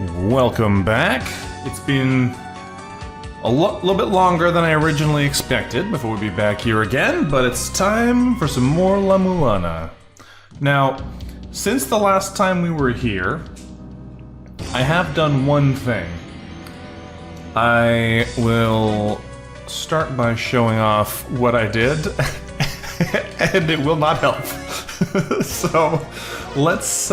Welcome back. It's been a little bit longer than I originally expected before we'd be back here again, but it's time for some more La-Mulana. Now, since the last time we were here, I have done one thing. I will start by showing off what I did, and it will not help. So, let's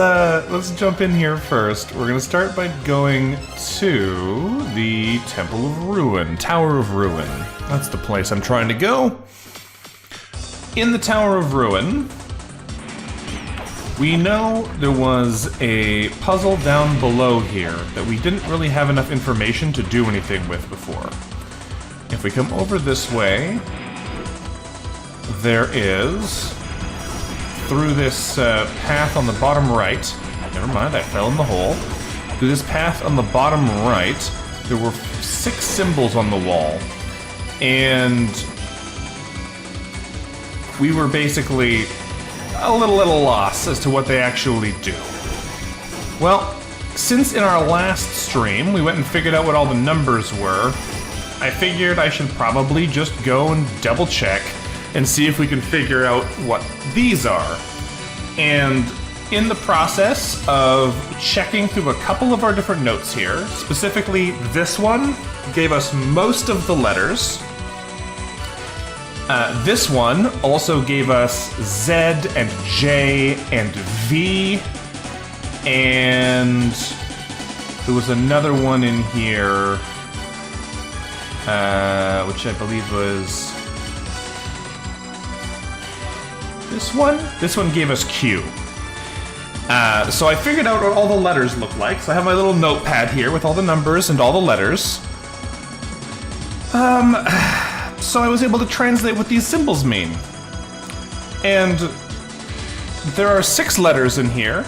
jump in here first. We're gonna start by going to the Temple of Ruin, Tower of Ruin. That's the place I'm trying to go. In the Tower of Ruin, we know there was a puzzle down below here that we didn't really have enough information to do anything with before. If we come over this way, there is, through this path on the bottom right, never mind, I fell in the hole. Through this path on the bottom right, there were 6 symbols on the wall. And we were basically a little at a loss as to what they actually do. Well, since in our last stream we went and figured out what all the numbers were, I figured I should probably just go and double check and see if we can figure out what these are. And in the process of checking through a couple of our different notes here, specifically this one gave us most of the letters. This one also gave us Z and J and V, and there was another one in here, which I believe was this one? This one gave us Q. So I figured out what all the letters look like. So I have my little notepad here with all the numbers and all the letters. So I was able to translate what these symbols mean. And there are 6 letters in here.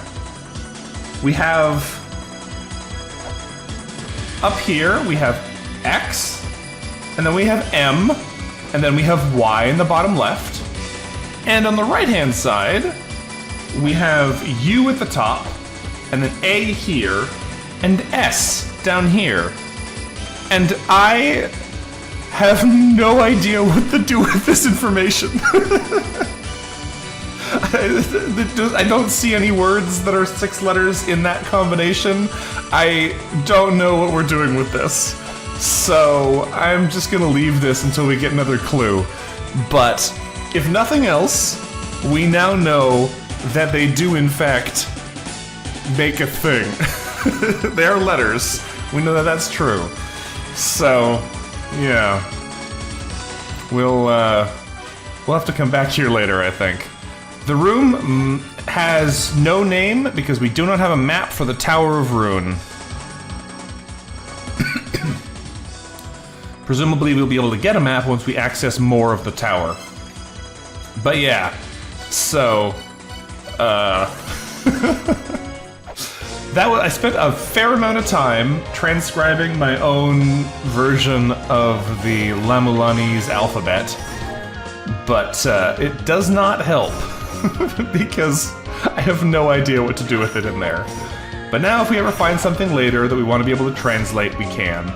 We have, up here, we have X, and then we have M, and then we have Y in the bottom left. And on the right-hand side, we have U at the top, and then A here, and S down here. And I have no idea what to do with this information. I don't see any words that are 6 letters in that combination. I don't know what we're doing with this. So I'm just gonna leave this until we get another clue. But if nothing else, we now know that they do in fact make a thing. They are letters. We know that that's true. So, yeah. We'll have to come back here later, I think. The room has no name because we do not have a map for the Tower of Ruin. Presumably we'll be able to get a map once we access more of the tower. But yeah, so, I spent a fair amount of time transcribing my own version of the La-Mulani's alphabet, but it does not help, because I have no idea what to do with it in there. But now if we ever find something later that we want to be able to translate, we can.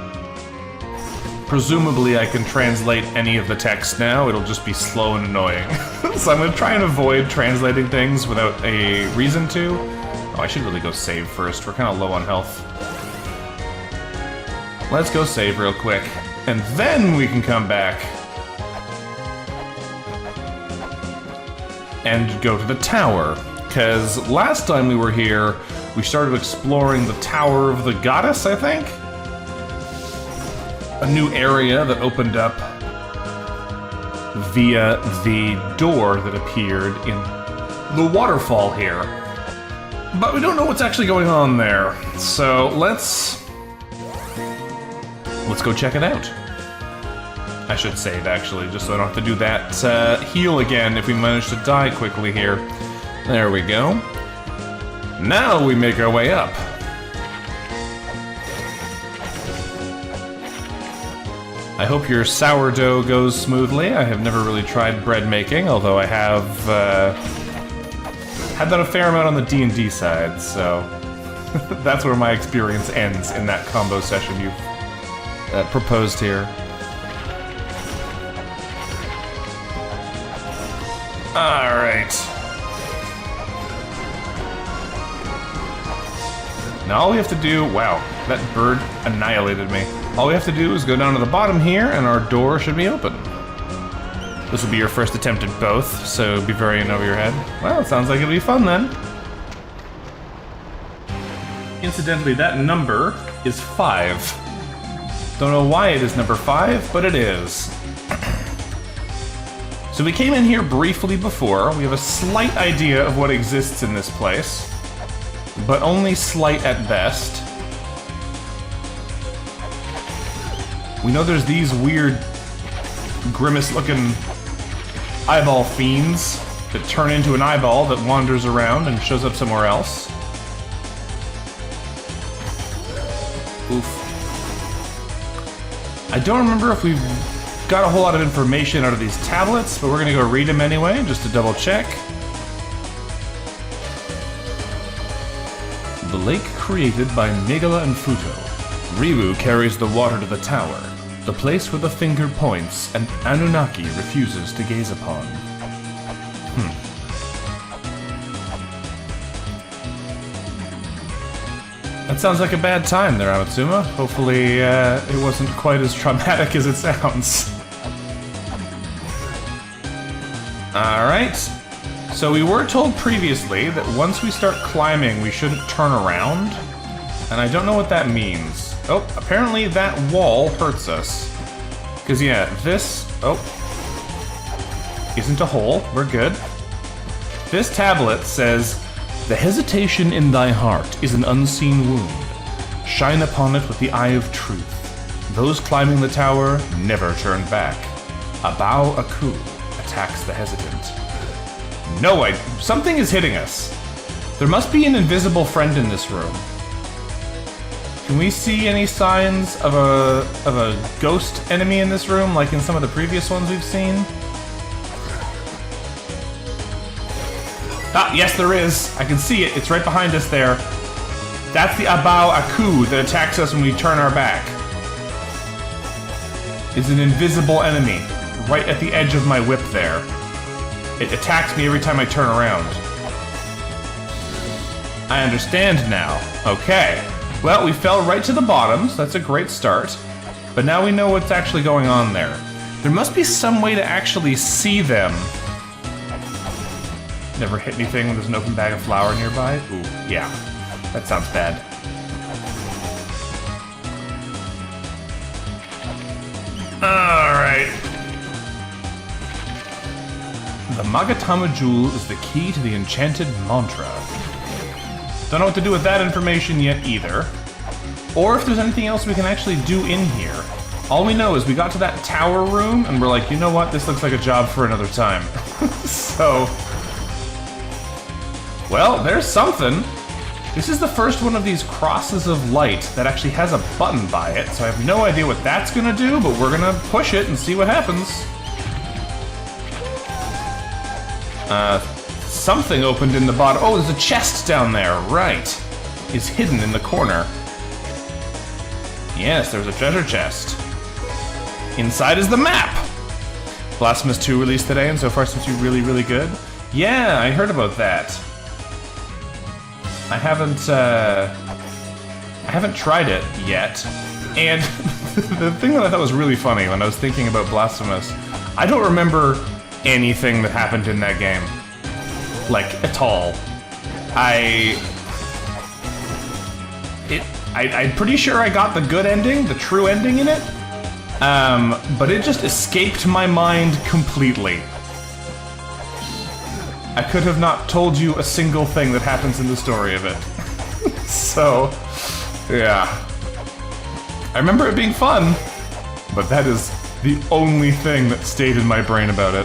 Presumably I can translate any of the text now, it'll just be slow and annoying. So I'm going to try and avoid translating things without a reason to. Oh, I should really go save first, we're kind of low on health. Let's go save real quick, and then we can come back and go to the tower. Because last time we were here, we started exploring the Tower of the Goddess, I think? A new area that opened up via the door that appeared in the waterfall here. But we don't know what's actually going on there. So let's go check it out. I should save actually, just so I don't have to do that heal again if we manage to die quickly here. There we go. Now we make our way up. I hope your sourdough goes smoothly. I have never really tried bread making, although I have had that a fair amount on the D&D side, so That's where my experience ends in that combo session you've proposed here. Alright. Now all we have to do... Wow, that bird annihilated me. All we have to do is go down to the bottom here, and our door should be open. This will be your first attempt at both, so be very in over your head. Well, it sounds like it'll be fun then. Incidentally, that number is 5. Don't know why it is number 5, but it is. So we came in here briefly before. We have a slight idea of what exists in this place, but only slight at best. We know there's these weird, grimace-looking eyeball fiends that turn into an eyeball that wanders around and shows up somewhere else. Oof. I don't remember if we've got a whole lot of information out of these tablets, but we're gonna go read them anyway, just to double check. The lake created by Megala and Futo. Riwu carries the water to the tower, the place where the finger points and Anunnaki refuses to gaze upon. That sounds like a bad time there, Amatsuma. Hopefully, it wasn't quite as traumatic as it sounds. Alright. So we were told previously that once we start climbing, we shouldn't turn around. And I don't know what that means. Oh, apparently that wall hurts us. Because, yeah, this... Oh. Isn't a hole. We're good. This tablet says... The hesitation in thy heart is an unseen wound. Shine upon it with the eye of truth. Those climbing the tower never turn back. Abao Aku attacks the hesitant. No, something is hitting us. There must be an invisible friend in this room. Can we see any signs of a ghost enemy in this room, like in some of the previous ones we've seen? Ah, yes there is. I can see it. It's right behind us there. That's the Abao Aku that attacks us when we turn our back. It's an invisible enemy, right at the edge of my whip there. It attacks me every time I turn around. I understand now. Okay. Well, we fell right to the bottom, so that's a great start. But now we know what's actually going on there. There must be some way to actually see them. Never hit anything when there's an open bag of flour nearby? Ooh, yeah. That sounds bad. Alright. The Magatama Jewel is the key to the enchanted mantra. Don't know what to do with that information yet either. Or if there's anything else we can actually do in here. All we know is we got to that tower room and we're like, you know what? This looks like a job for another time. So... Well, there's something. This is the first one of these crosses of light that actually has a button by it, so I have no idea what that's gonna do, but we're gonna push it and see what happens. Something opened in the bottom. Oh, there's a chest down there, right. It's hidden in the corner. Yes, there's a treasure chest. Inside is the map! Blasphemous 2 released today, and so far seems to be really, really good. Yeah, I heard about that. I haven't tried it yet, and the thing that I thought was really funny when I was thinking about Blasphemous, I don't remember anything that happened in that game, like at all. I'm pretty sure I got the good ending, the true ending in it, but it just escaped my mind completely. I could have not told you a single thing that happens in the story of it. So, yeah. I remember it being fun, but that is the only thing that stayed in my brain about it.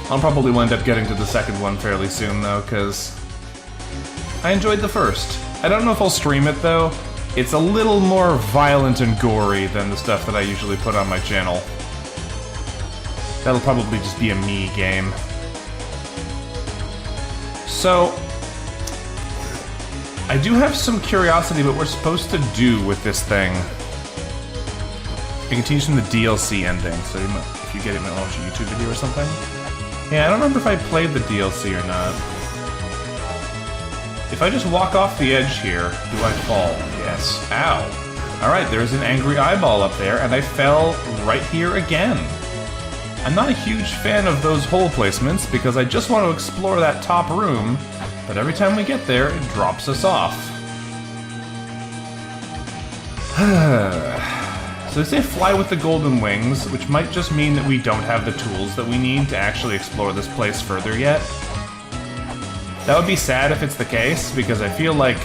I'll probably wind up getting to the second one fairly soon, though, because I enjoyed the first. I don't know if I'll stream it, though. It's a little more violent and gory than the stuff that I usually put on my channel. That'll probably just be a me game. So, I do have some curiosity what we're supposed to do with this thing. It continues from the DLC ending, so if you get it, you might watch a YouTube video or something. Yeah, I don't remember if I played the DLC or not. If I just walk off the edge here, do I fall? Yes. Ow. Alright, there's an angry eyeball up there, and I fell right here again. I'm not a huge fan of those hole placements, because I just want to explore that top room, but every time we get there, it drops us off. So they say fly with the golden wings, which might just mean that we don't have the tools that we need to actually explore this place further yet. That would be sad if it's the case, because I feel like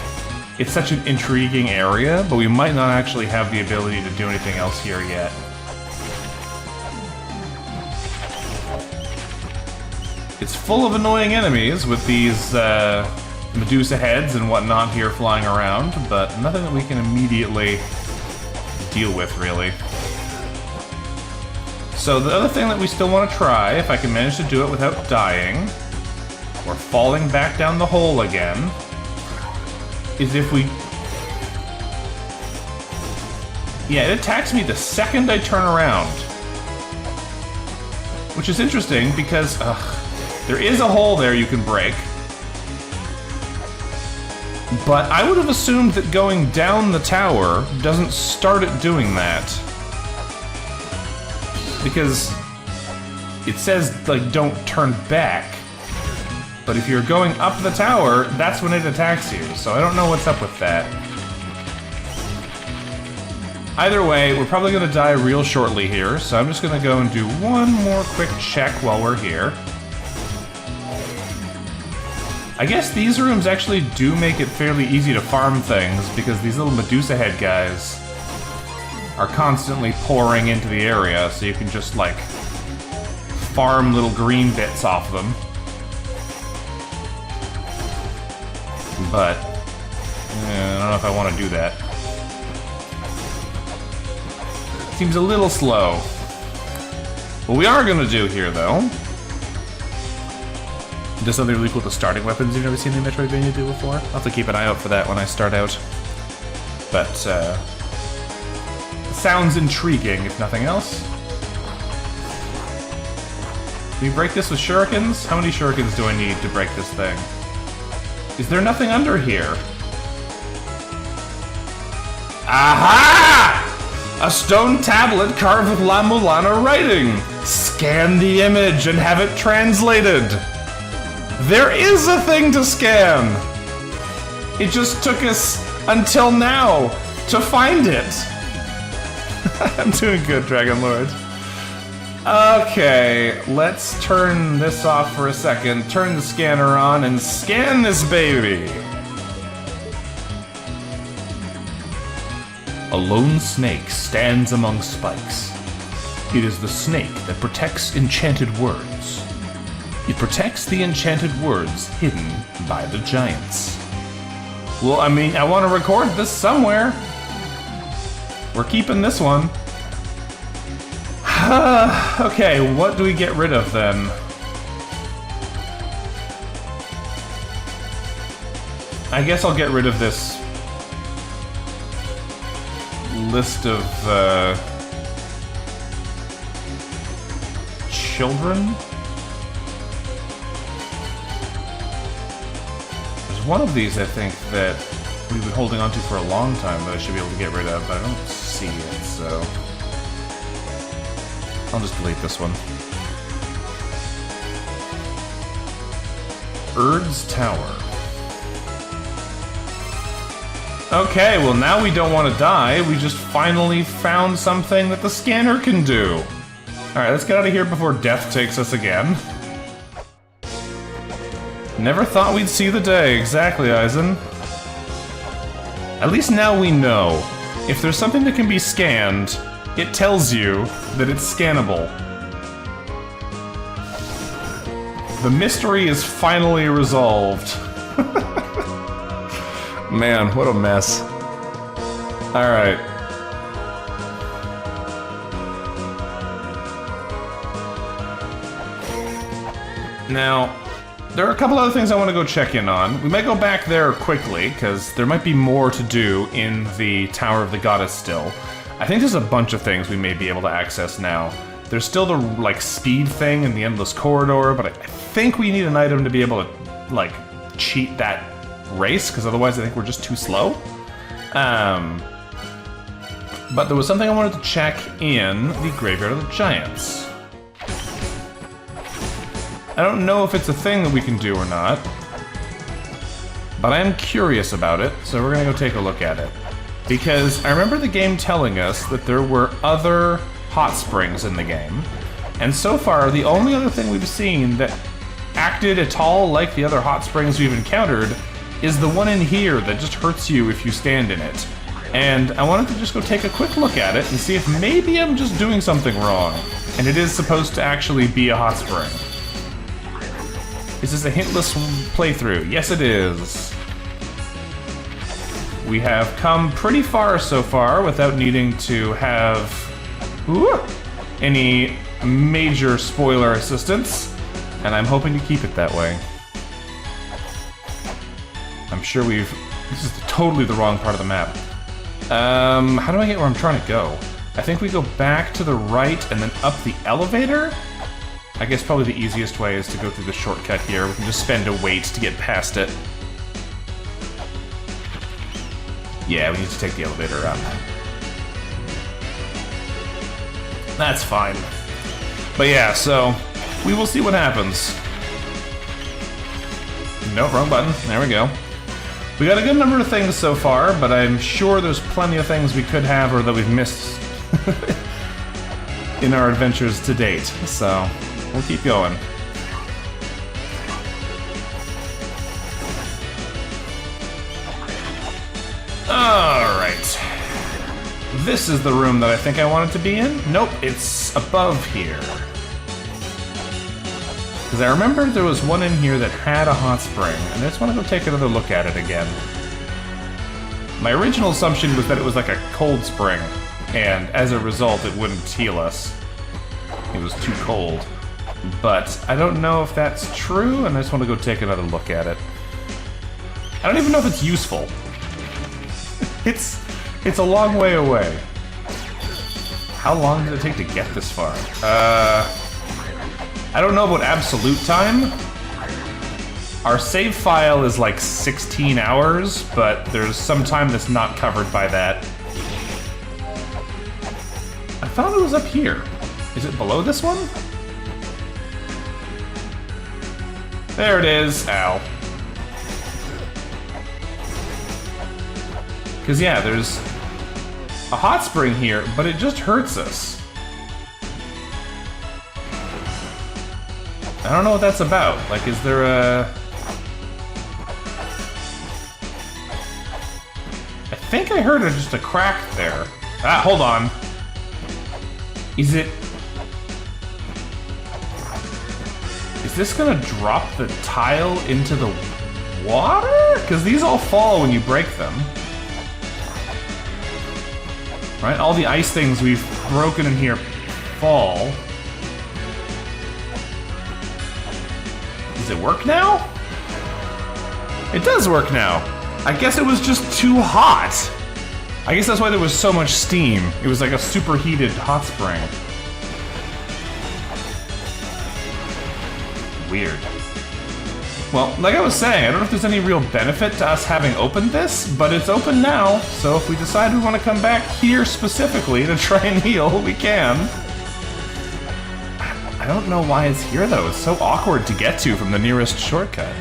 it's such an intriguing area, but we might not actually have the ability to do anything else here yet. It's full of annoying enemies with these Medusa heads and whatnot here flying around, but nothing that we can immediately deal with, really. So the other thing that we still want to try, if I can manage to do it without dying, or falling back down the hole again, is if we... Yeah, it attacks me the second I turn around. Which is interesting, because there is a hole there you can break. But I would have assumed that going down the tower doesn't start it doing that. Because it says, like, don't turn back. But if you're going up the tower, that's when it attacks you. So I don't know what's up with that. Either way, we're probably going to die real shortly here, so I'm just going to go and do one more quick check while we're here. I guess these rooms actually do make it fairly easy to farm things, because these little Medusa head guys are constantly pouring into the area, so you can just, like, farm little green bits off them. But I don't know if I want to do that. Seems a little slow. What we are going to do here, though... Does something really cool with the starting weapons you've never seen the Metroidvania do before? I'll have to keep an eye out for that when I start out. But, it sounds intriguing, if nothing else. Do we break this with shurikens? How many shurikens do I need to break this thing? Is there nothing under here? Aha! A stone tablet carved with La-Mulana writing! Scan the image and have it translated! There is a thing to scan! It just took us until now to find it! I'm doing good, Dragon Lord. Okay, let's turn this off for a second, turn the scanner on, and scan this baby! A lone snake stands among spikes. It is the snake that protects enchanted words. It protects the enchanted words hidden by the giants. Well, I mean, I want to record this somewhere. We're keeping this one. Okay, what do we get rid of then? I guess I'll get rid of this list of children. There's one of these, I think, that we've been holding on to for a long time that I should be able to get rid of, but I don't see it, so... I'll just delete this one. Erd's Tower. Okay, well now we don't want to die, we just finally found something that the scanner can do. Alright, let's get out of here before death takes us again. Never thought we'd see the day, exactly, Eisen. At least now we know. If there's something that can be scanned, it tells you that it's scannable. The mystery is finally resolved. Man, what a mess. Alright. Now, there are a couple other things I want to go check in on. We might go back there quickly, because there might be more to do in the Tower of the Goddess still. I think there's a bunch of things we may be able to access now. There's still the, like, speed thing in the Endless Corridor, but I think we need an item to be able to, like, cheat that race, because otherwise I think we're just too slow. But there was something I wanted to check in the Graveyard of the Giants. I don't know if it's a thing that we can do or not, but I am curious about it, so we're gonna go take a look at it. Because I remember the game telling us that there were other hot springs in the game, and so far the only other thing we've seen that acted at all like the other hot springs we've encountered is the one in here that just hurts you if you stand in it. And I wanted to just go take a quick look at it and see if maybe I'm just doing something wrong, and it is supposed to actually be a hot spring. Is this a hintless playthrough? Yes, it is. We have come pretty far so far without needing to have any major spoiler assistance, and I'm hoping to keep it that way. I'm sure we've... This is totally the wrong part of the map. How do I get where I'm trying to go? I think we go back to the right and then up the elevator? I guess probably the easiest way is to go through the shortcut here. We can just spend a wait to get past it. Yeah, we need to take the elevator up. That's fine. But yeah, so we will see what happens. Nope, wrong button. There we go. We got a good number of things so far, but I'm sure there's plenty of things we could have or that we've missed in our adventures to date. So we'll keep going. Alright. This is the room that I think I wanted to be in? Nope, it's above here. Because I remember there was one in here that had a hot spring, and I just want to go take another look at it again. My original assumption was that it was like a cold spring, and as a result it wouldn't heal us. It was too cold. But I don't know if that's true, and I just want to go take another look at it. I don't even know if it's useful. It's a long way away. How long did it take to get this far? I don't know about absolute time. Our save file is like 16 hours, but there's some time that's not covered by that. I thought it was up here. Is it below this one? There it is. Ow. Because yeah, there's a hot spring here, but it just hurts us. I don't know what that's about. Like, is there a... I think I heard just a crack there. Ah, hold on. Is it... Is this gonna drop the tile into the water? Because these all fall when you break them. Right? All the ice things we've broken in here fall. Does it work now? It does work now. I guess it was just too hot. I guess that's why there was so much steam. It was like a superheated hot spring. Weird. Well, like I was saying, I don't know if there's any real benefit to us having opened this, but it's open now, so if we decide we want to come back here specifically to try and heal, we can. I don't know why it's here, though. It's so awkward to get to from the nearest shortcut.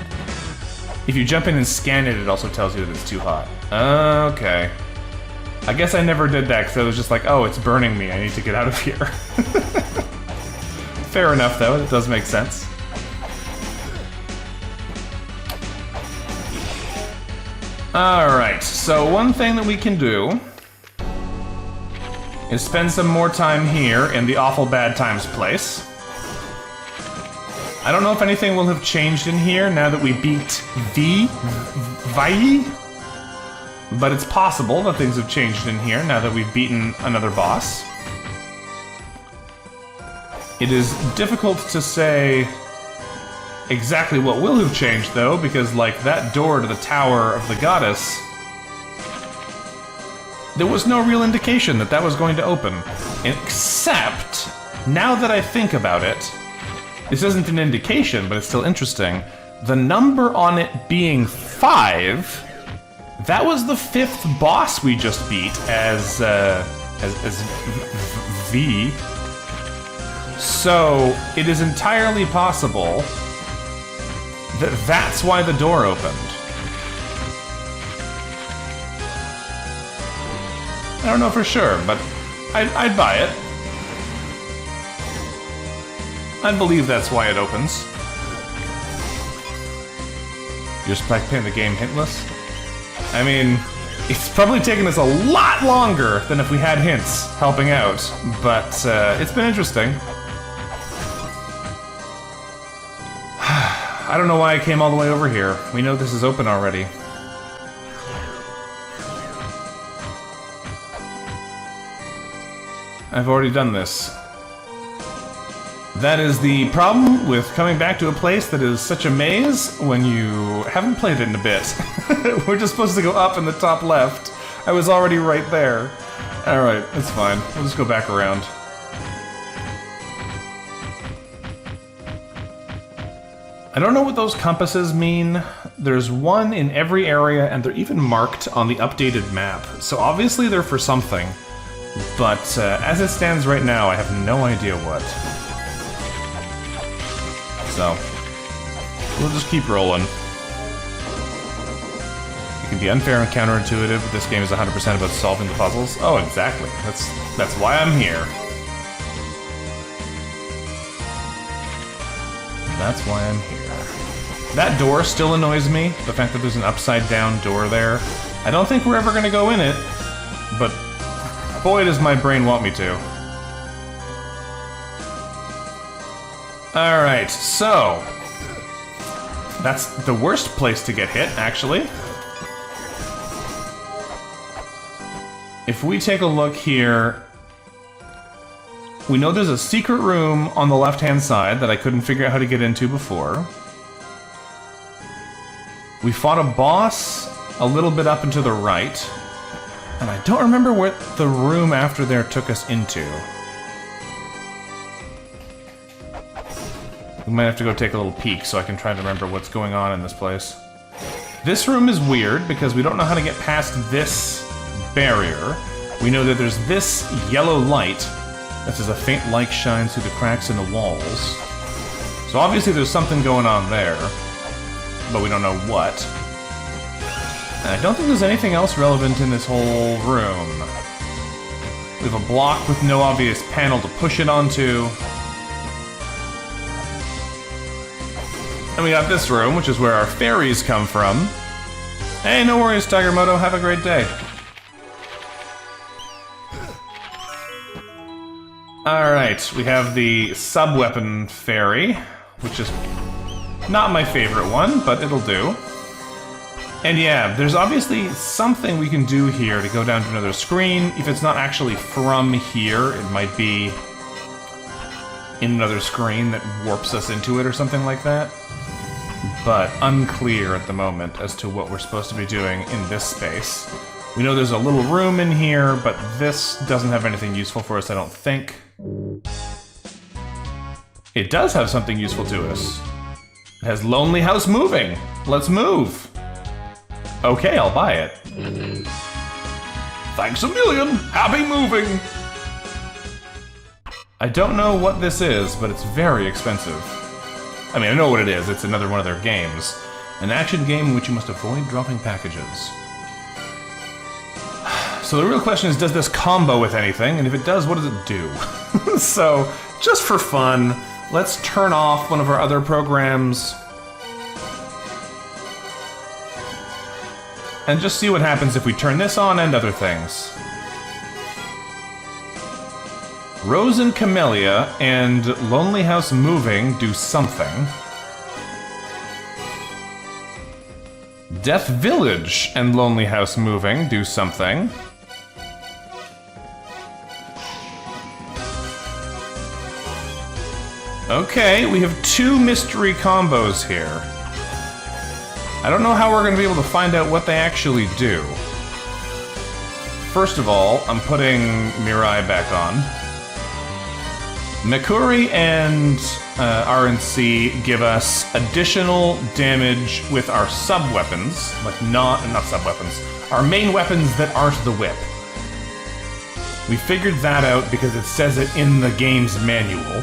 If you jump in and scan it, it also tells you that it's too hot. Okay. I guess I never did that, because I was just like, oh, it's burning me. I need to get out of here. Fair enough, though. It does make sense. Alright, so one thing that we can do is spend some more time here in the Awful Bad Times place. I don't know if anything will have changed in here now that we beat Vi, but it's possible that things have changed in here now that we've beaten another boss. It is difficult to say exactly what will have changed, though, because, like, that door to the Tower of the Goddess, there was no real indication that that was going to open. Except, now that I think about it, this isn't an indication, but it's still interesting. The number on it being 5, that was the 5th boss we just beat as V. So, it is entirely possible that that's why the door opened. I don't know for sure, but I'd buy it. I'd believe that's why it opens. You're just playing the game hintless? I mean, it's probably taken us a lot longer than if we had hints helping out, but it's been interesting. I don't know why I came all the way over here. We know this is open already. I've already done this. That is the problem with coming back to a place that is such a maze when you haven't played it in a bit. We're just supposed to go up in the top left. I was already right there. Alright, it's fine. We'll just go back around. I don't know what those compasses mean. There's one in every area, and they're even marked on the updated map. So obviously they're for something. But as it stands right now, I have no idea what. So, we'll just keep rolling. It can be unfair and counterintuitive, but this game is 100% about solving the puzzles. Oh, exactly. That's why I'm here. That's why I'm here. That door still annoys me, the fact that there's an upside-down door there. I don't think we're ever going to go in it, but boy does my brain want me to. Alright, so that's the worst place to get hit, actually. If we take a look here, we know there's a secret room on the left-hand side that I couldn't figure out how to get into before. We fought a boss a little bit up and to the right, and I don't remember what the room after there took us into. We might have to go take a little peek so I can try to remember what's going on in this place. This room is weird because we don't know how to get past this barrier. We know that there's this yellow light that says a faint light shines through the cracks in the walls. So obviously there's something going on there, but we don't know what. And I don't think there's anything else relevant in this whole room. We have a block with no obvious panel to push it onto. And we got this room, which is where our fairies come from. Hey, no worries, Tigermoto. Have a great day. Alright, we have the sub-weapon fairy, which is not my favorite one, but it'll do. And yeah, there's obviously something we can do here to go down to another screen. If it's not actually from here, it might be in another screen that warps us into it or something like that. But unclear at the moment as to what we're supposed to be doing in this space. We know there's a little room in here, but this doesn't have anything useful for us, I don't think. It does have something useful to us. It has Lonely House Moving. Let's move. Okay, I'll buy it. Thanks a million. Happy moving. I don't know what this is, but it's very expensive. I mean, I know what it is. It's another one of their games. An action game in which you must avoid dropping packages. So the real question is, does this combo with anything? And if it does, what does it do? So, just for fun, let's turn off one of our other programs. And just see what happens if we turn this on and other things. Rose and Camellia and Lonely House Moving do something. Death Village and Lonely House Moving do something. Okay, we have 2 mystery combos here. I don't know how we're going to be able to find out what they actually do. First of all, I'm putting Mirai back on. Mikuri and RNC give us additional damage with our sub-weapons, like not sub-weapons, our main weapons that aren't the whip. We figured that out because it says it in the game's manual.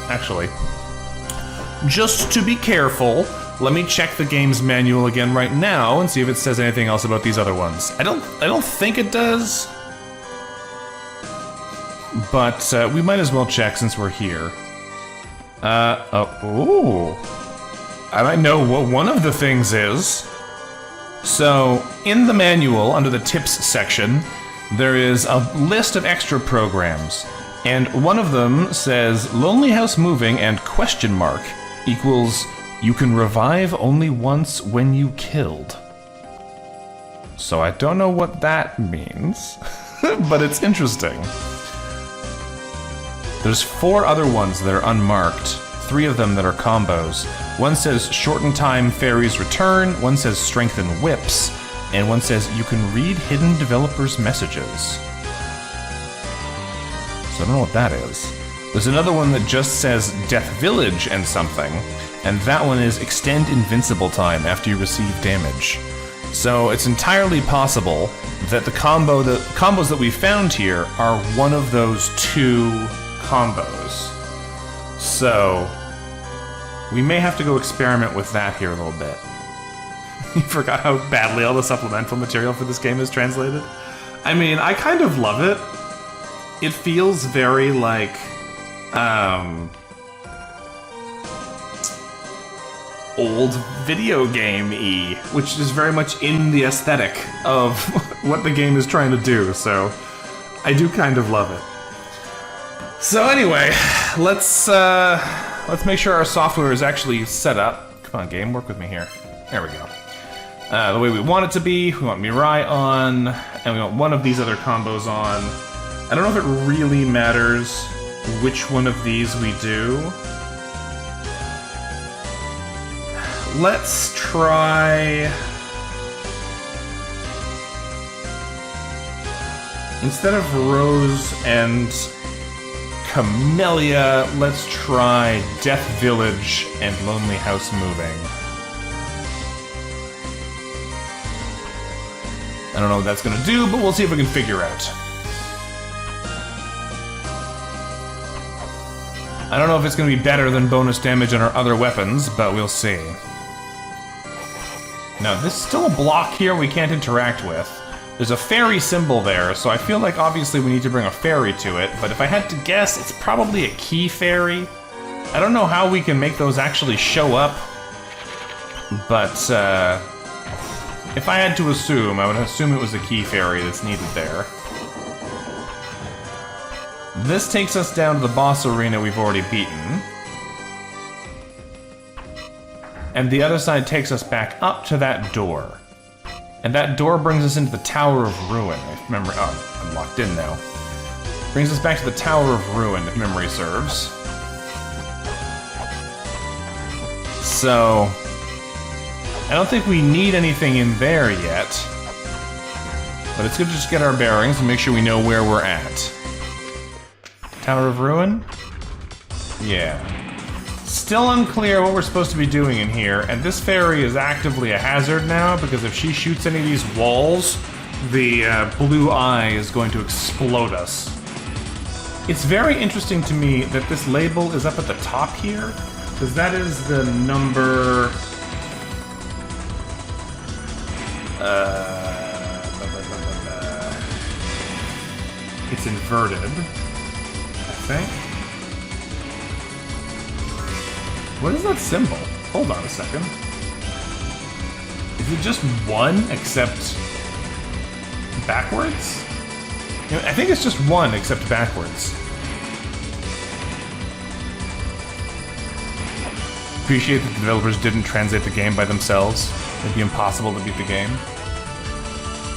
Actually, just to be careful, let me check the game's manual again right now and see if it says anything else about these other ones. I don't think it does, but we might as well check since we're here. Ooh. I might know what one of the things is. So, in the manual, under the tips section, there is a list of extra programs. And one of them says, Lonely House Moving and question mark equals, you can revive only once when you killed. So I don't know what that means, but it's interesting. There's 4 other ones that are unmarked, 3 of them that are combos. One says shorten time fairies return, one says strengthen whips, and one says you can read hidden developers' messages. So I don't know what that is. There's another one that just says Death Village and something, and that one is extend invincible time after you receive damage. So it's entirely possible that the combos that we found here are one of those 2 combos. So we may have to go experiment with that here a little bit. You forgot how badly all the supplemental material for this game is translated? I mean, I kind of love it. It feels very like, old video game-y, which is very much in the aesthetic of what the game is trying to do, so I do kind of love it. So anyway, let's make sure our software is actually set up. Come on, game, work with me here. There we go. The way we want it to be. We want Mirai on, and we want one of these other combos on. I don't know if it really matters which one of these we do. Let's try... Instead of Rose and Camellia, let's try Death Village and Lonely House Moving. I don't know what that's gonna do, but we'll see if we can figure out. I don't know if it's gonna be better than bonus damage on our other weapons, but we'll see. Now, there's still a block here we can't interact with. There's a fairy symbol there, so I feel like obviously we need to bring a fairy to it, but if I had to guess, it's probably a key fairy. I don't know how we can make those actually show up, but if I had to assume, I would assume it was a key fairy that's needed there. This takes us down to the boss arena we've already beaten. And the other side takes us back up to that door. And that door brings us into the Tower of Ruin. If memory... Oh, I'm locked in now. Brings us back to the Tower of Ruin, if memory serves. So... I don't think we need anything in there yet. But it's good to just get our bearings and make sure we know where we're at. Tower of Ruin? Yeah. Still unclear what we're supposed to be doing in here, and this fairy is actively a hazard now, because if she shoots any of these walls, the blue eye is going to explode us. It's very interesting to me that this label is up at the top here, because that is the number... It's inverted, I think. What is that symbol? Hold on a second. Is it just 1 except backwards? You know, I think it's just 1 except backwards. Appreciate that the developers didn't translate the game by themselves. It'd be impossible to beat the game.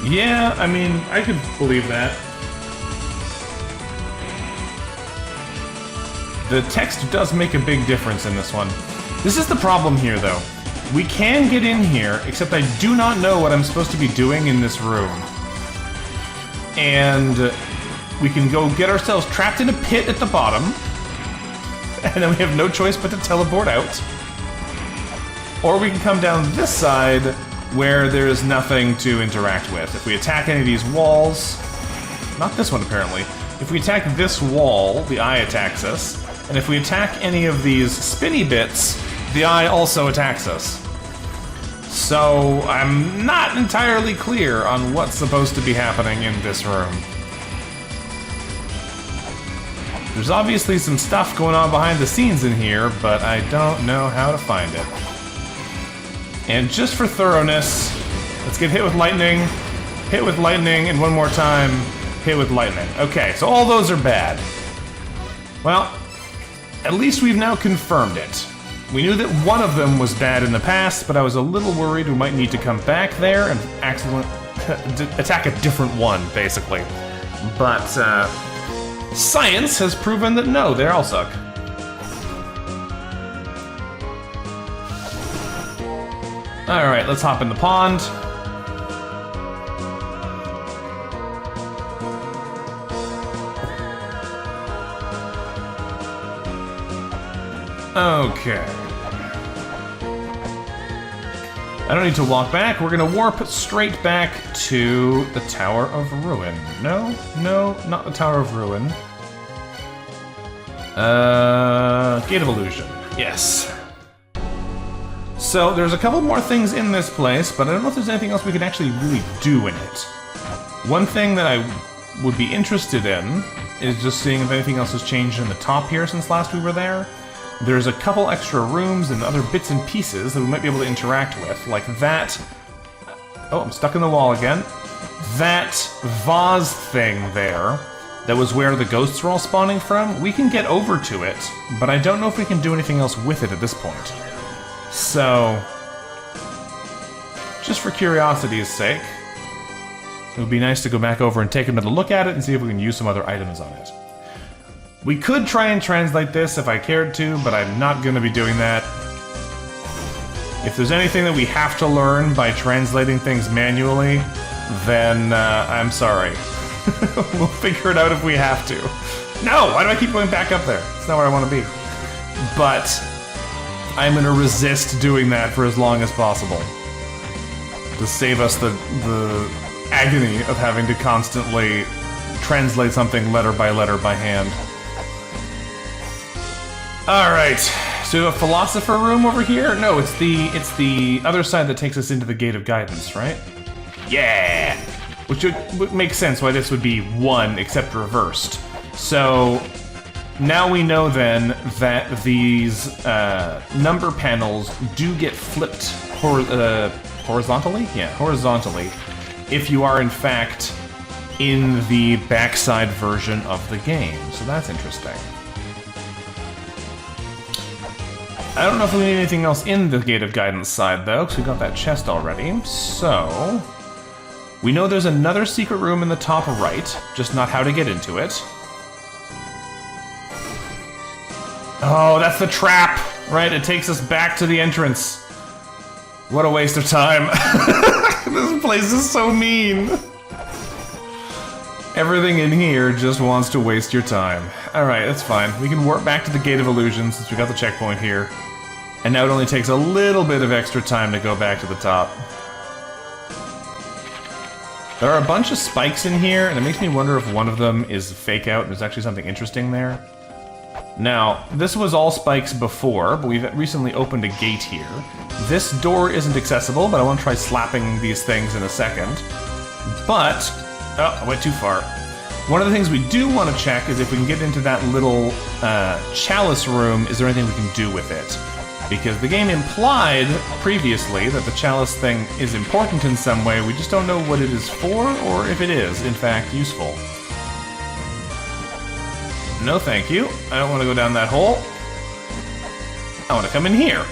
Yeah, I mean, I could believe that. The text does make a big difference in this one. This is the problem here, though. We can get in here, except I do not know what I'm supposed to be doing in this room. And we can go get ourselves trapped in a pit at the bottom, and then we have no choice but to teleport out. Or we can come down this side, where there is nothing to interact with. If we attack any of these walls... Not this one, apparently. If we attack this wall, the eye attacks us. And if we attack any of these spinny bits, the eye also attacks us. So, I'm not entirely clear on what's supposed to be happening in this room. There's obviously some stuff going on behind the scenes in here, but I don't know how to find it. And just for thoroughness, let's get hit with lightning, and one more time, hit with lightning. Okay, so all those are bad. Well, at least we've now confirmed it. We knew that one of them was bad in the past, but I was a little worried we might need to come back there and attack a different one, basically. But science has proven that no, they all suck. Alright, let's hop in the pond. Okay. I don't need to walk back. We're gonna warp straight back to the Tower of Ruin. No, not the Tower of Ruin. Gate of Illusion. Yes. So there's a couple more things in this place, but I don't know if there's anything else we can actually really do in it. One thing that I would be interested in is just seeing if anything else has changed in the top here since last we were there. There's a couple extra rooms and other bits and pieces that we might be able to interact with, like that... Oh, I'm stuck in the wall again. That vase thing there, that was where the ghosts were all spawning from, we can get over to it, but I don't know if we can do anything else with it at this point. So, just for curiosity's sake, it would be nice to go back over and take another look at it and see if we can use some other items on it. We could try and translate this if I cared to, but I'm not going to be doing that. If there's anything that we have to learn by translating things manually, then I'm sorry. We'll figure it out if we have to. No! Why do I keep going back up there? It's not where I want to be. But I'm going to resist doing that for as long as possible. To save us the agony of having to constantly translate something letter by hand. Alright, so we have a philosopher room over here? No, it's the other side that takes us into the Gate of Guidance, right? Yeah! Which would make sense why this would be one, except reversed. So, now we know then that these number panels do get flipped horizontally? Yeah, horizontally, if you are in fact in the backside version of the game. So that's interesting. I don't know if we need anything else in the Gate of Guidance side, though, because we got that chest already. So, we know there's another secret room in the top right, just not how to get into it. Oh, that's the trap! Right, it takes us back to the entrance. What a waste of time. This place is so mean. Everything in here just wants to waste your time. Alright, that's fine. We can warp back to the Gate of Illusion since we got the checkpoint here. And now it only takes a little bit of extra time to go back to the top. There are a bunch of spikes in here, and it makes me wonder if one of them is fake out and there's actually something interesting there. Now, this was all spikes before, but we've recently opened a gate here. This door isn't accessible, but I want to try slapping these things in a second. But... oh, I went too far. One of the things we do want to check is if we can get into that little chalice room, is there anything we can do with it? Because the game implied previously that the chalice thing is important in some way, we just don't know what it is for, or if it is, in fact, useful. No thank you. I don't want to go down that hole. I want to come in here.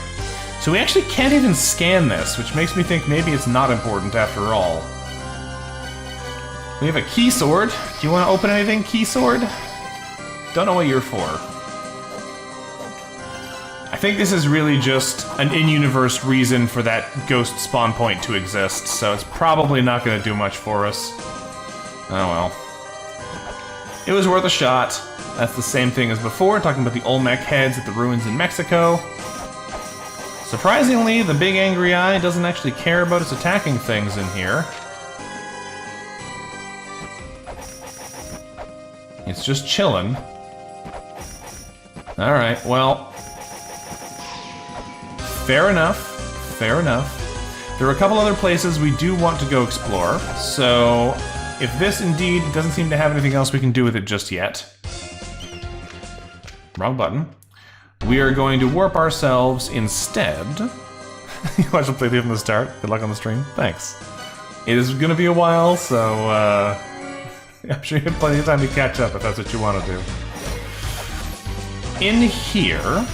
So we actually can't even scan this, which makes me think maybe it's not important after all. We have a key sword. Do you want to open anything, key sword? Don't know what you're for. I think this is really just an in-universe reason for that ghost spawn point to exist, so it's probably not going to do much for us. Oh well. It was worth a shot. That's the same thing as before, talking about the Olmec heads at the ruins in Mexico. Surprisingly, the big angry eye doesn't actually care about us attacking things in here. It's just chillin'. Alright, well... fair enough. Fair enough. There are a couple other places we do want to go explore, so... if this indeed doesn't seem to have anything else we can do with it just yet... wrong button. We are going to warp ourselves instead. You watch the playthrough from the start. Good luck on the stream. Thanks. It is going to be a while, so I'm sure you have plenty of time to catch up if that's what you want to do. In here,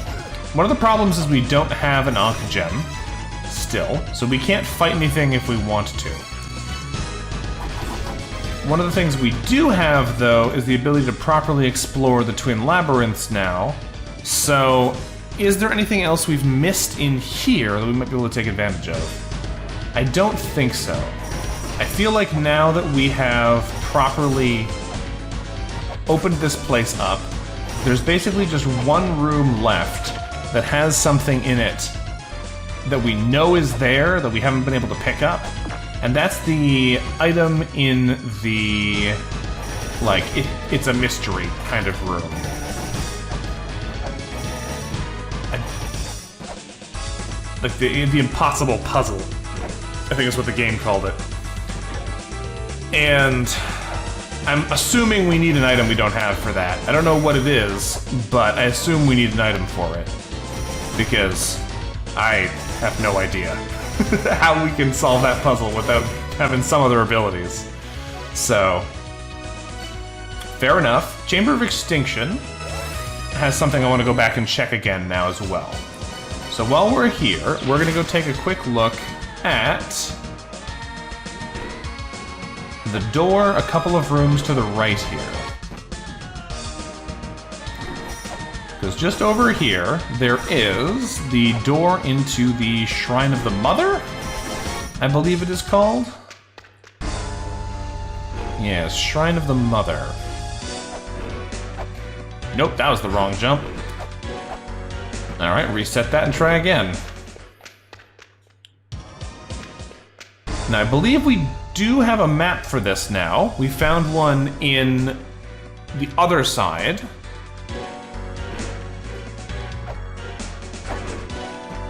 one of the problems is we don't have an Ankh gem still, so we can't fight anything if we want to. One of the things we do have, though, is the ability to properly explore the Twin Labyrinths now. So, is there anything else we've missed in here that we might be able to take advantage of? I don't think so. I feel like now that we have properly opened this place up, there's basically just one room left that has something in it that we know is there that we haven't been able to pick up. And that's the item in the, like, it's a mystery kind of room. Like the impossible puzzle, I think is what the game called it. And I'm assuming we need an item we don't have for that. I don't know what it is, but I assume we need an item for it. Because I have no idea how we can solve that puzzle without having some other abilities. So, fair enough. Chamber of Extinction has something I want to go back and check again now as well. So while we're here, we're going to go take a quick look at the door a couple of rooms to the right here. Because just over here, there is the door into the Shrine of the Mother, I believe it is called. Yes, Shrine of the Mother. Nope, that was the wrong jump. Alright, reset that and try again. Now, I believe we do have a map for this now. We found one in the other side.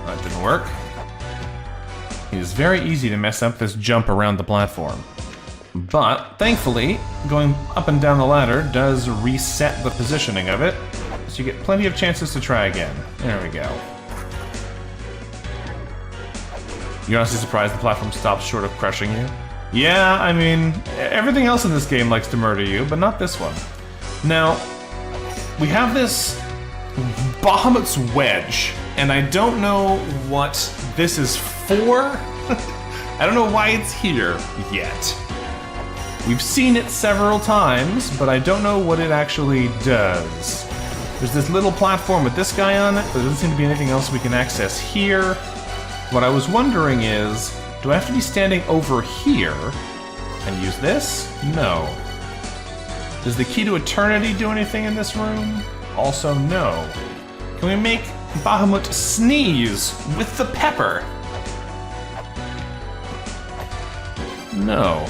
That didn't work. It is very easy to mess up this jump around the platform. But, thankfully, going up and down the ladder does reset the positioning of it, so you get plenty of chances to try again. There we go. You're honestly surprised the platform stops short of crushing you? Yeah, I mean, everything else in this game likes to murder you, but not this one. Now, we have this Bahamut's Wedge, and I don't know what this is for. I don't know why it's here yet. We've seen it several times, but I don't know what it actually does. There's this little platform with this guy on it, but there doesn't seem to be anything else we can access here. What I was wondering is, do I have to be standing over here and use this? No. Does the key to eternity do anything in this room? Also no. Can we make Bahamut sneeze with the pepper? No.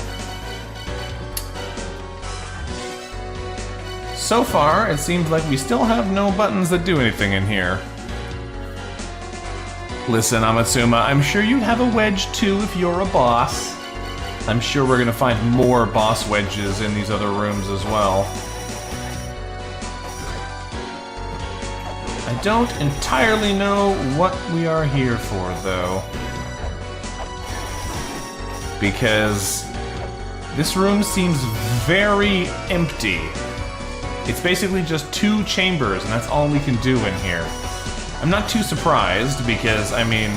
So far, it seems like we still have no buttons that do anything in here. Listen, Amatsuma, I'm sure you'd have a wedge too if you're a boss. I'm sure we're gonna find more boss wedges in these other rooms as well. I don't entirely know what we are here for, though. Because this room seems very empty. It's basically just two chambers, and that's all we can do in here. I'm not too surprised, because, I mean,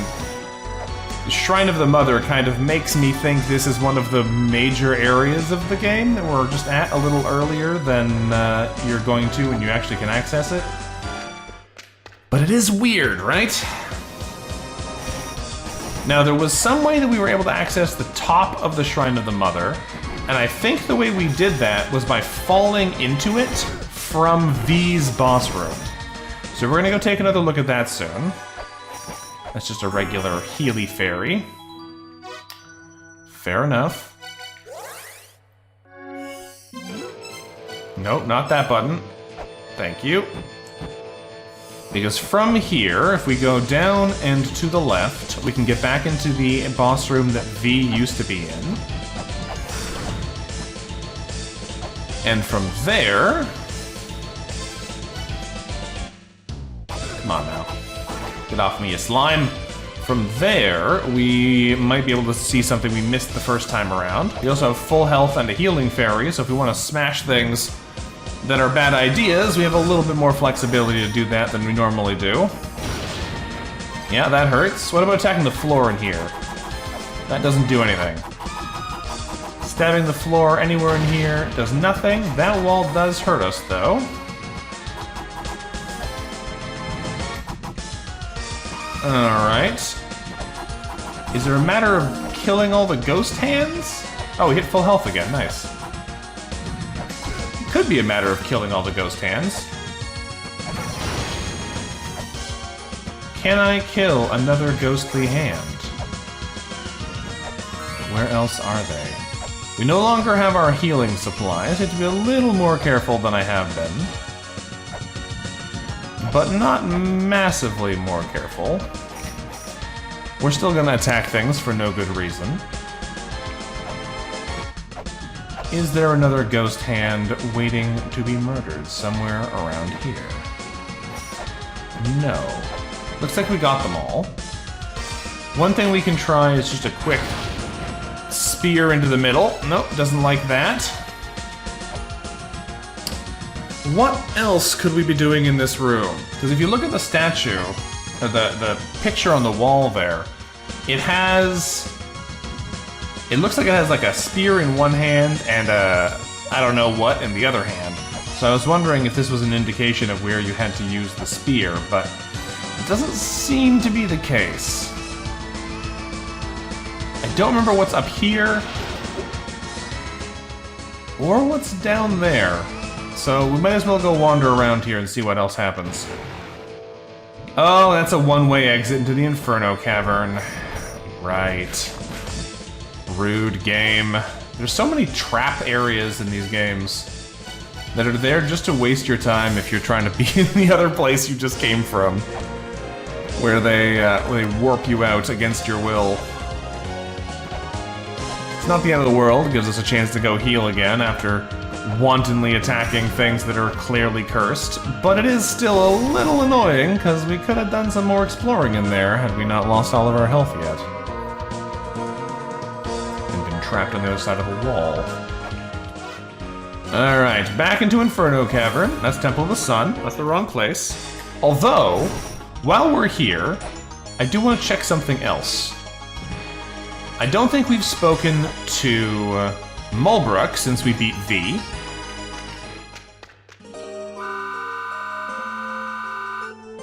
the Shrine of the Mother kind of makes me think this is one of the major areas of the game that we're just at a little earlier than you're going to when you actually can access it. But it is weird, right? Now, there was some way that we were able to access the top of the Shrine of the Mother, and I think the way we did that was by falling into it from V's boss room. So we're gonna go take another look at that soon. That's just a regular Healy fairy. Fair enough. Nope, not that button. Thank you. Because from here, if we go down and to the left, we can get back into the boss room that V used to be in. And from there... Come on now. Get off me, you slime. From there, we might be able to see something we missed the first time around. We also have full health and a healing fairy, so if we want to smash things that are bad ideas, we have a little bit more flexibility to do that than we normally do. Yeah, that hurts. What about attacking the floor in here? That doesn't do anything. Stabbing the floor anywhere in here does nothing. That wall does hurt us, though. Alright. Is there a matter of killing all the ghost hands? Oh, we hit full health again. Nice. Could be a matter of killing all the ghost hands. Can I kill another ghostly hand? Where else are they? We no longer have our healing supplies. I have to be a little more careful than I have been. But not massively more careful. We're still gonna attack things for no good reason. Is there another ghost hand waiting to be murdered somewhere around here? No. Looks like we got them all. One thing we can try is just a quick spear into the middle. Nope, doesn't like that. What else could we be doing in this room? Because if you look at the statue, or the picture on the wall there, it has... It looks like it has like a spear in one hand and a I don't know what in the other hand. So I was wondering if this was an indication of where you had to use the spear, but it doesn't seem to be the case. I don't remember what's up here or what's down there. So we might as well go wander around here and see what else happens. Oh, that's a one-way exit into the Inferno Cavern. Right. Rude game. There's so many trap areas in these games that are there just to waste your time if you're trying to be in the other place you just came from, where they warp you out against your will. It's not the end of the world. It gives us a chance to go heal again after wantonly attacking things that are clearly cursed, but it is still a little annoying because we could have done some more exploring in there had we not lost all of our health yet. Trapped on the other side of a wall. Alright, back into Inferno Cavern. That's Temple of the Sun. That's the wrong place. Although, while we're here, I do want to check something else. I don't think we've spoken to Mulbrook since we beat V.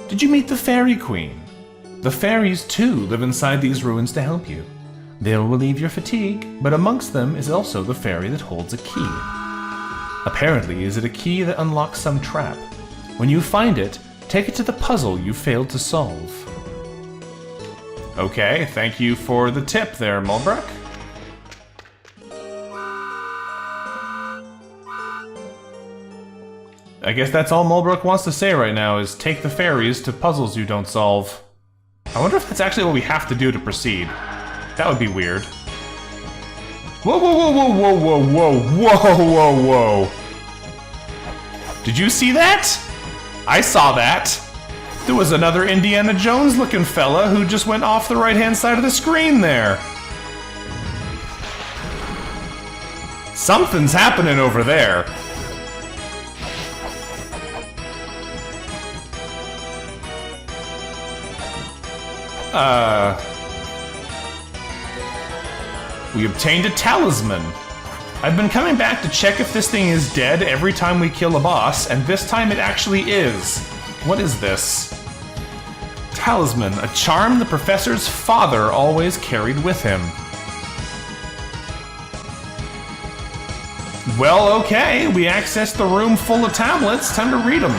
Did you meet the Fairy Queen? The fairies, too, live inside these ruins to help you. They'll relieve your fatigue, but amongst them is also the fairy that holds a key. Apparently, is it a key that unlocks some trap? When you find it, take it to the puzzle you failed to solve. Okay, thank you for the tip there, Mulbrook. I guess that's all Mulbrook wants to say right now, is take the fairies to puzzles you don't solve. I wonder if that's actually what we have to do to proceed. That would be weird. Whoa, whoa, whoa, whoa, whoa, whoa, whoa, whoa, whoa, whoa. Did you see that? I saw that. There was another Indiana Jones looking fella who just went off the right-hand side of the screen there. Something's happening over there. We obtained a talisman. I've been coming back to check if this thing is dead every time we kill a boss, and this time it actually is. What is this? Talisman, a charm the professor's father always carried with him. Well, okay, we accessed the room full of tablets. Time to read them.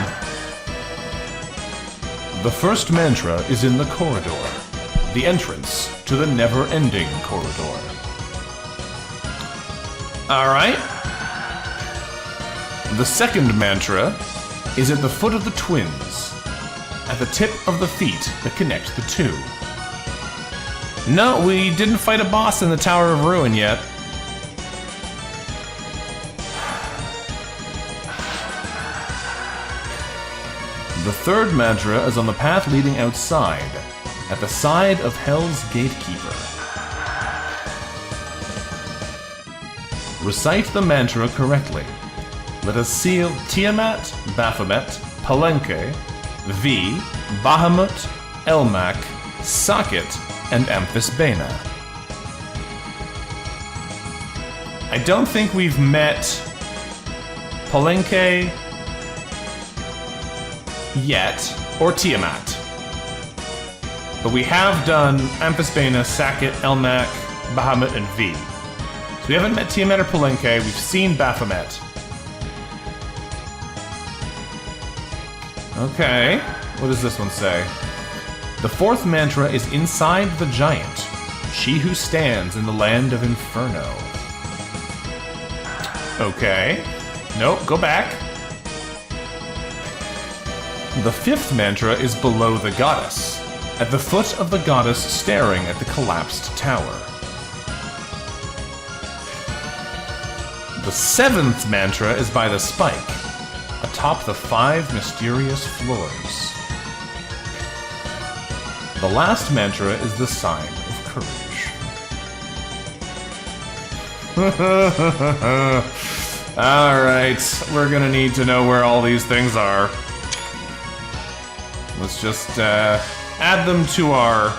The first mantra is in the corridor, the entrance to the never-ending corridor. Alright. The second mantra is at the foot of the twins, at the tip of the feet that connect the two. No, we didn't fight a boss in the Tower of Ruin yet. The third mantra is on the path leading outside, at the side of Hell's Gatekeeper. Recite the mantra correctly. Let us seal Tiamat, Baphomet, Palenque, V, Bahamut, Elmac, Socket, and Amphisbaena. I don't think we've met Palenque yet, or Tiamat. But we have done Amphisbaena, Socket, Elmac, Bahamut, and V. So we haven't met Tiamat or Palenque, we've seen Baphomet. Okay, what does this one say? The fourth mantra is inside the giant, she who stands in the land of Inferno. Okay. Nope, go back. The fifth mantra is below the goddess, at the foot of the goddess staring at the collapsed tower. The seventh mantra is by the spike, atop the 5 mysterious floors. The last mantra is the sign of courage. Alright, we're gonna need to know where all these things are. Let's just add them to our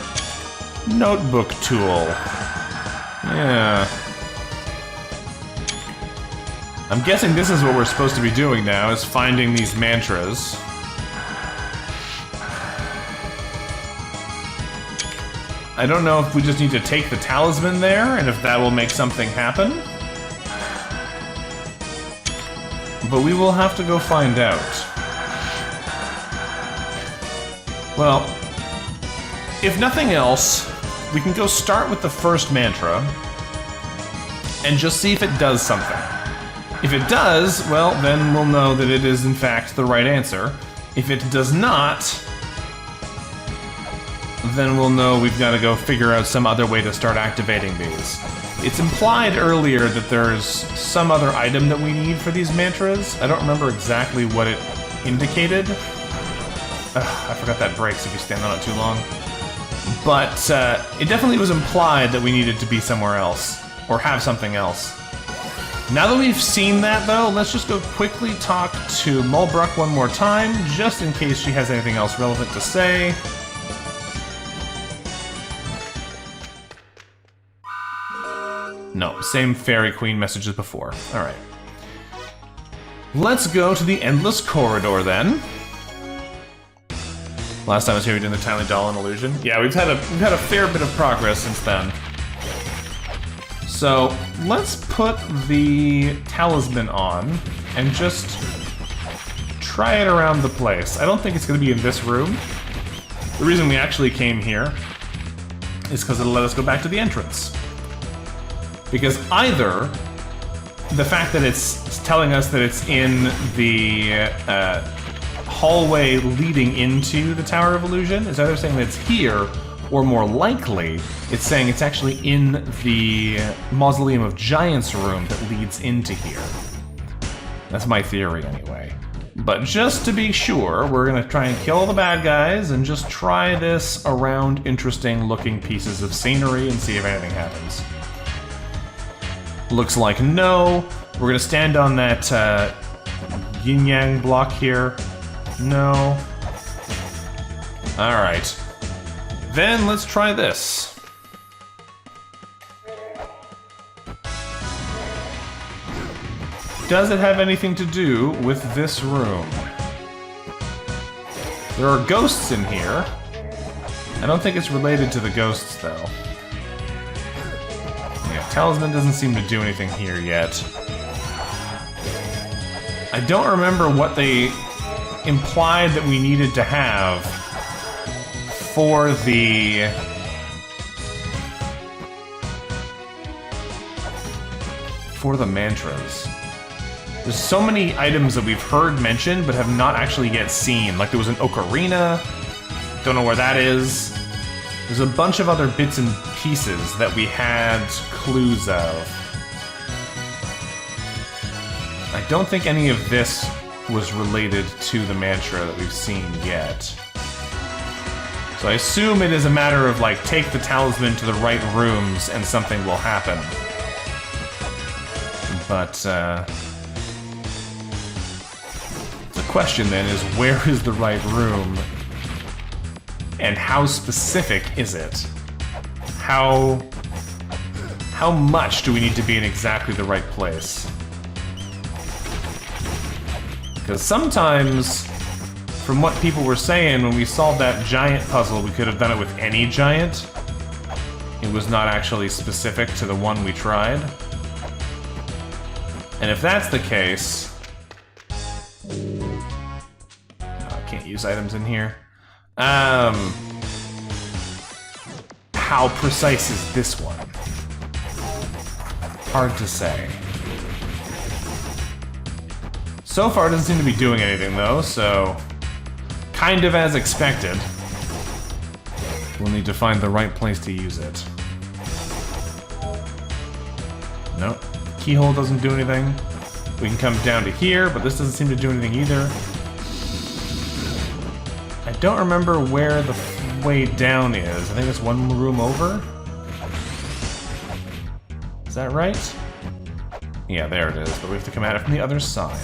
notebook tool. Yeah. I'm guessing this is what we're supposed to be doing now, is finding these mantras. I don't know if we just need to take the talisman there, and if that will make something happen. But we will have to go find out. Well, if nothing else, we can go start with the first mantra and just see if it does something. If it does, well, then we'll know that it is in fact the right answer. If it does not, then we'll know we've got to go figure out some other way to start activating these. It's implied earlier that there's some other item that we need for these mantras. I don't remember exactly what it indicated. I forgot that breaks if you stand on it too long. But it definitely was implied that we needed to be somewhere else, or have something else. Now that we've seen that, though, let's just go quickly talk to Mulbruck one more time, just in case she has anything else relevant to say. No, same Fairy Queen message as before. Alright. Let's go to the Endless Corridor, then. Last time I was here, we did the Tiny Doll and Illusion. Yeah, we've had a fair bit of progress since then. So let's put the talisman on and just try it around the place. I don't think it's going to be in this room. The reason we actually came here is because it'll let us go back to the entrance. Because either the fact that it's telling us that it's in the hallway leading into the Tower of Illusion is either saying that it's here, or more likely, it's saying it's actually in the Mausoleum of Giants room that leads into here. That's my theory, anyway. But just to be sure, we're gonna try and kill all the bad guys and just try this around interesting-looking pieces of scenery and see if anything happens. Looks like no. We're gonna stand on that yin-yang block here. No. Alright. Then let's try this. Does it have anything to do with this room? There are ghosts in here. I don't think it's related to the ghosts, though. Yeah, Talisman doesn't seem to do anything here yet. I don't remember what they implied that we needed to have for the... mantras. There's so many items that we've heard mentioned but have not actually yet seen. Like there was an ocarina, don't know where that is. There's a bunch of other bits and pieces that we had clues of. I don't think any of this was related to the mantra that we've seen yet. So I assume it is a matter of like, take the talisman to the right rooms and something will happen. But, the question then is, where is the right room? And how specific is it? How much do we need to be in exactly the right place? Because sometimes, from what people were saying, when we solved that giant puzzle, we could have done it with any giant. It was not actually specific to the one we tried. And if that's the case... I can't use items in here. How precise is this one? Hard to say. So far, it doesn't seem to be doing anything, though, so... kind of as expected. We'll need to find the right place to use it. Nope. Keyhole doesn't do anything. We can come down to here, but this doesn't seem to do anything either. I don't remember where the way down is. I think it's one room over. Is that right? Yeah, there it is, but we have to come at it from the other side.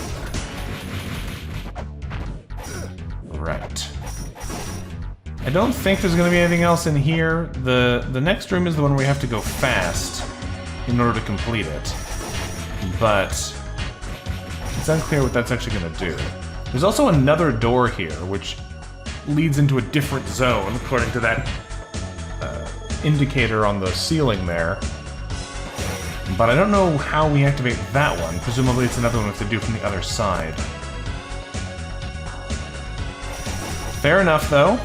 Right. I don't think there's going to be anything else in here. The next room is the one where we have to go fast in order to complete it. But it's unclear what that's actually going to do. There's also another door here, which leads into a different zone, according to that indicator on the ceiling there. But I don't know how we activate that one. Presumably it's another one we have to do from the other side. Fair enough, though.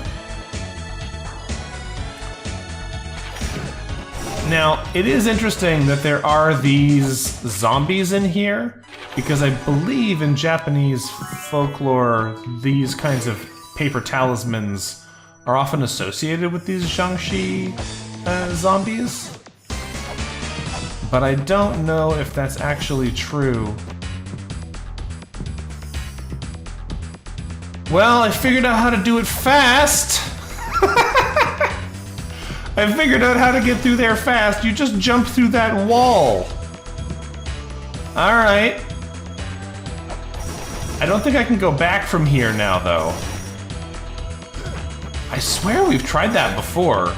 Now, it is interesting that there are these zombies in here, because I believe in Japanese folklore, these kinds of paper talismans are often associated with these Shang-Chi zombies. But I don't know if that's actually true. Well, I figured out how to do it fast! I figured out how to get through there fast. You just jump through that wall. Alright. I don't think I can go back from here now, though. I swear we've tried that before.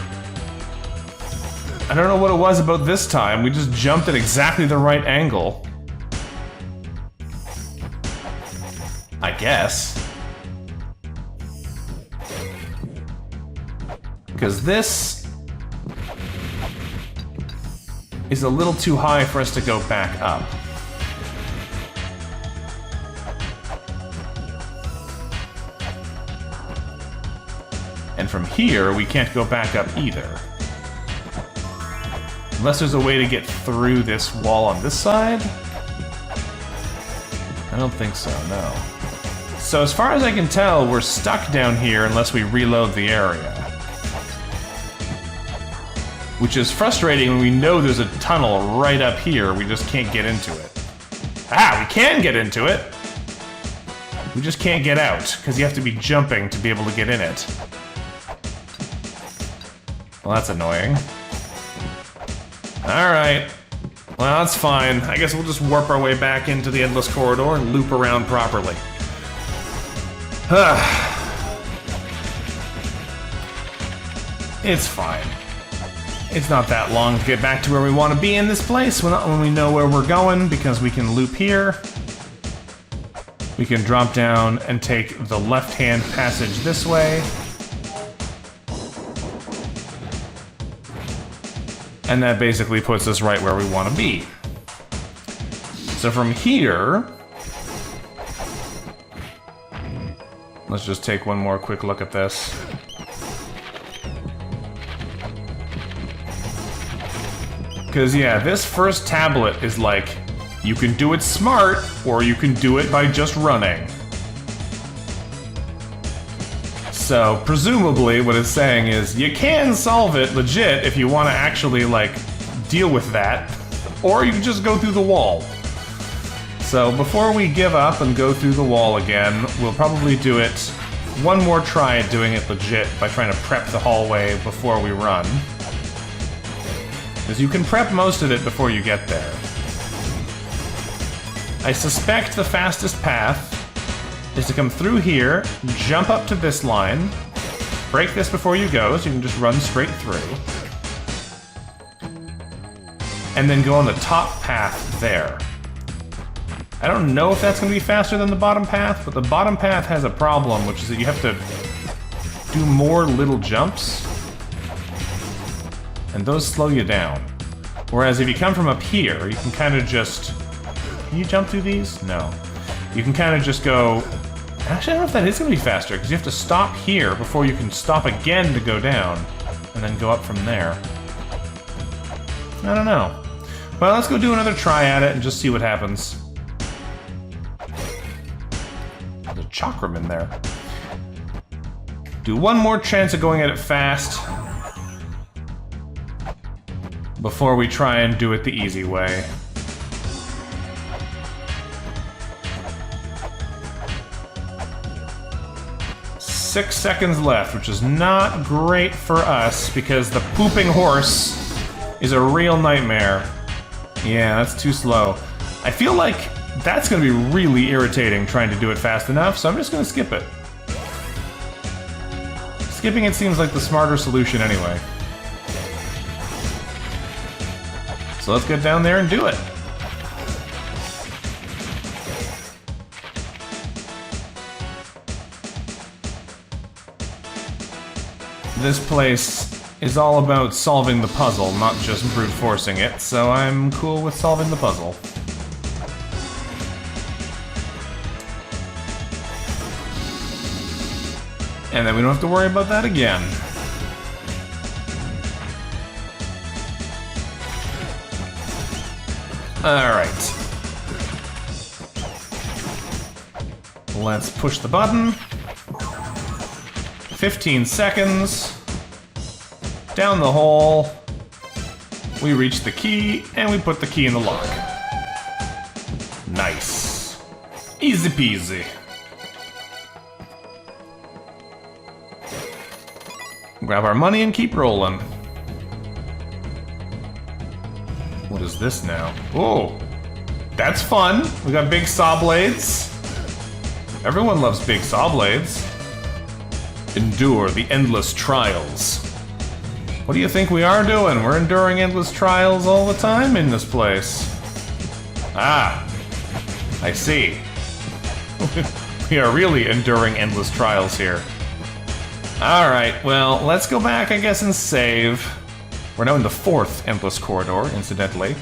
I don't know what it was about this time. We just jumped at exactly the right angle. I guess. Because this is a little too high for us to go back up. And from here, we can't go back up either. Unless there's a way to get through this wall on this side? I don't think so, no. So as far as I can tell, we're stuck down here unless we reload the area. Which is frustrating when we know there's a tunnel right up here, we just can't get into it. Ah, we can get into it! We just can't get out, because you have to be jumping to be able to get in it. Well, that's annoying. Alright. Well, that's fine. I guess we'll just warp our way back into the Endless Corridor and loop around properly. It's fine. It's not that long to get back to where we want to be in this place when we know where we're going, because we can loop here. We can drop down and take the left-hand passage this way. And that basically puts us right where we want to be. So from here, let's just take one more quick look at this. Because, yeah, this first tablet is like, you can do it smart, or you can do it by just running. So, presumably, what it's saying is, you can solve it legit if you want to actually, like, deal with that, or you can just go through the wall. So, before we give up and go through the wall again, we'll probably do it one more try at doing it legit by trying to prep the hallway before we run. Because you can prep most of it before you get there. I suspect the fastest path is to come through here, jump up to this line, break this before you go, so you can just run straight through. And then go on the top path there. I don't know if that's going to be faster than the bottom path, but the bottom path has a problem, which is that you have to do more little jumps. And those slow you down. Whereas if you come from up here, you can kind of just... Can you jump through these? No. You can kind of just go... Actually, I don't know if that is going to be faster, because you have to stop here before you can stop again to go down, and then go up from there. I don't know. Well, let's go do another try at it and just see what happens. There's a chakram in there. Do one more chance of going at it fast before we try and do it the easy way. Six seconds left, which is not great for us because the pooping horse is a real nightmare. Yeah, that's too slow. I feel like that's going to be really irritating trying to do it fast enough, so I'm just going to skip it. Skipping it seems like the smarter solution anyway. So let's get down there and do it. This place is all about solving the puzzle, not just brute forcing it, so I'm cool with solving the puzzle. And then we don't have to worry about that again. Alright. Let's push the button. 15 seconds. Down the hole. We reach the key, and we put the key in the lock. Nice. Easy peasy. Grab our money and keep rolling. What is this now? Oh, that's fun. We got big saw blades. Everyone loves big saw blades. Endure the endless trials. What do you think we are doing? We're enduring endless trials all the time in this place. Ah, I see. We are really enduring endless trials here. Alright, well, let's go back, I guess, and save. We're now in the 4th endless corridor, incidentally.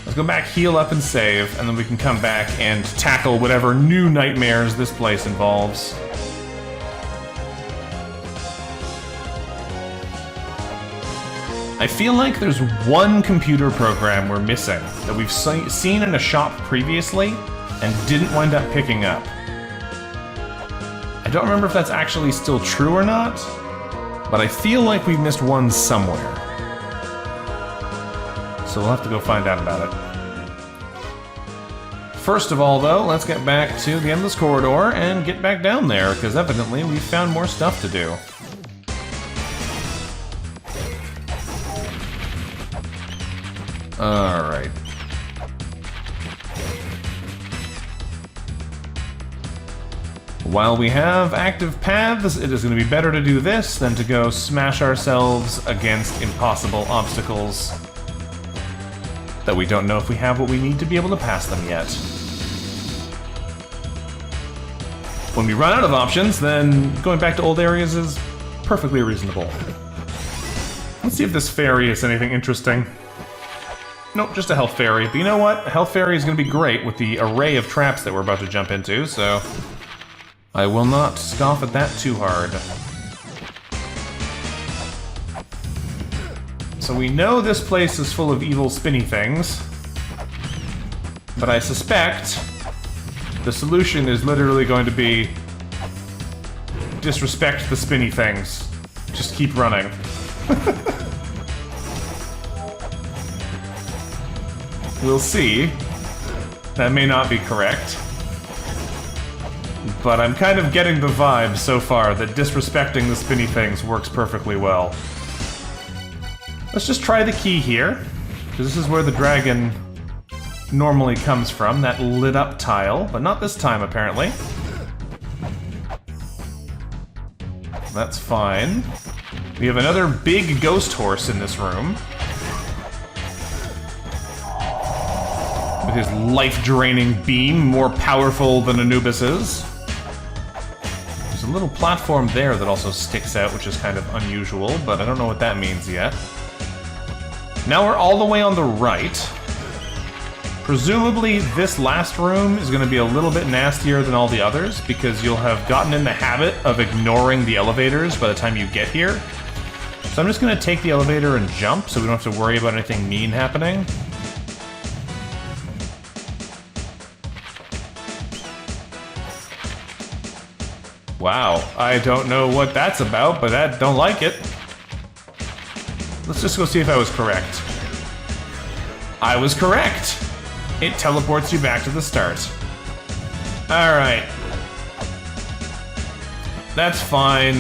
Let's go back, heal up, and save, and then we can come back and tackle whatever new nightmares this place involves. I feel like there's one computer program we're missing that we've seen in a shop previously and didn't wind up picking up. I don't remember if that's actually still true or not, but I feel like we missed one somewhere. So we'll have to go find out about it. First of all, though, let's get back to the Endless Corridor and get back down there, because evidently we found more stuff to do. Alright. While we have active paths, it is going to be better to do this than to go smash ourselves against impossible obstacles that we don't know if we have what we need to be able to pass them yet. When we run out of options, then going back to old areas is perfectly reasonable. Let's see if this fairy is anything interesting. Nope, just a health fairy. But you know what? A health fairy is going to be great with the array of traps that we're about to jump into, so I will not scoff at that too hard. So we know this place is full of evil spinny things, but I suspect the solution is literally going to be disrespect the spinny things. Just keep running. We'll see. That may not be correct. But I'm kind of getting the vibe so far that disrespecting the spinny things works perfectly well. Let's just try the key here, because this is where the dragon normally comes from, that lit up tile, but not this time apparently. That's fine. We have another big ghost horse in this room. With his life-draining beam, more powerful than Anubis's. There's a little platform there that also sticks out, which is kind of unusual, but I don't know what that means yet. Now we're all the way on the right. Presumably this last room is going to be a little bit nastier than all the others, because you'll have gotten in the habit of ignoring the elevators by the time you get here. So I'm just going to take the elevator and jump, so we don't have to worry about anything mean happening. Wow, I don't know what that's about, but I don't like it. Let's just go see if I was correct. I was correct! It teleports you back to the start. Alright. That's fine.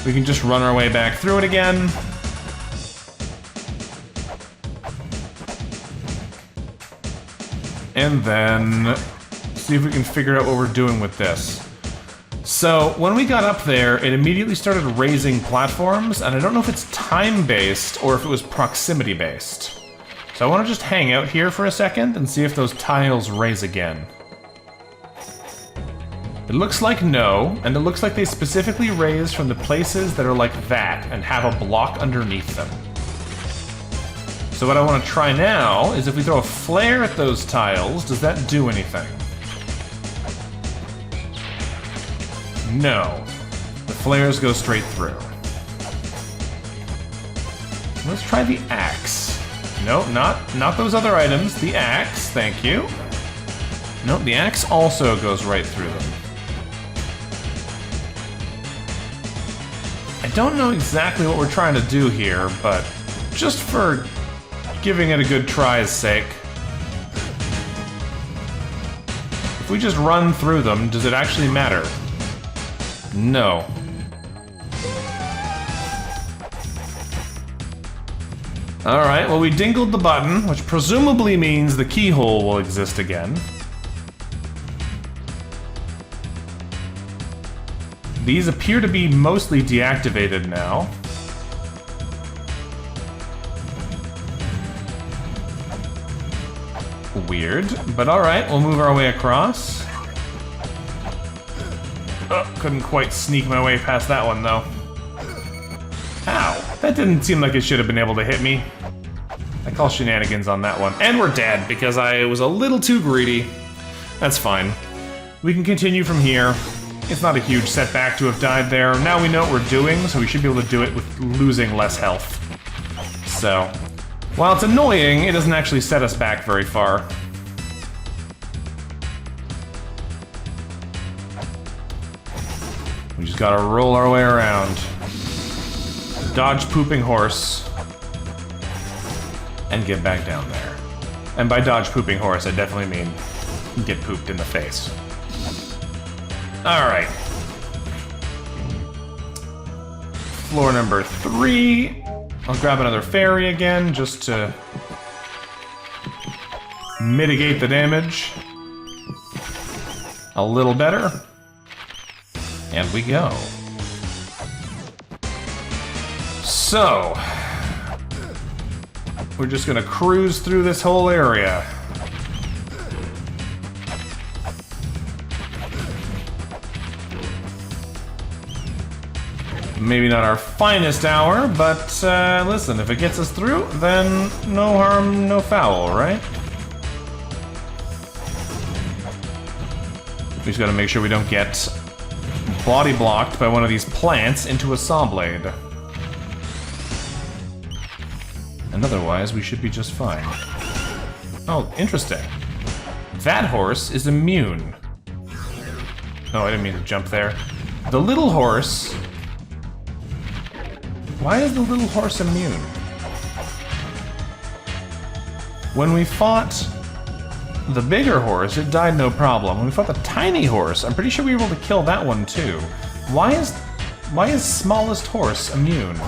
We can just run our way back through it again. And then see if we can figure out what we're doing with this. So, when we got up there, it immediately started raising platforms, and I don't know if it's time-based or if it was proximity-based. So I want to just hang out here for a second and see if those tiles raise again. It looks like no, and it looks like they specifically raise from the places that are like that and have a block underneath them. So what I want to try now is if we throw a flare at those tiles, does that do anything? No. The flares go straight through. Let's try the axe. No, not those other items. The axe, thank you. No, the axe also goes right through them. I don't know exactly what we're trying to do here, but just for giving it a good try's sake, if we just run through them, does it actually matter? No. Alright, well we dingled the button, which presumably means the keyhole will exist again. These appear to be mostly deactivated now. Weird, but alright, we'll move our way across. Oh, couldn't quite sneak my way past that one, though. Ow, that didn't seem like it should have been able to hit me. I call shenanigans on that one. And we're dead, because I was a little too greedy. That's fine. We can continue from here. It's not a huge setback to have died there. Now we know what we're doing, so we should be able to do it with losing less health. So, while it's annoying, it doesn't actually set us back very far. We just gotta roll our way around. Dodge pooping horse. And get back down there. And by dodge pooping horse, I definitely mean get pooped in the face. Alright. Floor number 3. I'll grab another fairy again, just to mitigate the damage a little better. And we go. So, we're just gonna cruise through this whole area. Maybe not our finest hour, but listen, if it gets us through, then no harm, no foul, right? We just gotta make sure we don't get body blocked by one of these plants into a saw blade. And otherwise, we should be just fine. Oh, interesting. That horse is immune. Oh, I didn't mean to jump there. The little horse... Why is the little horse immune? When we fought the bigger horse, it died no problem. When we fought the tiny horse, I'm pretty sure we were able to kill that one too. Why is smallest horse immune?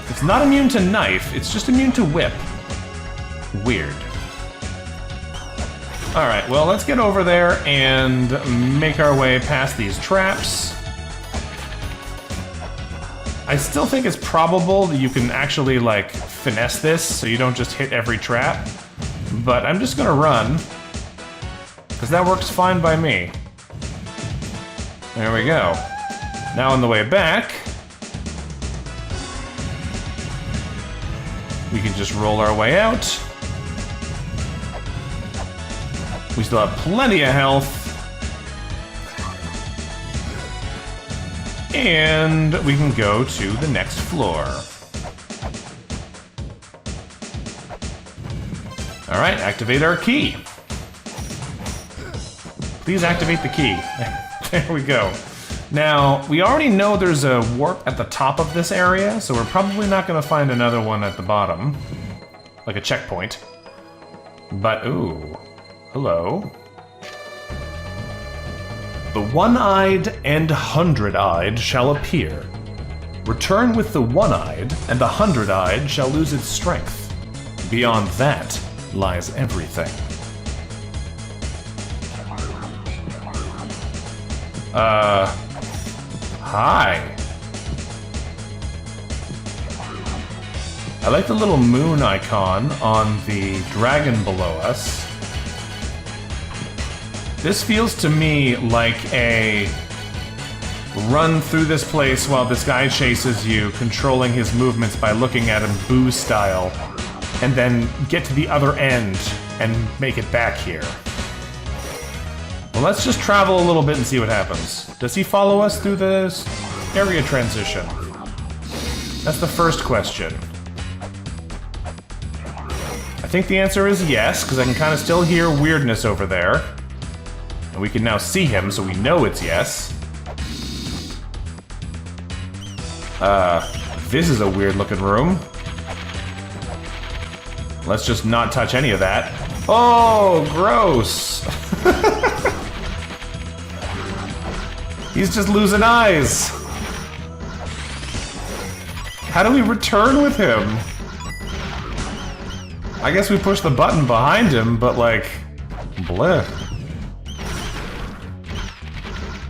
It's not immune to knife, it's just immune to whip. Weird. Alright, well, let's get over there and make our way past these traps. I still think it's probable that you can actually, like, finesse this so you don't just hit every trap. But I'm just gonna run, because that works fine by me. There we go. Now on the way back, we can just roll our way out. We still have plenty of health. And we can go to the next floor. Alright, activate our key. Please activate the key. There we go. Now, we already know there's a warp at the top of this area, so we're probably not going to find another one at the bottom. Like a checkpoint. But, ooh. Hello. The one-eyed and hundred-eyed shall appear. Return with the one-eyed, and the hundred-eyed shall lose its strength. Beyond that lies everything. Hi. I like the little moon icon on the dragon below us. This feels to me like a run through this place while this guy chases you, controlling his movements by looking at him boo style, and then get to the other end and make it back here. Well, let's just travel a little bit and see what happens. Does he follow us through this area transition? That's the first question. I think the answer is yes, because I can kind of still hear weirdness over there. And we can now see him, so we know it's yes. This is a weird looking room. Let's just not touch any of that. Oh, gross! He's just losing eyes! How do we return with him? I guess we push the button behind him, but like... bleh.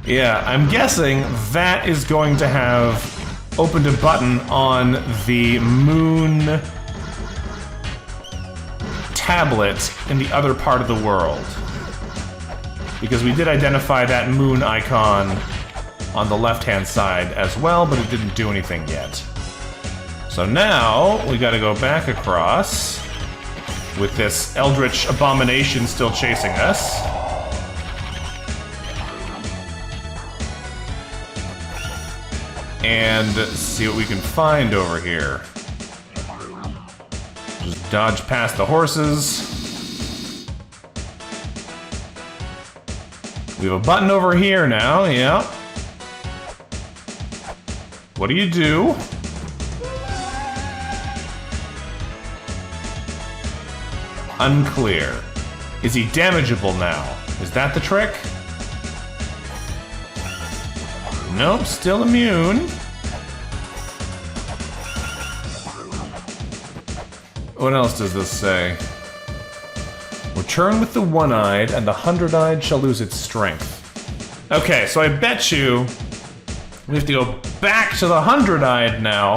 Yeah, I'm guessing that is going to have opened a button on the moon tablet in the other part of the world. Because we did identify that moon icon on the left-hand side as well, but it didn't do anything yet. So now, we gotta go back across with this eldritch abomination still chasing us. And see what we can find over here. Just dodge past the horses. We have a button over here now, yeah. What do you do? Unclear. Is he damageable now? Is that the trick? Nope, still immune. What else does this say? Return with the one-eyed, and the hundred-eyed shall lose its strength. Okay, so I bet you we have to go back to the hundred-eyed now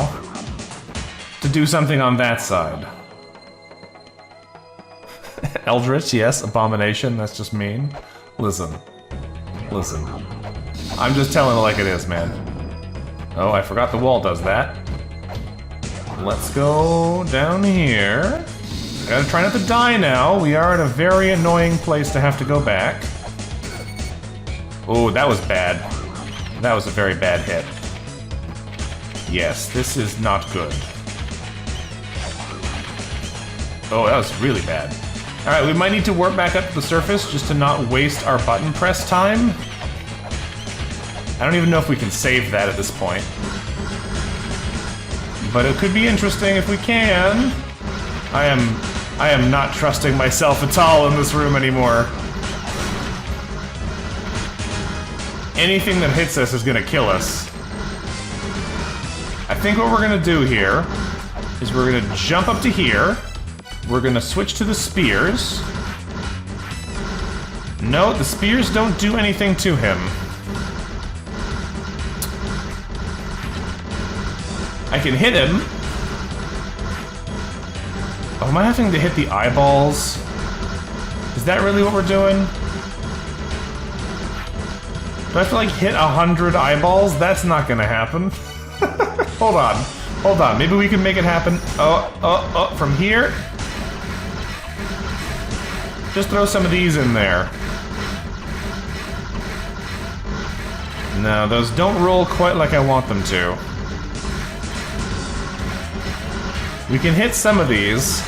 to do something on that side. Eldritch, yes, abomination, that's just mean. Listen. Listen. I'm just telling it like it is, man. Oh, I forgot the wall does that. Let's go down here. I gotta try not to die now. We are at a very annoying place to have to go back. Oh, that was bad. That was a very bad hit. Yes, this is not good. Oh, that was really bad. Alright, we might need to warp back up to the surface just to not waste our button press time. I don't even know if we can save that at this point. But it could be interesting if we can. I am not trusting myself at all in this room anymore. Anything that hits us is gonna kill us. I think what we're gonna do here is we're gonna jump up to here. We're gonna switch to the spears. No, the spears don't do anything to him. I can hit him. Oh, am I having to hit the eyeballs? Is that really what we're doing? Do I have to, like, hit 100 eyeballs? That's not gonna happen. Hold on. Hold on. Maybe we can make it happen. Oh, from here. Just throw some of these in there. No, those don't roll quite like I want them to. We can hit some of these.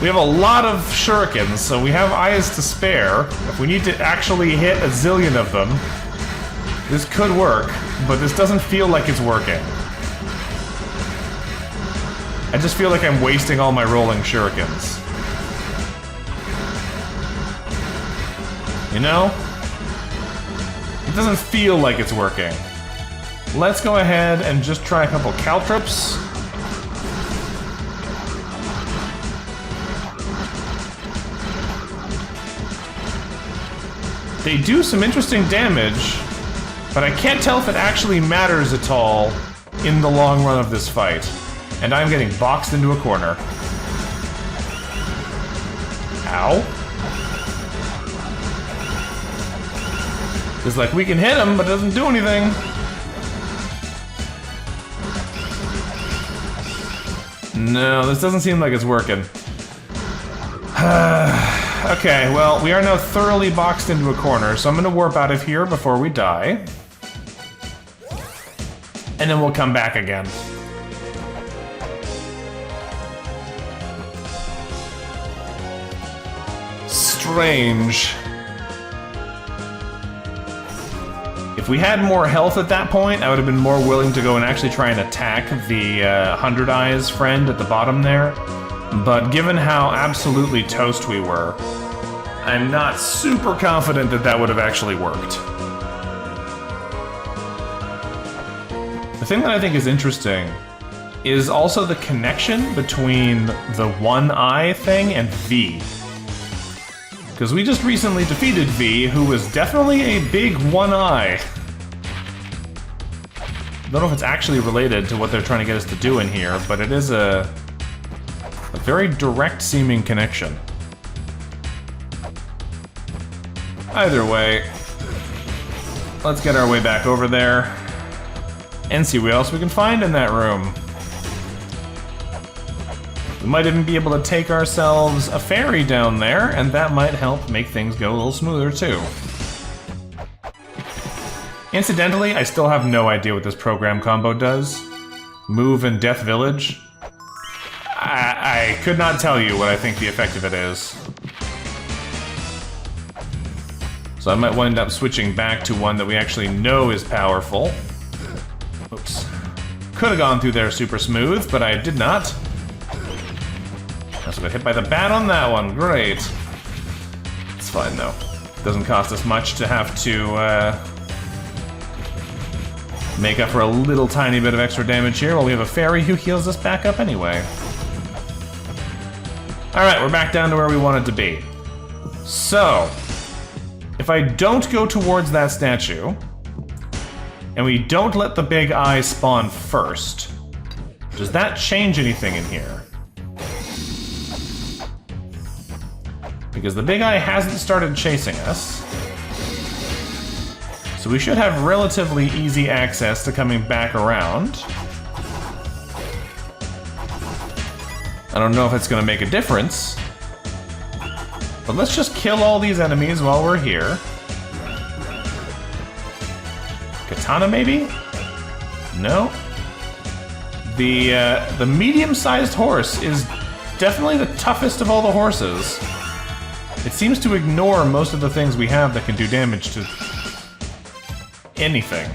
We have a lot of shurikens, so we have eyes to spare. If we need to actually hit a zillion of them, this could work, but this doesn't feel like it's working. I just feel like I'm wasting all my rolling shurikens. You know? It doesn't feel like it's working. Let's go ahead and just try a couple caltrops. They do some interesting damage, but I can't tell if it actually matters at all in the long run of this fight. And I'm getting boxed into a corner. Ow. It's like, we can hit him, but it doesn't do anything. No, this doesn't seem like it's working. Okay, well, we are now thoroughly boxed into a corner, so I'm gonna warp out of here before we die. And then we'll come back again. Strange. If we had more health at that point, I would have been more willing to go and actually try and attack the 100 Eyes friend at the bottom there. But given how absolutely toast we were, I'm not super confident that that would have actually worked. The thing that I think is interesting is also the connection between the one eye thing and V. Because we just recently defeated V, who was definitely a big one eye. Don't know if it's actually related to what they're trying to get us to do in here, but it is a very direct seeming connection. Either way, let's get our way back over there and see what else we can find in that room. We might even be able to take ourselves a ferry down there, and that might help make things go a little smoother too. Incidentally, I still have no idea what this program combo does. Move and Death Village. I could not tell you what I think the effect of it is. So I might wind up switching back to one that we actually know is powerful. Oops. Could have gone through there super smooth, but I did not. I also got hit by the bat on that one. Great. It's fine though. Doesn't cost us much to have to make up for a little tiny bit of extra damage here while we have a fairy who heals us back up anyway. Alright, we're back down to where we wanted to be. So, if I don't go towards that statue, and we don't let the big eye spawn first, does that change anything in here? Because the big eye hasn't started chasing us. So we should have relatively easy access to coming back around. I don't know if it's going to make a difference. But let's just kill all these enemies while we're here. Katana, maybe? No. The medium-sized horse is definitely the toughest of all the horses. It seems to ignore most of the things we have that can do damage to anything.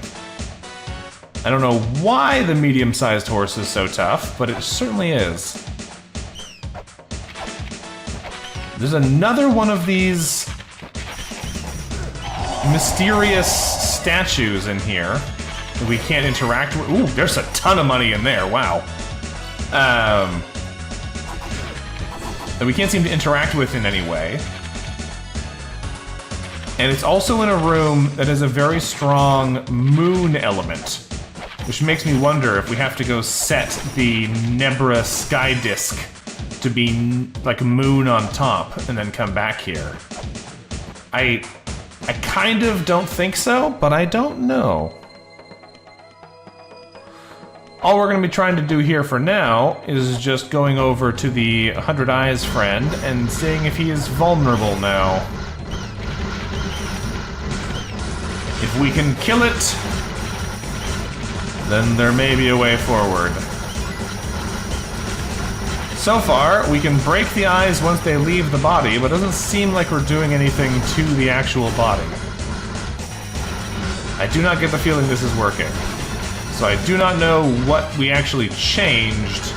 I don't know why the medium-sized horse is so tough, but it certainly is. There's another one of these mysterious statues in here that we can't interact with. Ooh, there's a ton of money in there, wow. That we can't seem to interact with in any way. And it's also in a room that has a very strong moon element, which makes me wonder if we have to go set the Nebra sky disk to be like a moon on top and then come back here. I kind of don't think so, but I don't know. All we're going to be trying to do here for now is just going over to the 100 Eyes friend and seeing if he is vulnerable now. If we can kill it, then there may be a way forward. So far, we can break the eyes once they leave the body, but it doesn't seem like we're doing anything to the actual body. I do not get the feeling this is working. So I do not know what we actually changed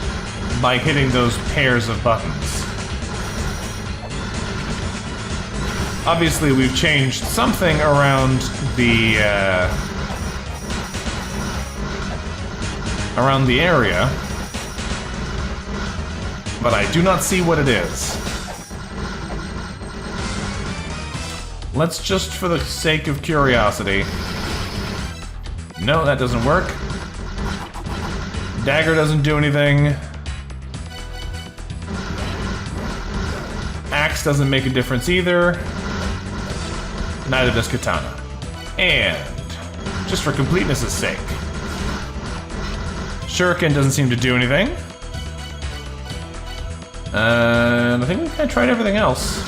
by hitting those pairs of buttons. Obviously, we've changed something around the area, but I do not see what it is. Let's just, for the sake of curiosity. No, that doesn't work. Dagger doesn't do anything. Axe doesn't make a difference either. Neither does Katana. And, just for completeness' sake, Shuriken doesn't seem to do anything. And I think we've kind of tried everything else.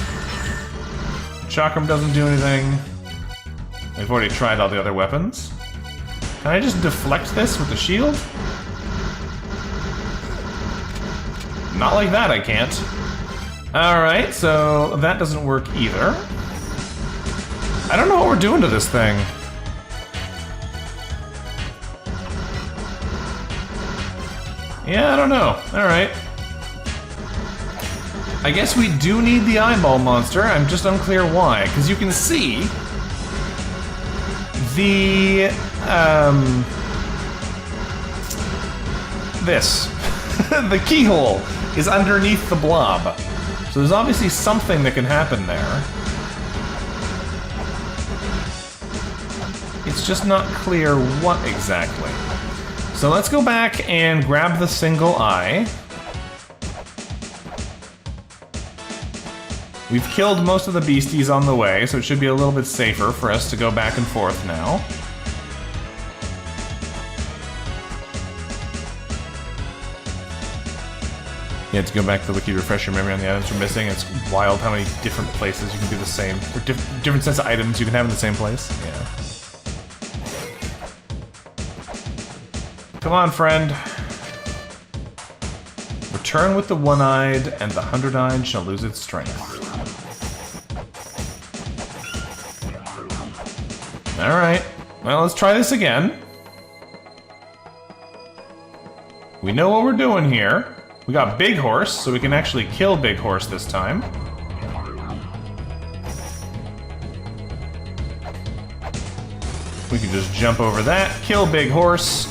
Chakram doesn't do anything. We've already tried all the other weapons. Can I just deflect this with the shield? Not like that, I can't. Alright, so that doesn't work either. I don't know what we're doing to this thing. Yeah, I don't know. Alright. I guess we do need the eyeball monster. I'm just unclear why. Because you can see the this. The keyhole is underneath the blob. So there's obviously something that can happen there. It's just not clear what exactly. So let's go back and grab the single eye. We've killed most of the beasties on the way, so it should be a little bit safer for us to go back and forth now. You have to go back to the wiki, refresh your memory on the items you're missing. It's wild how many different places you can do the same, or different sets of items you can have in the same place. Yeah. Come on, friend. Return with the one-eyed, and the 100-eyed shall lose its strength. Alright. Well, let's try this again. We know what we're doing here. We got Big Horse, so we can actually kill Big Horse this time. We can just jump over that, kill Big Horse.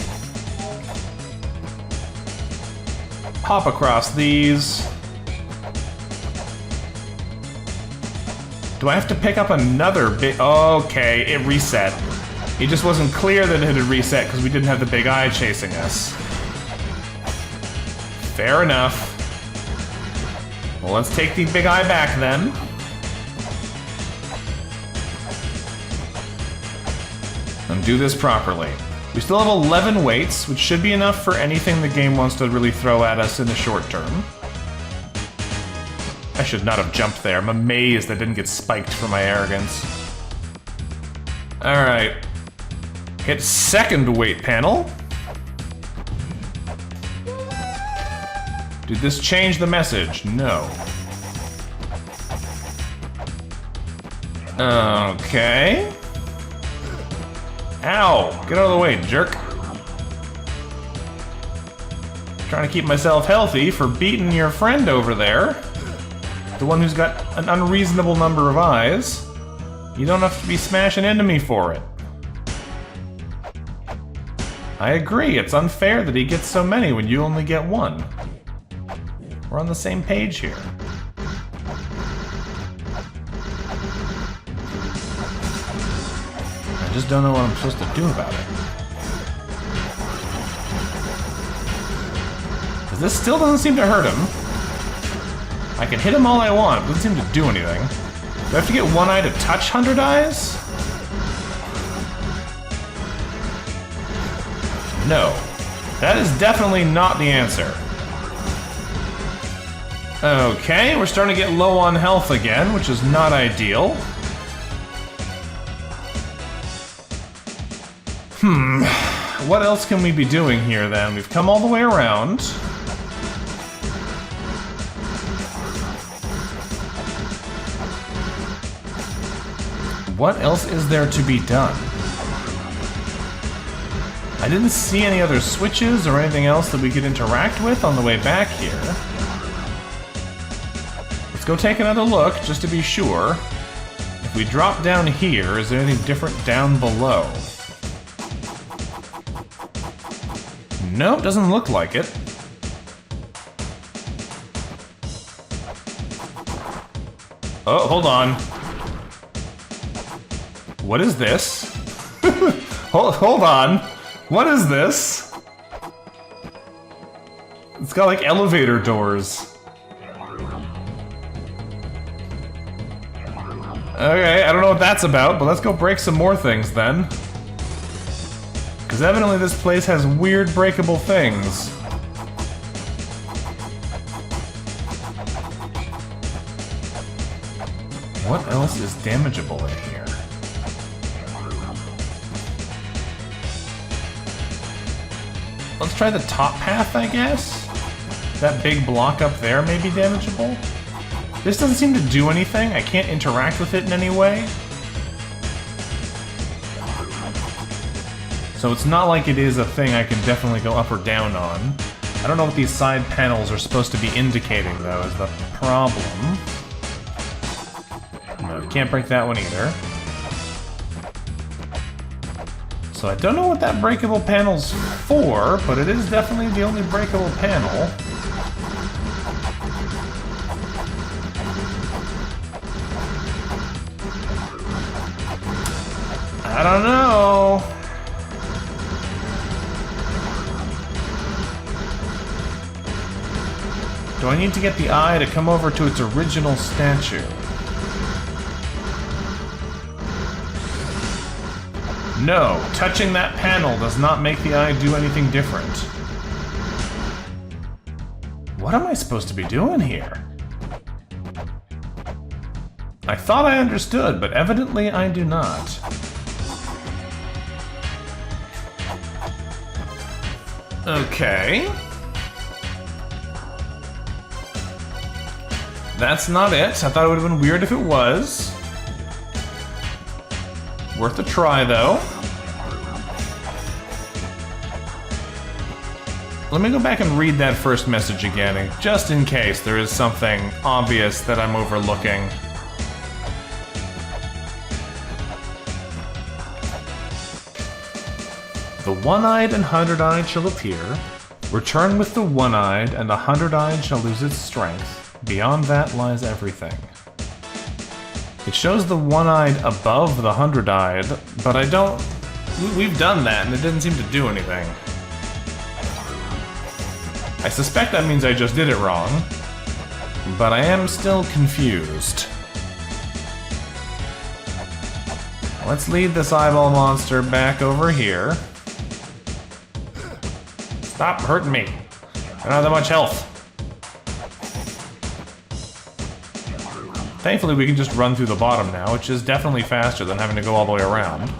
Hop across these. Do I have to pick up another big... Okay, it reset. It just wasn't clear that it had reset because we didn't have the big eye chasing us. Fair enough. Well, let's take the big eye back then. and do this properly. We still have 11 weights, which should be enough for anything the game wants to really throw at us in the short term. I should not have jumped there. I'm amazed I didn't get spiked for my arrogance. Alright. Hit second weight panel. Did this change the message? No. Okay. Ow! Get out of the way, jerk. Trying to keep myself healthy for beating your friend over there. The one who's got an unreasonable number of eyes. You don't have to be smashing into me for it. I agree, it's unfair that he gets so many when you only get one. We're on the same page here. I just don't know what I'm supposed to do about it. Because this still doesn't seem to hurt him. I can hit him all I want, it doesn't seem to do anything. Do I have to get one eye to touch 100 eyes? No. That is definitely not the answer. Okay, we're starting to get low on health again, which is not ideal. What else can we be doing here then? We've come all the way around. What else is there to be done? I didn't see any other switches or anything else that we could interact with on the way back here. Let's go take another look, just to be sure. If we drop down here, is there anything different down below? Nope, doesn't look like it. Oh, hold on. What is this? hold on. What is this? It's got like elevator doors. Okay, I don't know what that's about, but let's go break some more things then. Because evidently this place has weird breakable things. What else is damageable in here? Let's try the top path, I guess? That big block up there may be damageable? This doesn't seem to do anything. I can't interact with it in any way. So it's not like it is a thing I can definitely go up or down on. I don't know what these side panels are supposed to be indicating, though, is the problem. No, can't break that one either. So I don't know what that breakable panel's for, but it is definitely the only breakable panel. I don't know. Do I need to get the eye to come over to its original statue? No, touching that panel does not make the eye do anything different. What am I supposed to be doing here? I thought I understood, but evidently I do not. Okay. That's not it. I thought it would have been weird if it was. Worth a try, though. Let me go back and read that first message again, just in case there is something obvious that I'm overlooking. The one-eyed and hundred-eyed shall appear. Return with the one-eyed, and the hundred-eyed shall lose its strength. Beyond that lies everything. It shows the one-eyed above the hundred-eyed, but I don't... We've done that, and it didn't seem to do anything. I suspect that means I just did it wrong, but I am still confused. Let's lead this eyeball monster back over here. Stop hurting me. I don't have that much health. Thankfully, we can just run through the bottom now, which is definitely faster than having to go all the way around.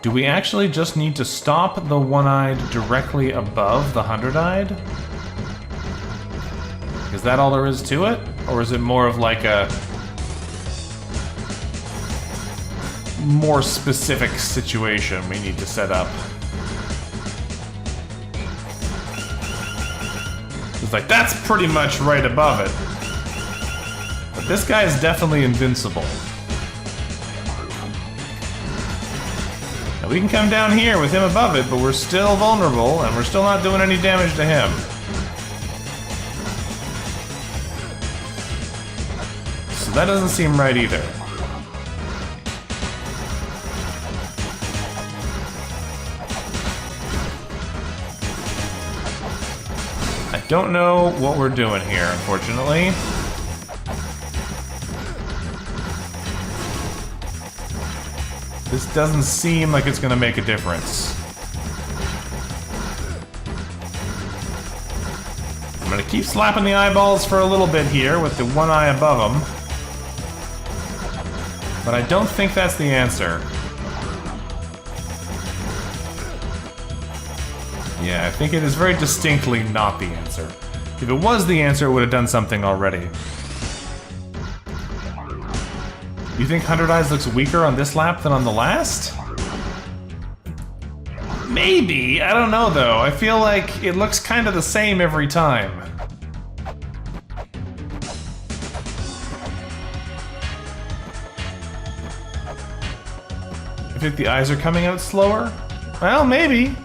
Do we actually just need to stop the one-eyed directly above the 100-eyed? Is that all there is to it? Or is it more of like a more specific situation we need to set up? It's like, that's pretty much right above it. But this guy is definitely invincible. Now we can come down here with him above it, but we're still vulnerable, and we're still not doing any damage to him. So that doesn't seem right either. I don't know what we're doing here, unfortunately. This doesn't seem like it's gonna make a difference. I'm gonna keep slapping the eyeballs for a little bit here with the one eye above them. But I don't think that's the answer. Yeah, I think it is very distinctly not the answer. If it was the answer, it would have done something already. You think 100 Eyes looks weaker on this lap than on the last? Maybe, I don't know though. I feel like it looks kind of the same every time. I think the eyes are coming out slower? Well, maybe.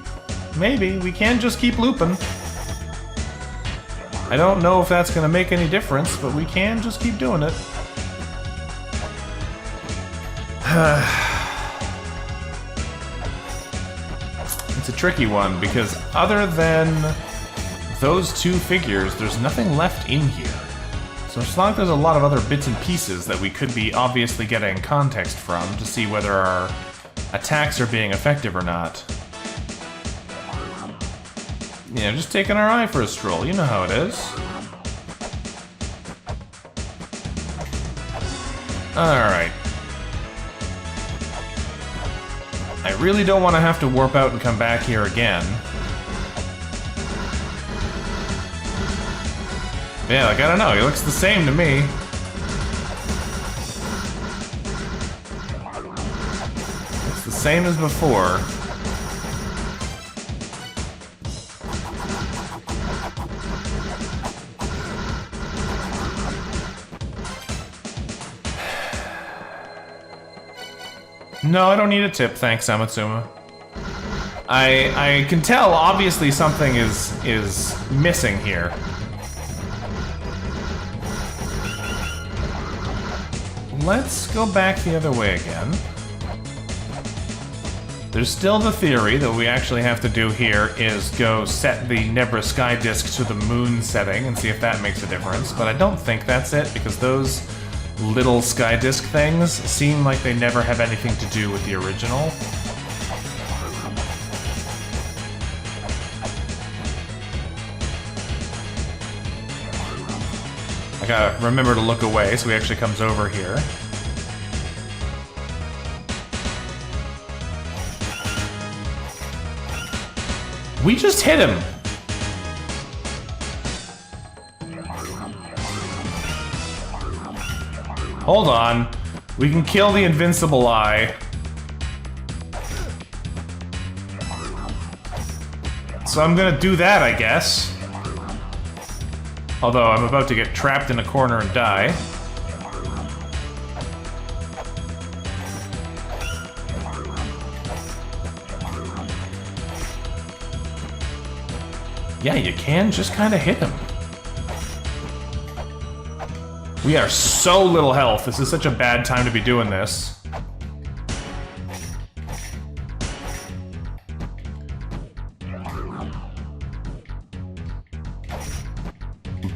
Maybe. We can just keep looping. I don't know if that's gonna make any difference, but we can just keep doing it. It's a tricky one, because other than those two figures, there's nothing left in here. So it's not like there's a lot of other bits and pieces that we could be obviously getting context from to see whether our attacks are being effective or not. Yeah, just taking our eye for a stroll, you know how it is. Alright. I really don't want to have to warp out and come back here again. Yeah, like, I don't know, he looks the same to me. It's the same as before. No, I don't need a tip, thanks, Amatsuma. I can tell, obviously, something is missing here. Let's go back the other way again. There's still the theory that we actually have to do here is go set the Nebra Sky Disk to the moon setting and see if that makes a difference, but I don't think that's it, because those little Sky Disk things seem like they never have anything to do with the original. I gotta remember to look away so he actually comes over here. We just hit him! Hold on. We can kill the invincible eye. So I'm gonna do that, I guess. Although I'm about to get trapped in a corner and die. Yeah, you can just kind of hit him. We are so little health. This is such a bad time to be doing this.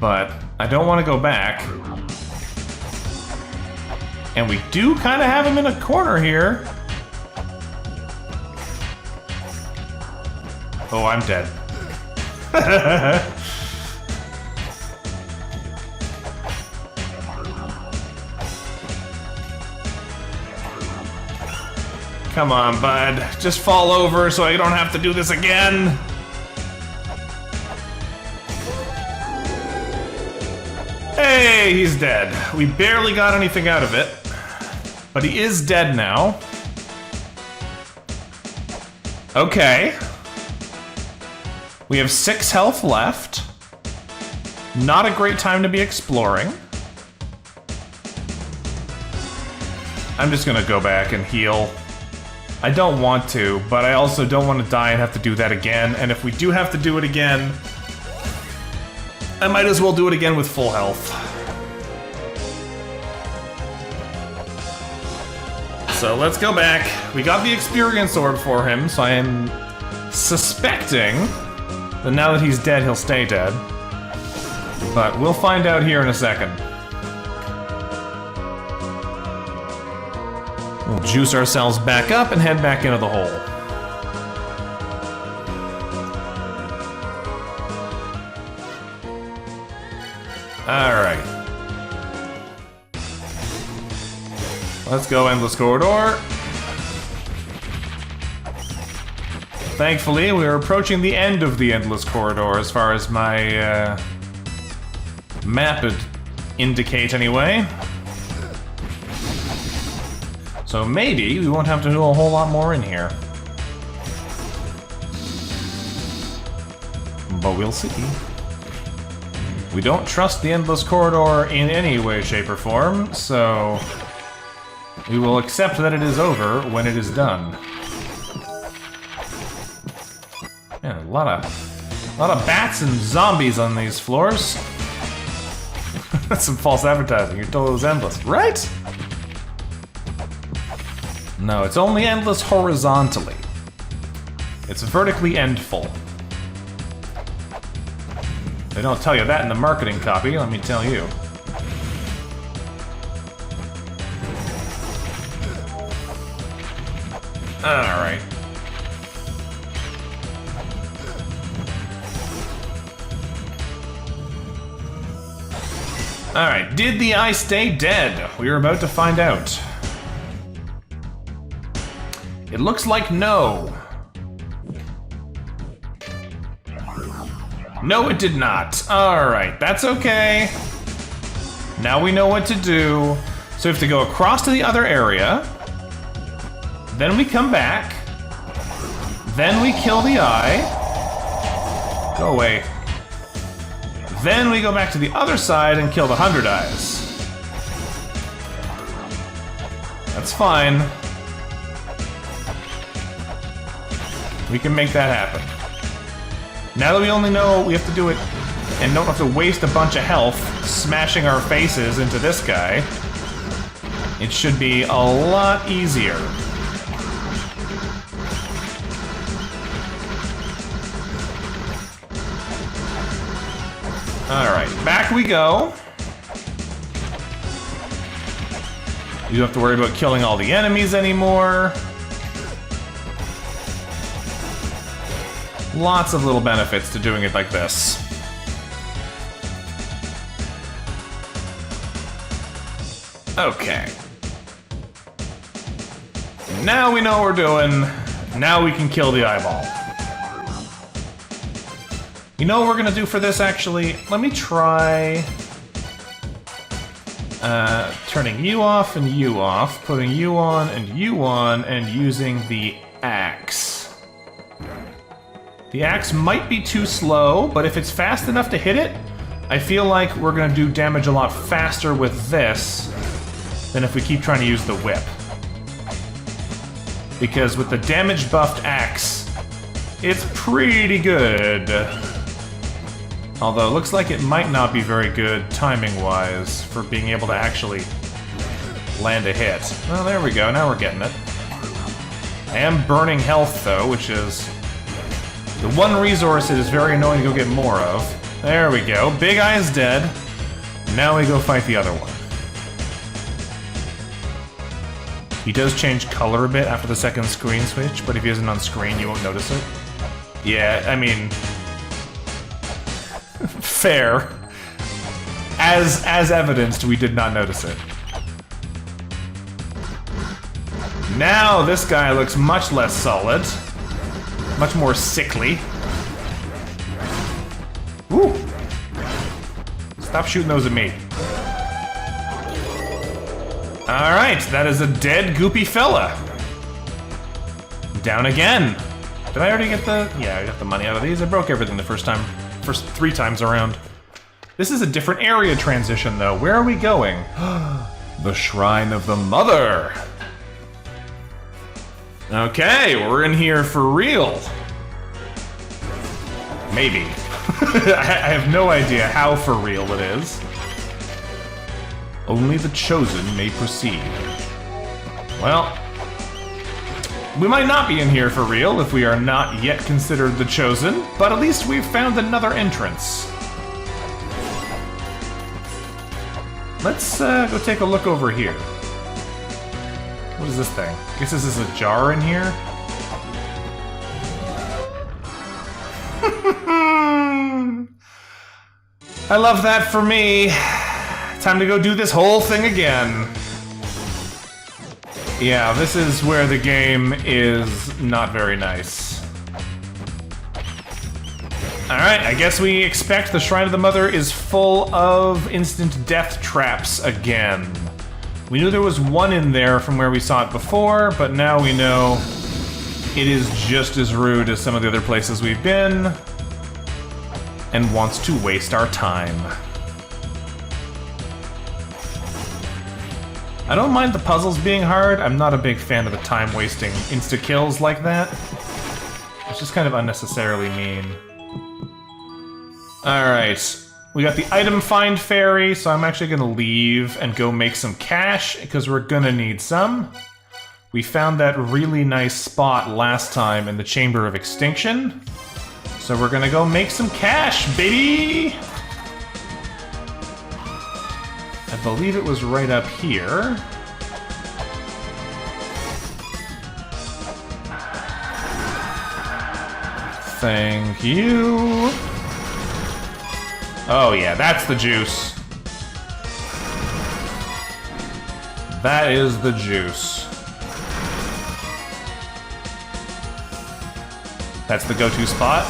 but I don't want to go back. And we do kind of have him in a corner here. Oh, I'm dead. Come on, bud. Just fall over so I don't have to do this again. Hey, he's dead. We barely got anything out of it. But he is dead now. Okay. We have 6 health left. Not a great time to be exploring. I'm just gonna go back and heal. I don't want to, but I also don't want to die and have to do that again. And if we do have to do it again, I might as well do it again with full health. So let's go back. We got the experience orb for him, so I am suspecting that now that he's dead, he'll stay dead. But we'll find out here in a second. We'll juice ourselves back up and head back into the hole. Alright. Let's go Endless Corridor. Thankfully, we're approaching the end of the Endless Corridor as far as my map would indicate anyway. So maybe we won't have to do a whole lot more in here. But we'll see. We don't trust the Endless Corridor in any way, shape, or form, so we will accept that it is over when it is done. Man, a lot of bats and zombies on these floors. That's some false advertising. You're told it was endless, right? No, it's only endless horizontally. It's vertically endful. They don't tell you that in the marketing copy, let me tell you. Alright. Alright, did the eye stay dead? We are about to find out. It looks like no. No, it did not. Alright, that's okay. Now we know what to do. So we have to go across to the other area. Then we come back. Then we kill the eye. Go away. Then we go back to the other side and kill the 100 eyes. That's fine. We can make that happen. Now that we only know we have to do it and don't have to waste a bunch of health smashing our faces into this guy, it should be a lot easier. Alright, back we go. You don't have to worry about killing all the enemies anymore. Lots of little benefits to doing it like this. Okay. Now we know what we're doing. Now we can kill the eyeball. You know what we're gonna do for this, actually? Let me try turning you off and you off, putting you on, and using the axe. The axe might be too slow, but if it's fast enough to hit it, I feel like we're gonna do damage a lot faster with this than if we keep trying to use the whip. Because with the damage buffed axe, it's pretty good. Although it looks like it might not be very good timing-wise for being able to actually land a hit. Well, there we go, now we're getting it. I am burning health, though, which is the one resource it is very annoying to go get more of. There we go. Big Eye's dead. Now we go fight the other one. He does change color a bit after the second screen switch, but if he isn't on screen, you won't notice it. Yeah, I mean... fair. As evidenced, we did not notice it. Now this guy looks much less solid. Much more sickly. Woo! Stop shooting those at me. Alright, that is a dead, goopy fella. Down again. Did I already get the... yeah, I got the money out of these. I broke everything the first 3 times around. This is a different area transition, though. Where are we going? The Shrine of the Mother. Okay, we're in here for real. Maybe. I have no idea how for real it is. Only the chosen may proceed. Well, we might not be in here for real if we are not yet considered the chosen, but at least we've found another entrance. Let's go take a look over here. What is this thing? I guess this is a jar in here? I love that for me. Time to go do this whole thing again. Yeah, this is where the game is not very nice. Alright, I guess we expect the Shrine of the Mother is full of instant death traps again. We knew there was one in there from where we saw it before, but now we know it is just as rude as some of the other places we've been, and wants to waste our time. I don't mind the puzzles being hard. I'm not a big fan of the time-wasting insta-kills like that. It's just kind of unnecessarily mean. Alright. We got the item find fairy, so I'm actually gonna leave and go make some cash, because we're gonna need some. We found that really nice spot last time in the Chamber of Extinction. So we're gonna go make some cash, baby! I believe it was right up here. Thank you. Oh yeah, that's the juice. That is the juice. That's the go-to spot?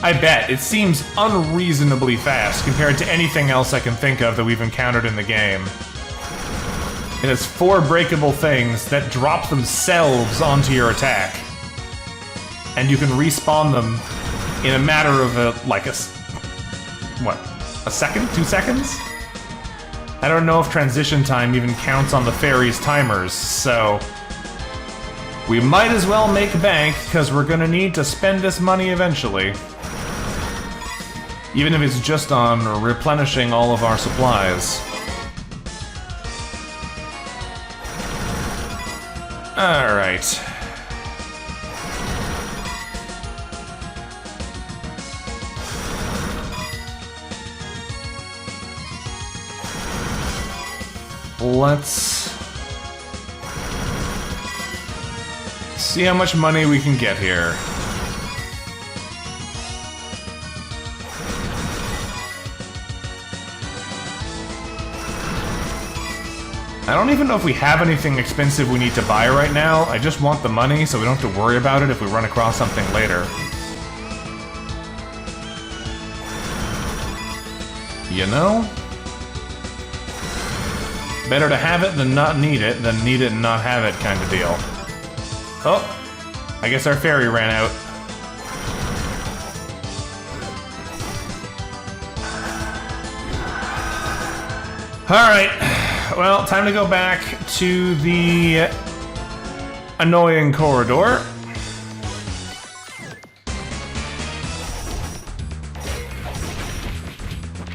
I bet. It seems unreasonably fast compared to anything else I can think of that we've encountered in the game. It has 4 breakable things that drop themselves onto your attack. And you can respawn them in a matter of what? A second? 2 seconds? I don't know if transition time even counts on the fairy's timers, so... we might as well make bank, because we're gonna need to spend this money eventually. Even if it's just on replenishing all of our supplies. Alright. Let's see how much money we can get here. I don't even know if we have anything expensive we need to buy right now. I just want the money so we don't have to worry about it if we run across something later. You know? Better to have it than not need it, than need it and not have it kind of deal. Oh, I guess our ferry ran out. Alright, well, time to go back to the annoying corridor.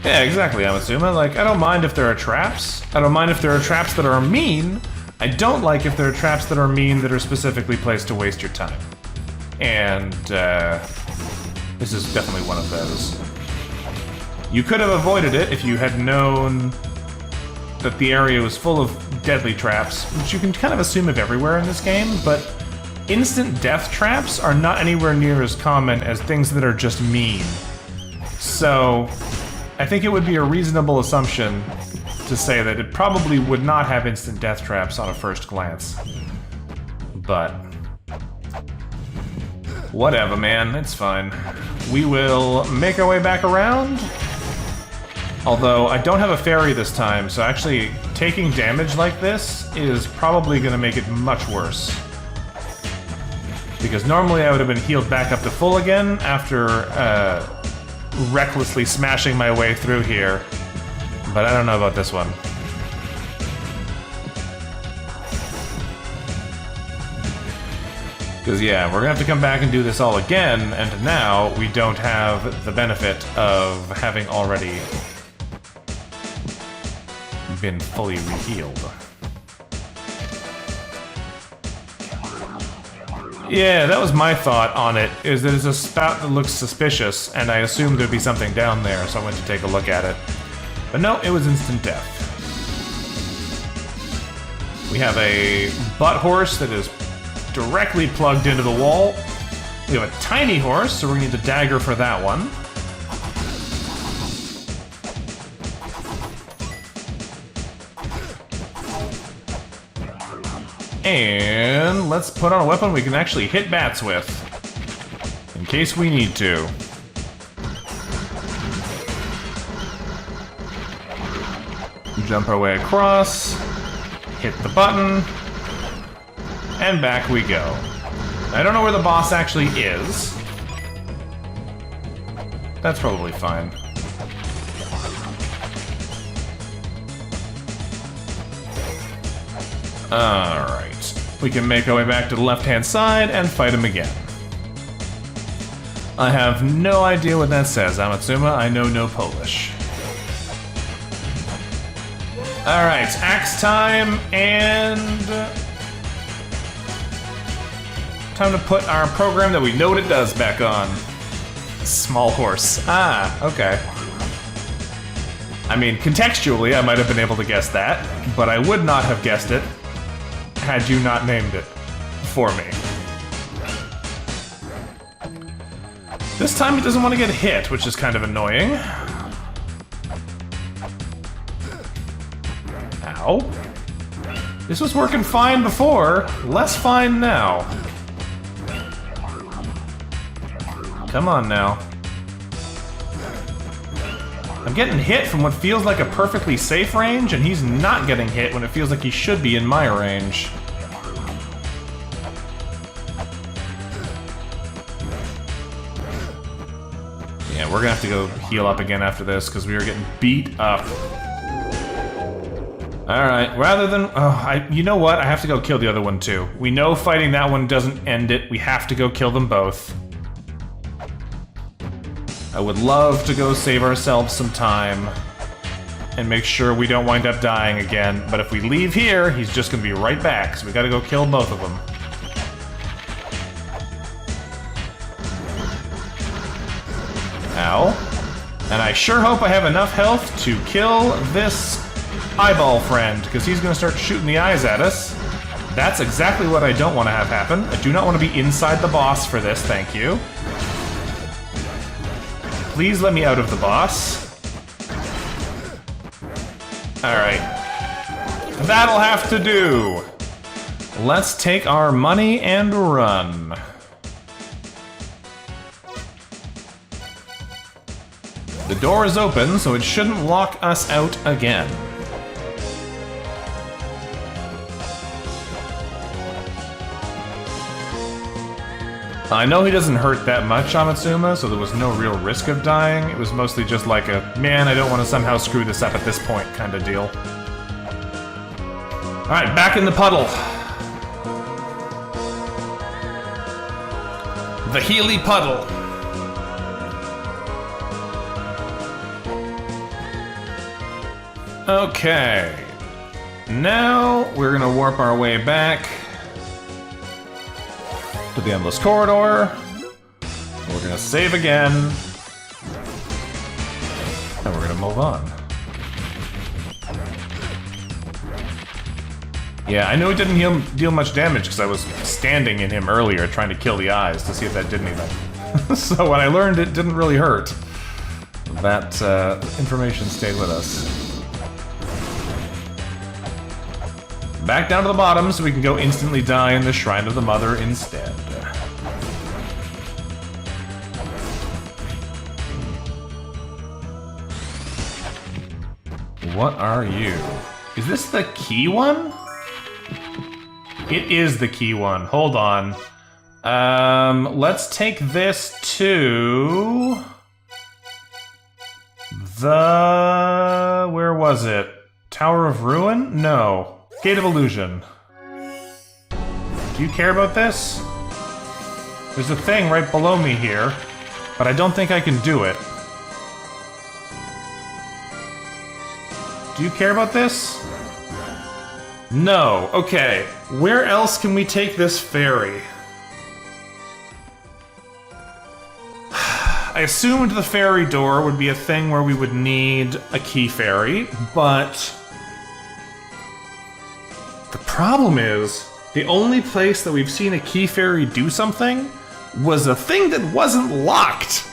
Yeah, exactly, Amasuma. Like, I don't mind if there are traps. I don't mind if there are traps that are mean. I don't like if there are traps that are mean that are specifically placed to waste your time. And, this is definitely one of those. You could have avoided it if you had known that the area was full of deadly traps, which you can kind of assume of everywhere in this game, but instant death traps are not anywhere near as common as things that are just mean. So, I think it would be a reasonable assumption to say that it probably would not have instant death traps on a first glance. But whatever, man, it's fine. We will make our way back around. Although, I don't have a fairy this time, so actually taking damage like this is probably going to make it much worse. Because normally I would have been healed back up to full again after recklessly smashing my way through here. But I don't know about this one. Because yeah, we're gonna have to come back and do this all again, and now we don't have the benefit of having already been fully re-healed. Yeah, that was my thought on it, is that it's a spout that looks suspicious, and I assumed there'd be something down there, so I went to take a look at it. But no, it was instant death. We have a butt horse that is directly plugged into the wall. We have a tiny horse, so we're gonna need the dagger for that one. And let's put on a weapon we can actually hit bats with, in case we need to. Jump our way across, hit the button, and back we go. I don't know where the boss actually is. That's probably fine. Alright. We can make our way back to the left-hand side and fight him again. I have no idea what that says, Amatsuma. I know no Polish. Alright, axe time, and time to put our program that we know what it does back on. Small horse. Ah, okay. I mean, contextually, I might have been able to guess that, but I would not have guessed it had you not named it for me. This time it doesn't want to get hit, which is kind of annoying. Ow. This was working fine before, less fine now. Come on now. I'm getting hit from what feels like a perfectly safe range, and he's not getting hit when it feels like he should be in my range. Yeah, we're gonna have to go heal up again after this, because we are getting beat up. Alright, rather than... Oh, you know what? I have to go kill the other one too. We know fighting that one doesn't end it. We have to go kill them both. I would love to go save ourselves some time and make sure we don't wind up dying again, but if we leave here, he's just gonna be right back, so we gotta go kill both of them. Ow. And I sure hope I have enough health to kill this eyeball friend, because he's gonna start shooting the eyes at us. That's exactly what I don't want to have happen. I do not want to be inside the boss for this, thank you. Please let me out of the boss. Alright. That'll have to do. Let's take our money and run. The door is open, so it shouldn't lock us out again. I know he doesn't hurt that much, Amatsuma, so there was no real risk of dying. It was mostly just like a, man, I don't want to somehow screw this up at this point kind of deal. Alright, back in the puddle. The Healy Puddle. Okay. Now we're gonna warp our way back to the Endless Corridor. We're gonna save again. And we're gonna move on. Yeah, I know it didn't deal much damage because I was standing in him earlier trying to kill the eyes to see if that did anything. So when I learned it didn't really hurt, that information stayed with us. Back down to the bottom so we can go instantly die in the Shrine of the Mother instead. What are you? Is this the key one? It is the key one. Hold on. Let's take this to... the... where was it? Tower of Ruin? No. Gate of Illusion. Do you care about this? There's a thing right below me here, but I don't think I can do it. Do you care about this? No. Okay. Where else can we take this ferry? I assumed the ferry door would be a thing where we would need a key ferry, but... the problem is, the only place that we've seen a key ferry do something was a thing that wasn't locked.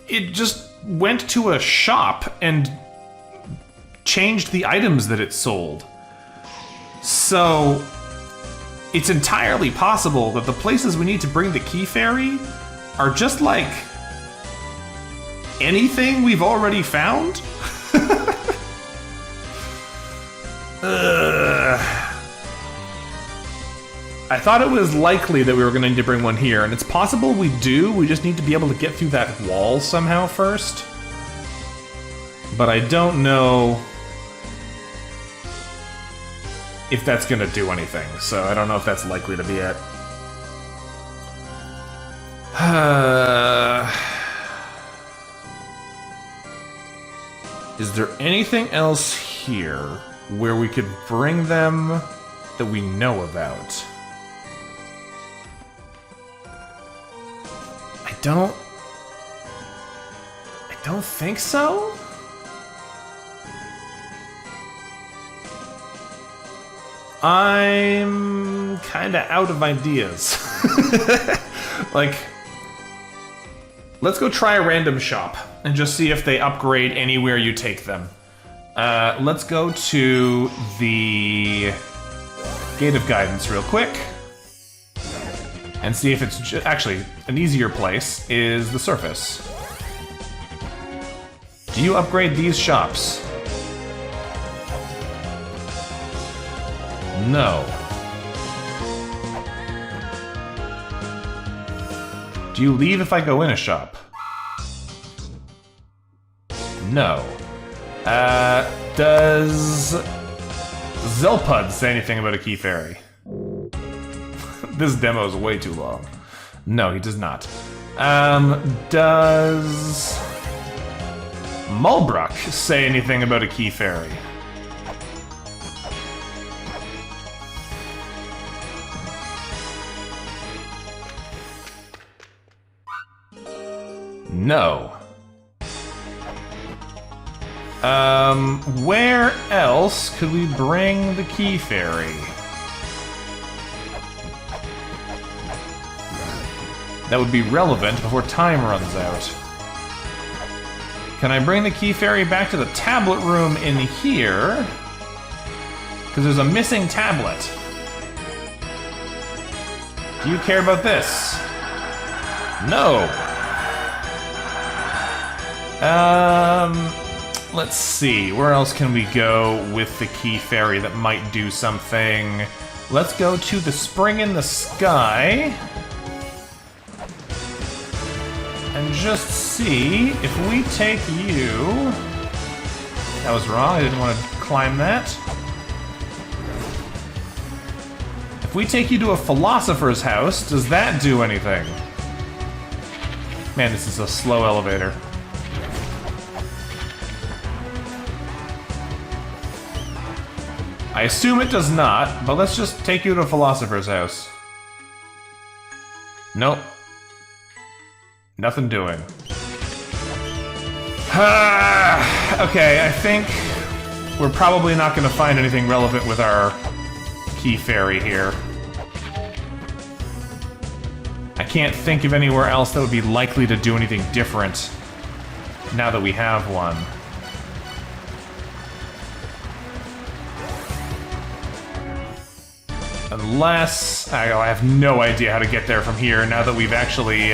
It just went to a shop and changed the items that it sold. So, it's entirely possible that the places we need to bring the key ferry are just like anything we've already found? I thought it was likely that we were going to need to bring one here, and it's possible we do, we just need to be able to get through that wall somehow first. But I don't know if that's going to do anything, so I don't know if that's likely to be it. Is there anything else here where we could bring them that we know about? I don't think so? I'm kinda out of ideas. Like, let's go try a random shop and just see if they upgrade anywhere you take them. Let's go to the Gate of Guidance real quick and see if it's actually an easier place is the surface. Do you upgrade these shops? No. Do you leave if I go in a shop? No. Does Zelpud say anything about a key ferry? This demo is way too long. No, he does not. Does Mulbruck say anything about a key ferry? No. Where else could we bring the key ferry? That would be relevant before time runs out. Can I bring the key ferry back to the tablet room in here? Because there's a missing tablet. Do you care about this? No. Let's see. Where else can we go with the key ferry that might do something? Let's go to the Spring in the Sky. And just see if we take you... That was wrong, I didn't want to climb that. If we take you to a philosopher's house, does that do anything? Man, this is a slow elevator. I assume it does not, but let's just take you to a philosopher's house. Nope. Nothing doing. Okay, I think we're probably not going to find anything relevant with our key fairy here. I can't think of anywhere else that would be likely to do anything different now that we have one. Unless... I have no idea how to get there from here now that we've actually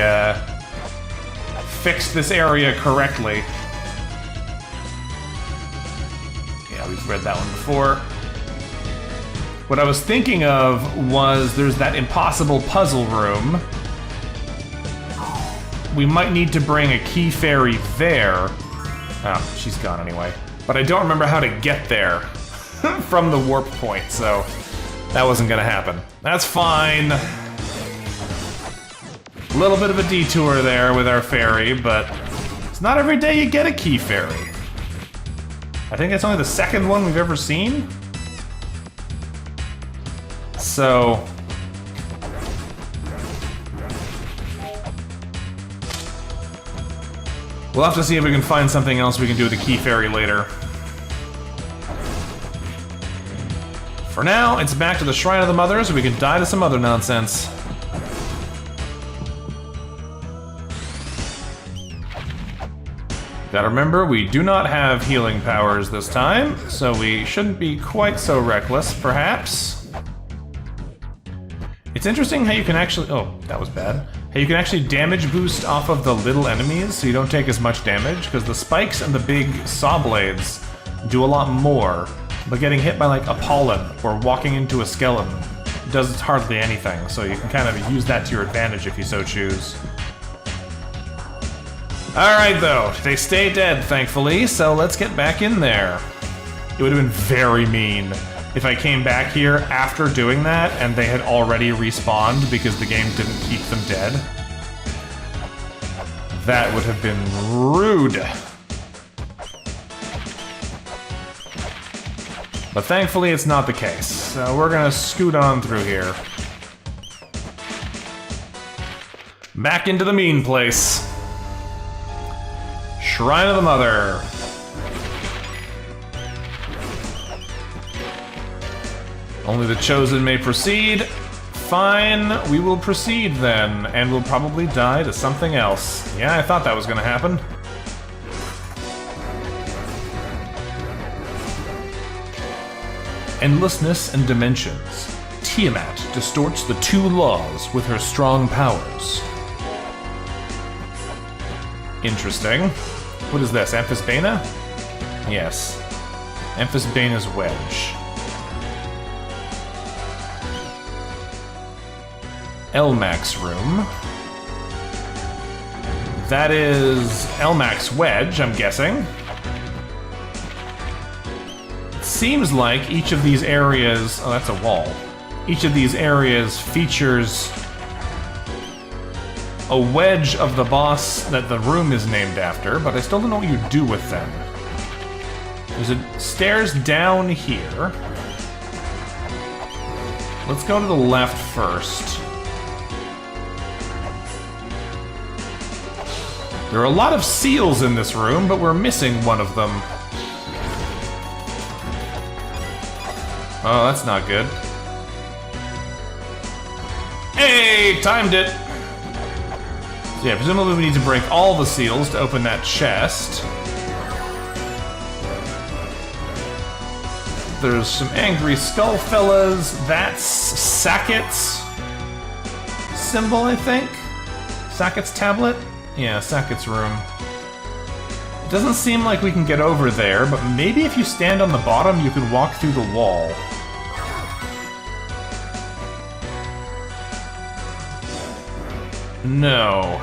fixed this area correctly. Yeah, we've read that one before. What I was thinking of was there's that impossible puzzle room. We might need to bring a key fairy there. Oh, she's gone anyway. But I don't remember how to get there from the warp point, so that wasn't gonna happen. That's fine. A little bit of a detour there with our fairy, but it's not every day you get a key fairy. I think that's only the second one we've ever seen. So... we'll have to see if we can find something else we can do with the key fairy later. For now, it's back to the Shrine of the Mother so we can die to some other nonsense. Gotta remember, we do not have healing powers this time, so we shouldn't be quite so reckless, perhaps. It's interesting how you can actually... oh, that was bad. How you can actually damage boost off of the little enemies so you don't take as much damage, because the spikes and the big saw blades do a lot more, but getting hit by like a pollen or walking into a skeleton does hardly anything, so you can kind of use that to your advantage if you so choose. Alright though, they stay dead thankfully, so let's get back in there. It would have been very mean if I came back here after doing that and they had already respawned because the game didn't keep them dead. That would have been rude. But thankfully it's not the case, so we're gonna scoot on through here. Back into the mean place. Shrine of the Mother. Only the chosen may proceed. Fine, we will proceed then, and we'll probably die to something else. Yeah, I thought that was gonna happen. Endlessness and dimensions. Tiamat distorts the two laws with her strong powers. Interesting. What is this, Amphisbaena? Yes. Amphisbaena's wedge. Elmac's room. That is Elmac's wedge, I'm guessing. It seems like each of these areas... oh, that's a wall. Each of these areas features a wedge of the boss that the room is named after, but I still don't know what you do with them. There's stairs down here. Let's go to the left first. There are a lot of seals in this room, but we're missing one of them. Oh, that's not good. Hey, timed it! So yeah, presumably we need to break all the seals to open that chest. There's some angry skull fellas. That's Sacket's symbol, I think? Sacket's tablet? Yeah, Sacket's room. It doesn't seem like we can get over there, but maybe if you stand on the bottom, you can walk through the wall. No.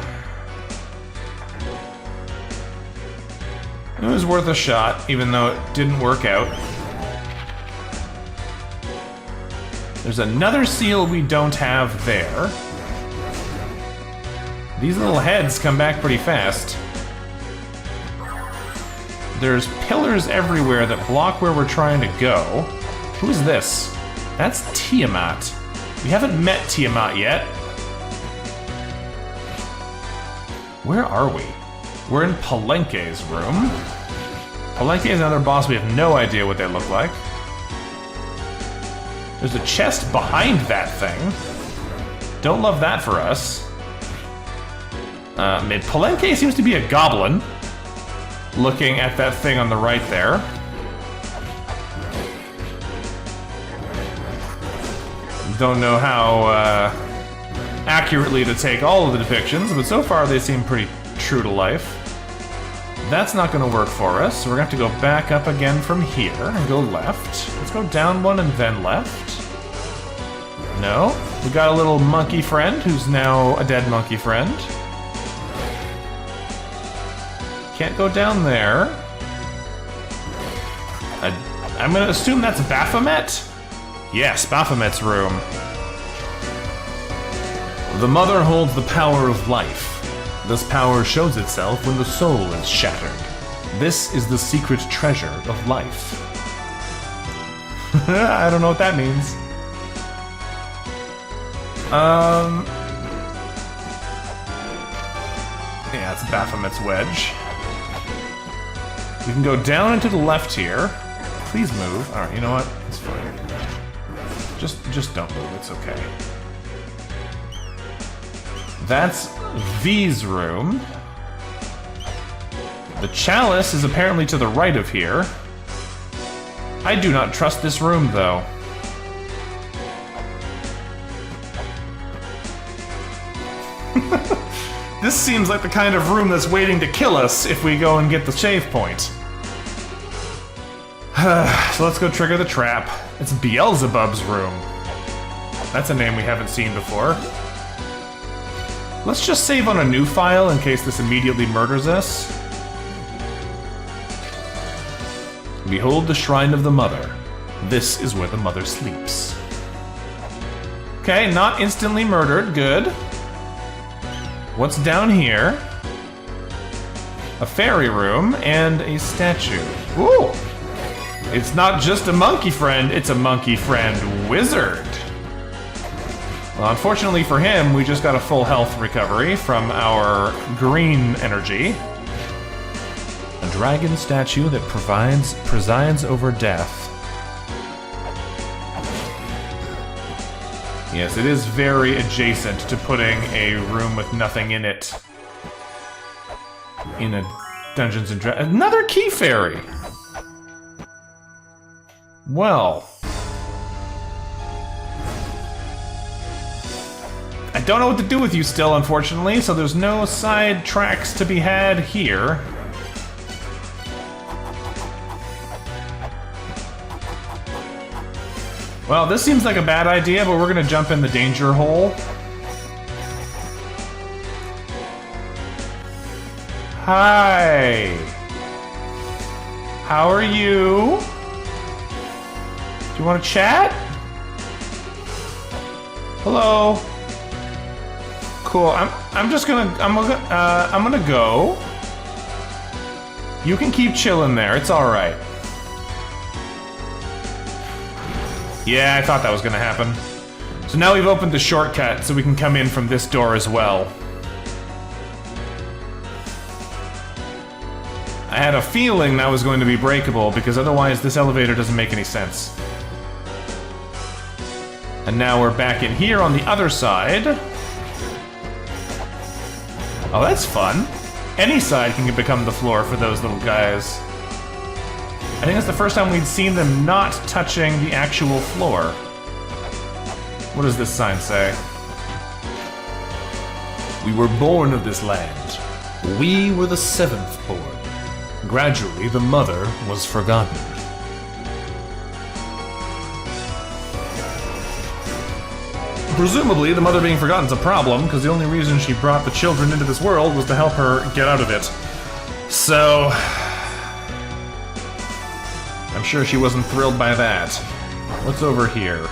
It was worth a shot, even though it didn't work out. There's another seal we don't have there. These little heads come back pretty fast. There's pillars everywhere that block where we're trying to go. Who's this? That's Tiamat. We haven't met Tiamat yet. Where are we? We're in Palenque's room. Palenque is another boss. We have no idea what they look like. There's a chest behind that thing. Don't love that for us. Palenque seems to be a goblin. Looking at that thing on the right there. Don't know how accurately to take all of the depictions, but so far they seem pretty true to life. That's not going to work for us, so we're going to have to go back up again from here and go left. Let's go down one and then left. No. We got a little monkey friend who's now a dead monkey friend. Can't go down there. I'm going to assume that's Baphomet? Yes, Baphomet's room. The mother holds the power of life. This power shows itself when the soul is shattered. This is the secret treasure of life. I don't know what that means. Yeah, it's Baphomet's wedge. We can go down and to the left here. Please move. Alright, you know what? It's fine. Just don't move, it's okay. That's V's room. The chalice is apparently to the right of here. I do not trust this room, though. This seems like the kind of room that's waiting to kill us if we go and get the save point. So let's go trigger the trap. It's Beelzebub's room. That's a name we haven't seen before. Let's just save on a new file in case this immediately murders us. Behold the Shrine of the Mother. This is where the mother sleeps. Okay, not instantly murdered, good. What's down here? A fairy room and a statue. Ooh! It's not just a monkey friend, it's a monkey friend wizard. Well, unfortunately for him, we just got a full health recovery from our green energy. A dragon statue that presides over death. Yes, it is very adjacent to putting a room with nothing in it in a Dungeons and Dragons. Another key fairy! Well... I don't know what to do with you still, unfortunately, so there's no side tracks to be had here. Well, this seems like a bad idea, but we're gonna jump in the danger hole. Hi! How are you? Do you want to chat? Hello? Cool. I'm gonna go. You can keep chilling there. It's all right. Yeah, I thought that was gonna happen. So now we've opened the shortcut, so we can come in from this door as well. I had a feeling that was going to be breakable, because otherwise this elevator doesn't make any sense. And now we're back in here on the other side. Oh, that's fun. Any side can become the floor for those little guys. I think that's the first time we'd seen them not touching the actual floor. What does this sign say? We were born of this land. We were the seventh born. Gradually, the mother was forgotten. Presumably, the mother being forgotten is a problem, because the only reason she brought the children into this world was to help her get out of it. So... I'm sure she wasn't thrilled by that. What's over here?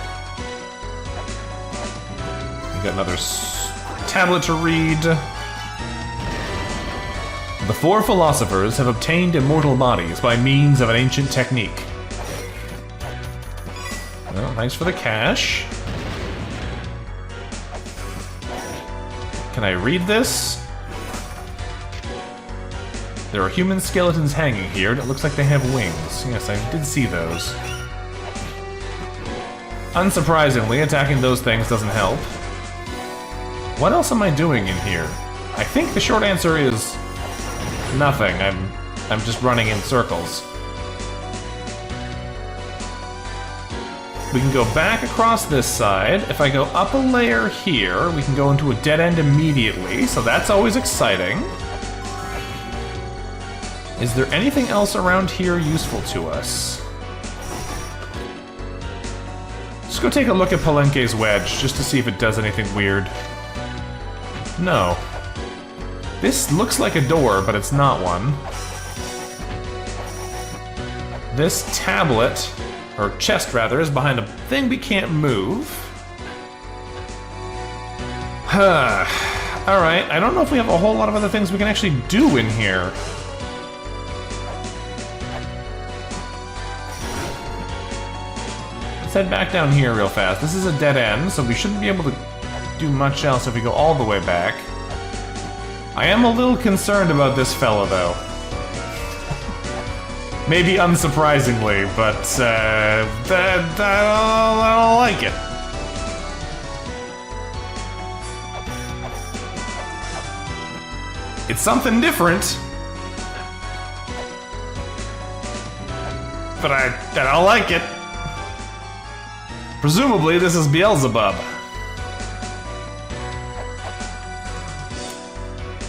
We got another tablet to read. The four philosophers have obtained immortal bodies by means of an ancient technique. Well, thanks for the cash. Can I read this? There are human skeletons hanging here, and it looks like they have wings. Yes, I did see those. Unsurprisingly, attacking those things doesn't help. What else am I doing in here? I think the short answer is nothing. I'm just running in circles. We can go back across this side. If I go up a layer here, we can go into a dead end immediately, so that's always exciting. Is there anything else around here useful to us? Let's go take a look at Palenque's Wedge, just to see if it does anything weird. No. This looks like a door, but it's not one. This tablet, or chest rather, is behind a thing we can't move. Alright, I don't know if we have a whole lot of other things we can actually do in here. Let's head back down here real fast. This is a dead end, so we shouldn't be able to do much else if we go all the way back. I am a little concerned about this fella, though. Maybe unsurprisingly, but I don't like it. It's something different, but I don't like it. Presumably, this is Beelzebub.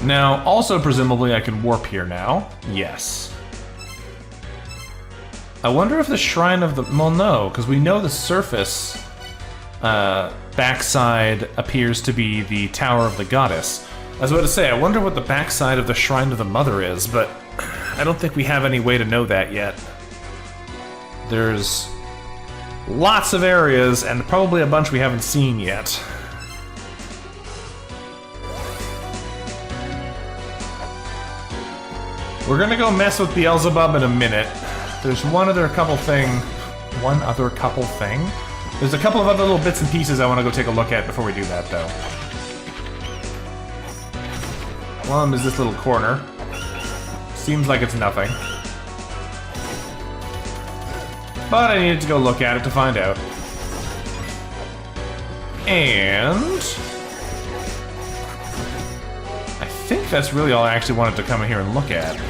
Now, also presumably I can warp here now. Yes. I wonder if the Shrine of the... Well, no, because we know the surface backside appears to be the Tower of the Goddess. I was about to say, I wonder what the backside of the Shrine of the Mother is, but I don't think we have any way to know that yet. There's lots of areas, and probably a bunch we haven't seen yet. We're gonna go mess with Beelzebub in a minute. There's one other couple thing. There's a couple of other little bits and pieces I want to go take a look at before we do that, though. One of them is this little corner. Seems like it's nothing. But I needed to go look at it to find out. And I think that's really all I actually wanted to come in here and look at.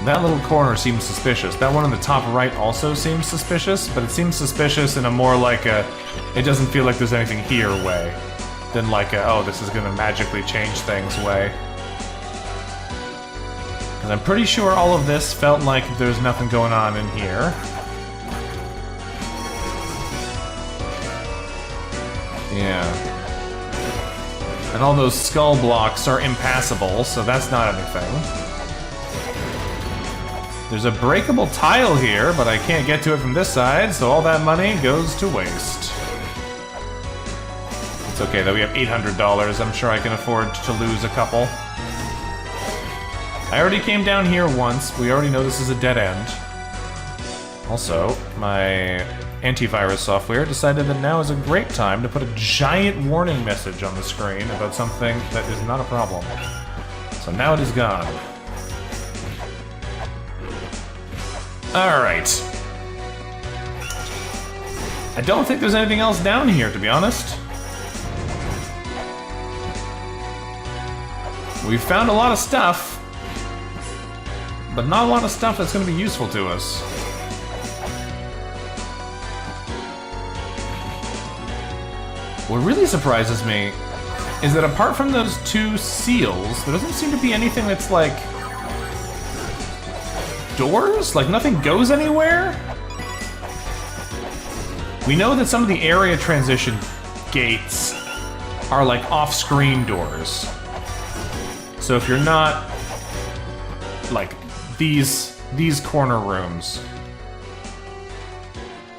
That little corner seems suspicious. That one in the top right also seems suspicious, but it seems suspicious in a more like a, it doesn't feel like there's anything here way, than like a, oh, this is gonna magically change things way. Because I'm pretty sure all of this felt like there's nothing going on in here. Yeah. And all those skull blocks are impassable, so that's not anything. There's a breakable tile here, but I can't get to it from this side, so all that money goes to waste. It's okay though, we have $800. I'm sure I can afford to lose a couple. I already came down here once. We already know this is a dead end. Also, my antivirus software decided that now is a great time to put a giant warning message on the screen about something that is not a problem. So now it is gone. Alright. I don't think there's anything else down here, to be honest. We've found a lot of stuff, but not a lot of stuff that's going to be useful to us. What really surprises me is that apart from those two seals, there doesn't seem to be anything that's like doors? Like nothing goes anywhere? We know that some of the area transition gates are like off-screen doors. So if you're not like these corner rooms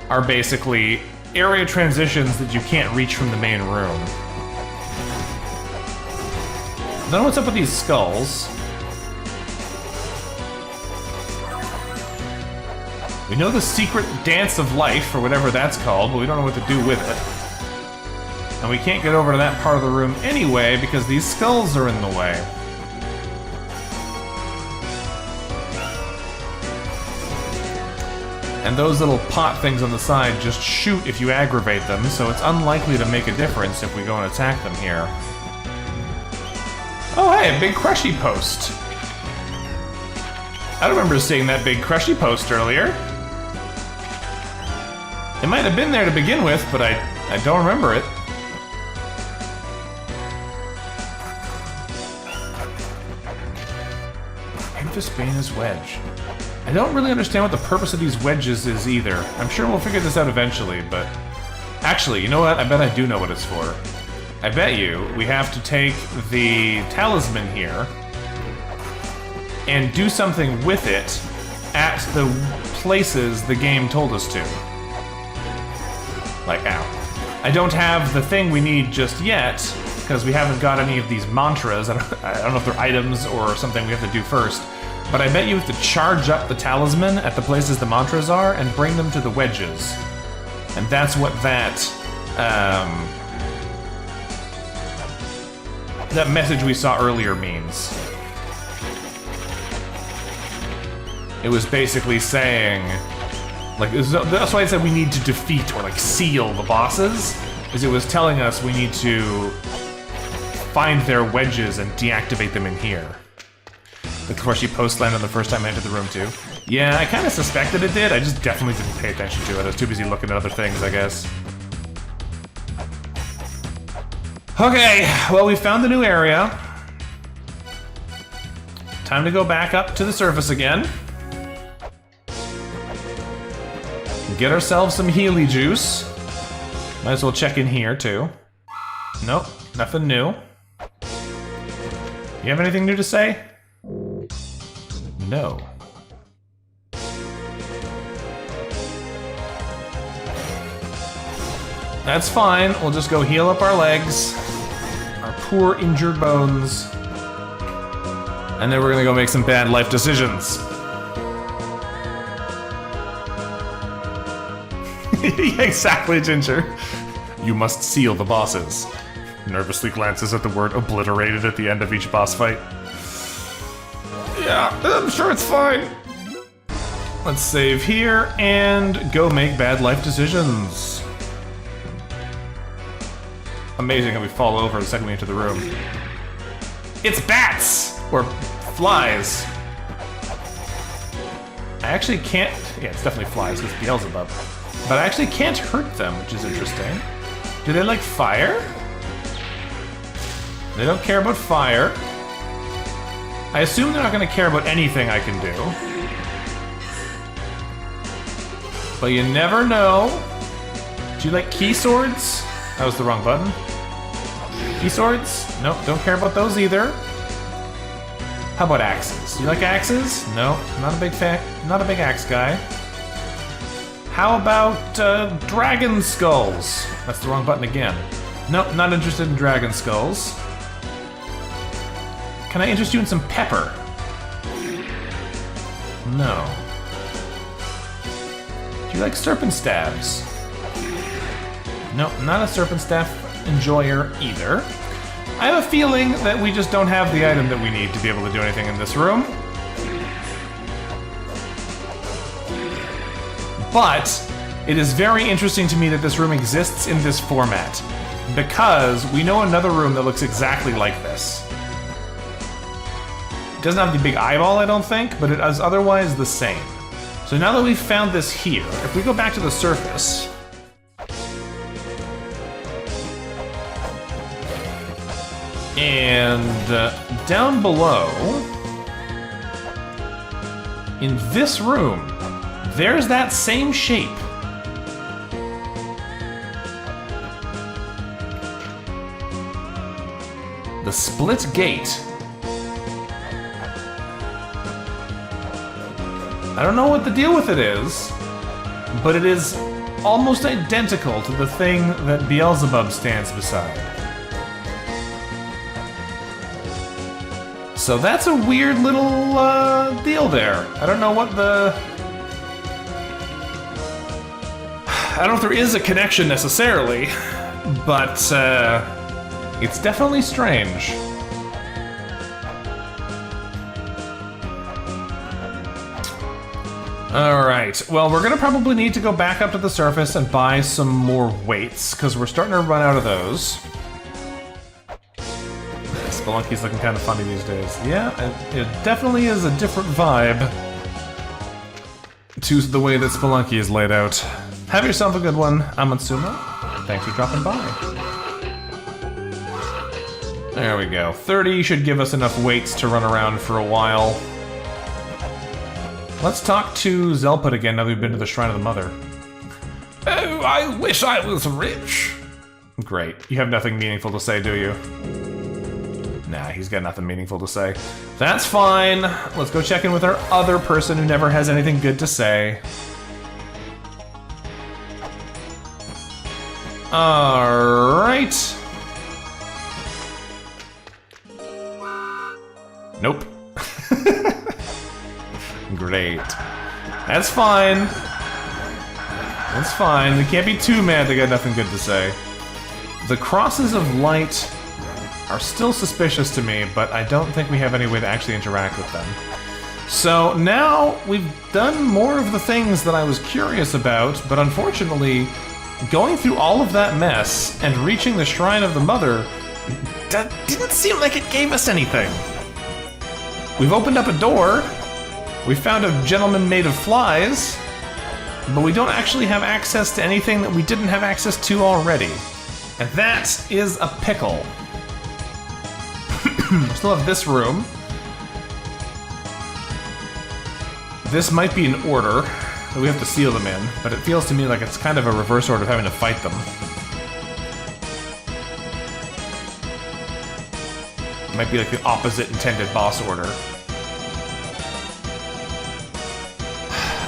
are basically area transitions that you can't reach from the main room. Then what's up with these skulls? We know the secret dance of life, or whatever that's called, but we don't know what to do with it. And we can't get over to that part of the room anyway, because these skulls are in the way. And those little pot things on the side just shoot if you aggravate them, so it's unlikely to make a difference if we go and attack them here. Oh hey, a big crushy post. I don't remember seeing that big crushy post earlier. It might have been there to begin with, but I don't remember it. Vespiana's wedge. I don't really understand what the purpose of these wedges is either. I'm sure we'll figure this out eventually, but... Actually, you know what? I bet I do know what it's for. I bet you we have to take the talisman here and do something with it at the places the game told us to. Like, ow. I don't have the thing we need just yet, because we haven't got any of these mantras. I don't know if they're items or something we have to do first. But I bet you have to charge up the talisman at the places the mantras are and bring them to the wedges. And that's what that message we saw earlier means. It was basically saying, like, that's why I said we need to defeat or like seal the bosses, is it was telling us we need to find their wedges and deactivate them in here. The crushy post landed the first time I entered the room too. Yeah, I kind of suspected it did, I just definitely didn't pay attention to it. I was too busy looking at other things, I guess. Okay, well we found the new area. Time to go back up to the surface again. Get ourselves some Healy juice. Might as well check in here too. Nope, nothing new. You have anything new to say? No. That's fine, we'll just go heal up our legs, our poor injured bones, and then we're gonna go make some bad life decisions. Yeah, exactly, Ginger. You must seal the bosses. Nervously glances at the word obliterated at the end of each boss fight. Yeah, I'm sure it's fine. Let's save here and go make bad life decisions. Amazing how we fall over the second we enter the room. It's bats! Or flies. I actually can't... Yeah, it's definitely flies with Beelzebub. But I actually can't hurt them, which is interesting. Do they like fire? They don't care about fire. I assume they're not going to care about anything I can do. But you never know. Do you like key swords? That was the wrong button. Key swords? Nope, don't care about those either. How about axes? Do you like axes? No, not a big axe guy. How about dragon skulls? That's the wrong button again. Nope, not interested in dragon skulls. Can I interest you in some pepper? No. Do you like serpent stabs? Nope, not a serpent staff enjoyer either. I have a feeling that we just don't have the item that we need to be able to do anything in this room. But it is very interesting to me that this room exists in this format, because we know another room that looks exactly like this. It doesn't have the big eyeball, I don't think, but it is otherwise the same. So now that we've found this here, if we go back to the surface... And down below, in this room, there's that same shape. The split gate. I don't know what the deal with it is, but it is almost identical to the thing that Beelzebub stands beside. So that's a weird little deal there. I don't know what the... I don't know if there is a connection necessarily, but it's definitely strange. Alright, well, we're gonna probably need to go back up to the surface and buy some more weights, because we're starting to run out of those. Spelunky's looking kind of funny these days. Yeah, it definitely is a different vibe to the way that Spelunky is laid out. Have yourself a good one, Amatsumo. Thanks for dropping by. There we go. 30 should give us enough weights to run around for a while. Let's talk to Zelput again now that we've been to the Shrine of the Mother. Oh, I wish I was rich. Great. You have nothing meaningful to say, do you? Nah, he's got nothing meaningful to say. That's fine. Let's go check in with our other person who never has anything good to say. Alright. Nope. Great. That's fine. That's fine. We can't be too mad they got nothing good to say. The crosses of light are still suspicious to me, but I don't think we have any way to actually interact with them. So now we've done more of the things that I was curious about, but unfortunately, going through all of that mess and reaching the Shrine of the Mother didn't seem like it gave us anything. We've opened up a door, we found a gentleman made of flies, but we don't actually have access to anything that we didn't have access to already. And that is a pickle. We still have this room. This might be an order that we have to seal them in, but it feels to me like it's kind of a reverse order of having to fight them. It might be like the opposite intended boss order.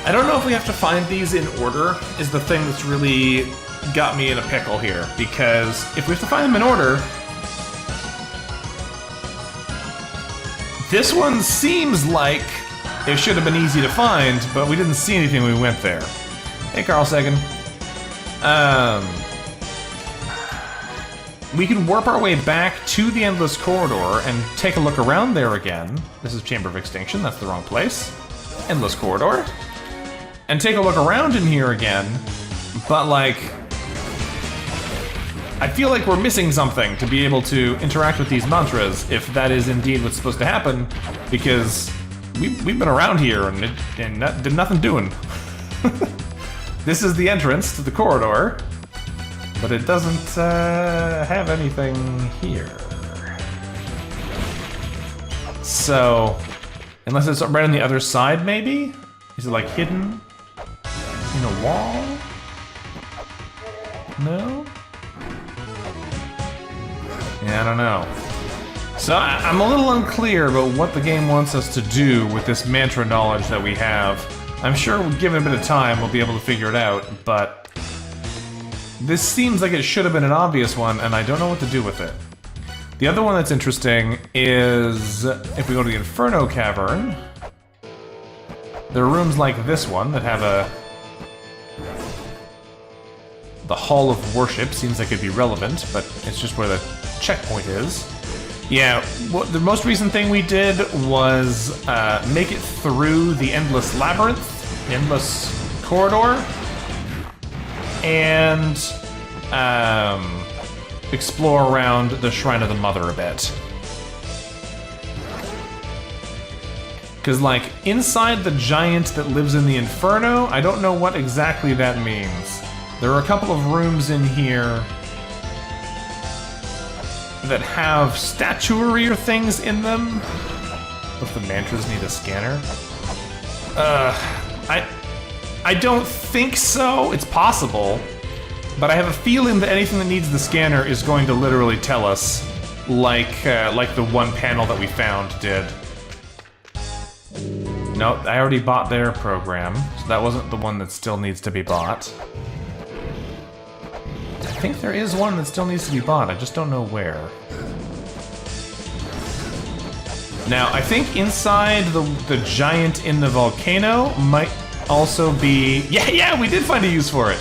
I don't know if we have to find these in order, is the thing that's really got me in a pickle here, because if we have to find them in order, this one seems like it should have been easy to find, but we didn't see anything when we went there. Hey, Carl Sagan. We can warp our way back to the Endless Corridor and take a look around there again. This is Chamber of Extinction, that's the wrong place. Endless Corridor. And take a look around in here again, but like, I feel like we're missing something to be able to interact with these mantras, if that is indeed what's supposed to happen, because we've been around here and did nothing doing. This is the entrance to the corridor, but it doesn't have anything here. So, unless it's right on the other side, maybe? Is it like hidden in a wall? No? Yeah, I don't know. So I'm a little unclear about what the game wants us to do with this mantra knowledge that we have. I'm sure given a bit of time we'll be able to figure it out, but this seems like it should have been an obvious one, and I don't know what to do with it. The other one that's interesting is if we go to the Inferno Cavern, there are rooms like this one that have the Hall of Worship. Seems like it'd be relevant, but it's just where the checkpoint is. Yeah, well, the most recent thing we did was make it through the Endless Labyrinth, the Endless Corridor, and explore around the Shrine of the Mother a bit. Because, like, inside the giant that lives in the Inferno, I don't know what exactly that means. There are a couple of rooms in here that have statuary or things in them. If the mantras need a scanner? I don't think so. It's possible. But I have a feeling that anything that needs the scanner is going to literally tell us, like the one panel that we found did. No, I already bought their program, so that wasn't the one that still needs to be bought. I think there is one that still needs to be bought, I just don't know where. Now, I think inside the giant in the volcano might also be... Yeah, we did find a use for it!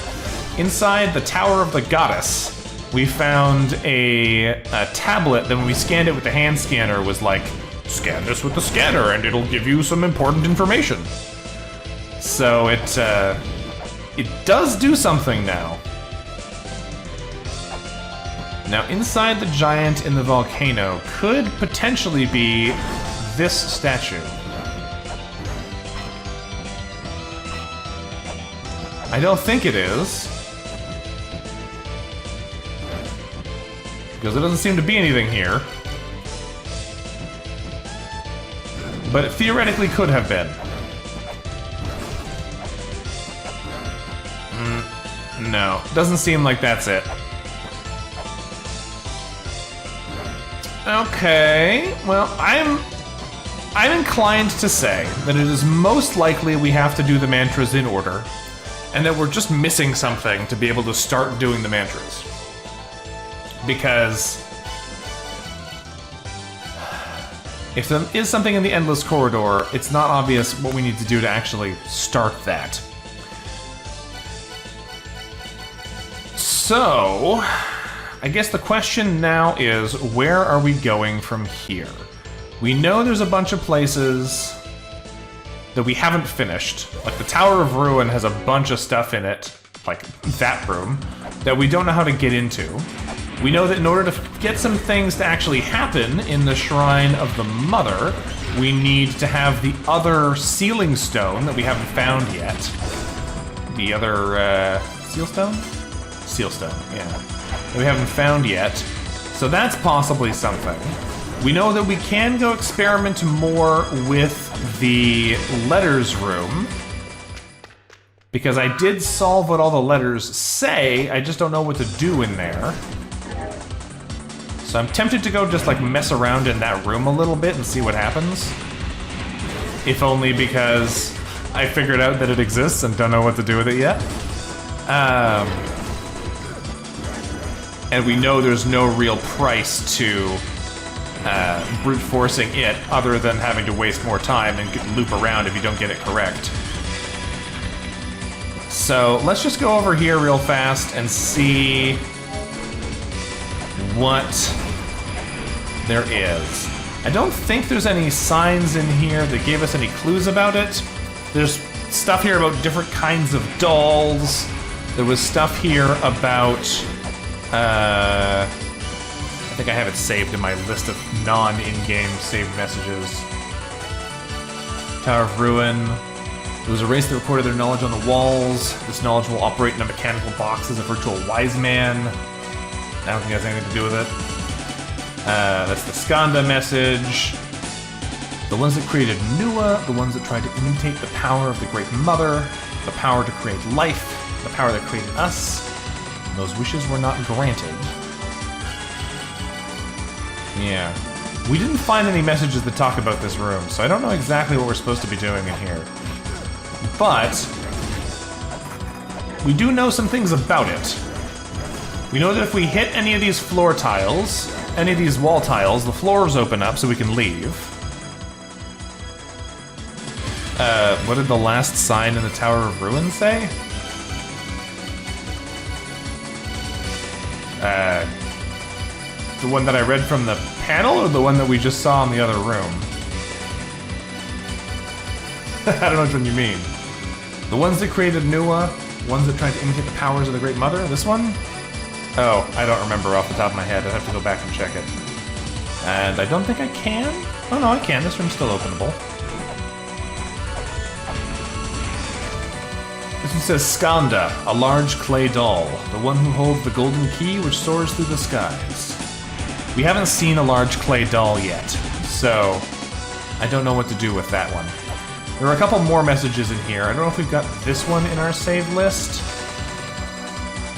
Inside the Tower of the Goddess, we found a tablet that when we scanned it with the hand scanner was like, scan this with the scanner and it'll give you some important information. So it does do something now. Now, inside the giant in the volcano could potentially be this statue. I don't think it is. Because there doesn't seem to be anything here. But it theoretically could have been. No, doesn't seem like that's it. Okay, well, I'm inclined to say that it is most likely we have to do the mantras in order, and that we're just missing something to be able to start doing the mantras. Because if there is something in the Endless Corridor, it's not obvious what we need to do to actually start that. So, I guess the question now is, where are we going from here? We know there's a bunch of places that we haven't finished. Like the Tower of Ruin has a bunch of stuff in it, like that room, that we don't know how to get into. We know that in order to get some things to actually happen in the Shrine of the Mother, we need to have the other sealing stone that we haven't found yet. The other, seal stone? Seal stone, yeah. That we haven't found yet. So that's possibly something. We know that we can go experiment more with the letters room, because I did solve what all the letters say, I just don't know what to do in there. So I'm tempted to go just like mess around in that room a little bit and see what happens. If only because I figured out that it exists and don't know what to do with it yet. And we know there's no real price to brute forcing it other than having to waste more time and loop around if you don't get it correct. So let's just go over here real fast and see what there is. I don't think there's any signs in here that gave us any clues about it. There's stuff here about different kinds of dolls. There was stuff here about I think I have it saved in my list of non-in-game saved messages. Tower of Ruin. There was a race that recorded their knowledge on the walls. This knowledge will operate in a mechanical box as a virtual wise man. I don't think it has anything to do with it. That's the Skanda message. The ones that created Nua, the ones that tried to imitate the power of the Great Mother, the power to create life, the power that created us. Those wishes were not granted. Yeah. We didn't find any messages that talk about this room, so I don't know exactly what we're supposed to be doing in here. But we do know some things about it. We know that if we hit any of these floor tiles, any of these wall tiles, the floors open up so we can leave. What did the last sign in the Tower of Ruin say? The one that I read from the panel, or the one that we just saw in the other room? I don't know which one you mean. The ones that created Nua, ones that tried to imitate the powers of the Great Mother, this one? Oh, I don't remember off the top of my head. I'd have to go back and check it. And I don't think I can? Oh no, I can. This room's still openable. This one says Skanda, a large clay doll, the one who holds the golden key which soars through the skies. We haven't seen a large clay doll yet, so I don't know what to do with that one. There are a couple more messages in here. I don't know if we've got this one in our save list.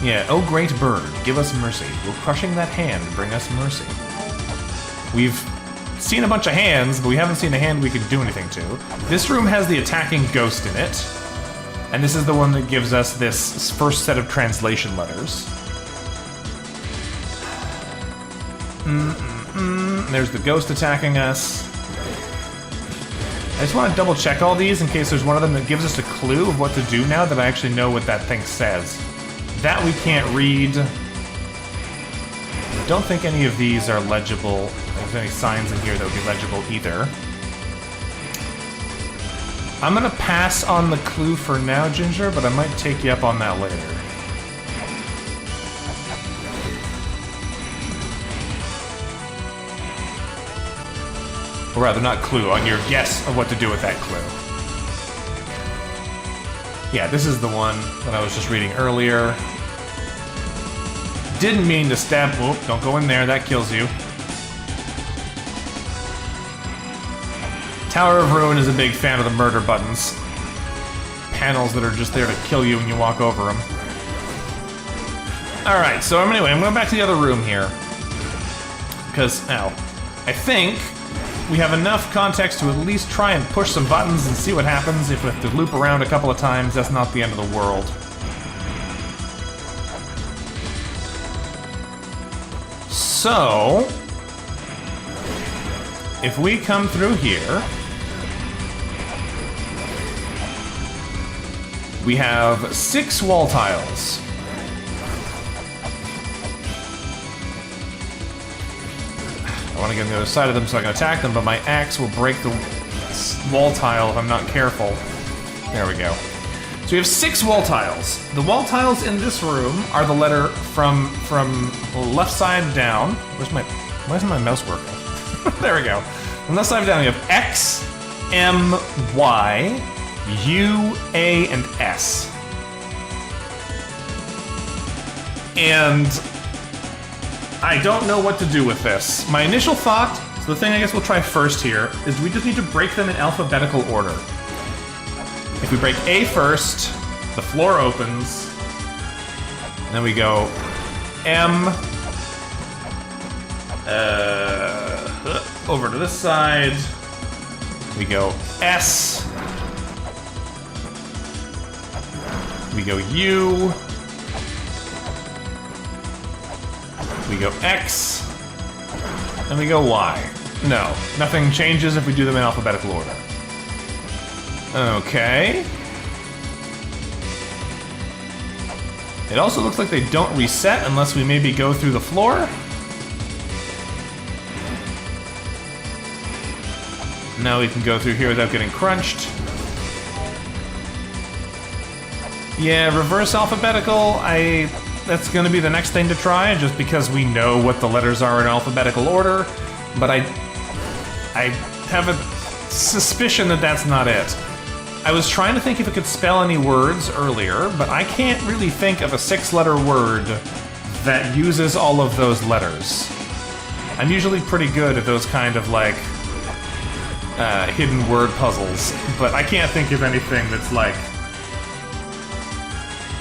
Yeah, oh great bird, give us mercy. Will crushing that hand bring us mercy? We've seen a bunch of hands, but we haven't seen a hand we could do anything to. This room has the attacking ghost in it. And this is the one that gives us this first set of translation letters. There's the ghost attacking us. I just want to double check all these in case there's one of them that gives us a clue of what to do now that I actually know what that thing says. That we can't read. I don't think any of these are legible. If there's any signs in here that would be legible either. I'm gonna pass on the clue for now, Ginger, but I might take you up on that later. Or rather, not clue, on your guess of what to do with that clue. Yeah, this is the one that I was just reading earlier. Didn't mean to stab... Oh, don't go in there, that kills you. Tower of Ruin is a big fan of the murder buttons. Panels that are just there to kill you when you walk over them. Alright, so anyway, I'm going back to the other room here. Because, now, I think we have enough context to at least try and push some buttons and see what happens. If we have to loop around a couple of times, that's not the end of the world. So, if we come through here, we have 6 wall tiles. I want to get on the other side of them so I can attack them, but my axe will break the wall tile if I'm not careful. There we go. So we have 6 wall tiles. The wall tiles in this room are the letter from left side down. Why isn't my mouse working? There we go. From left side down, we have X, M, Y, U, A, and S. And I don't know what to do with this. My initial thought, so the thing I guess we'll try first here, is we just need to break them in alphabetical order. If we break A first, the floor opens, and then we go M, over to this side, we go S, we go U, we go X, and we go Y. No, nothing changes if we do them in alphabetical order. Okay. It also looks like they don't reset unless we maybe go through the floor. Now we can go through here without getting crunched. Yeah, reverse alphabetical, that's gonna be the next thing to try, just because we know what the letters are in alphabetical order, but I have a suspicion that that's not it. I was trying to think if it could spell any words earlier, but I can't really think of a 6-letter word that uses all of those letters. I'm usually pretty good at those kind of, like, hidden word puzzles, but I can't think of anything that's like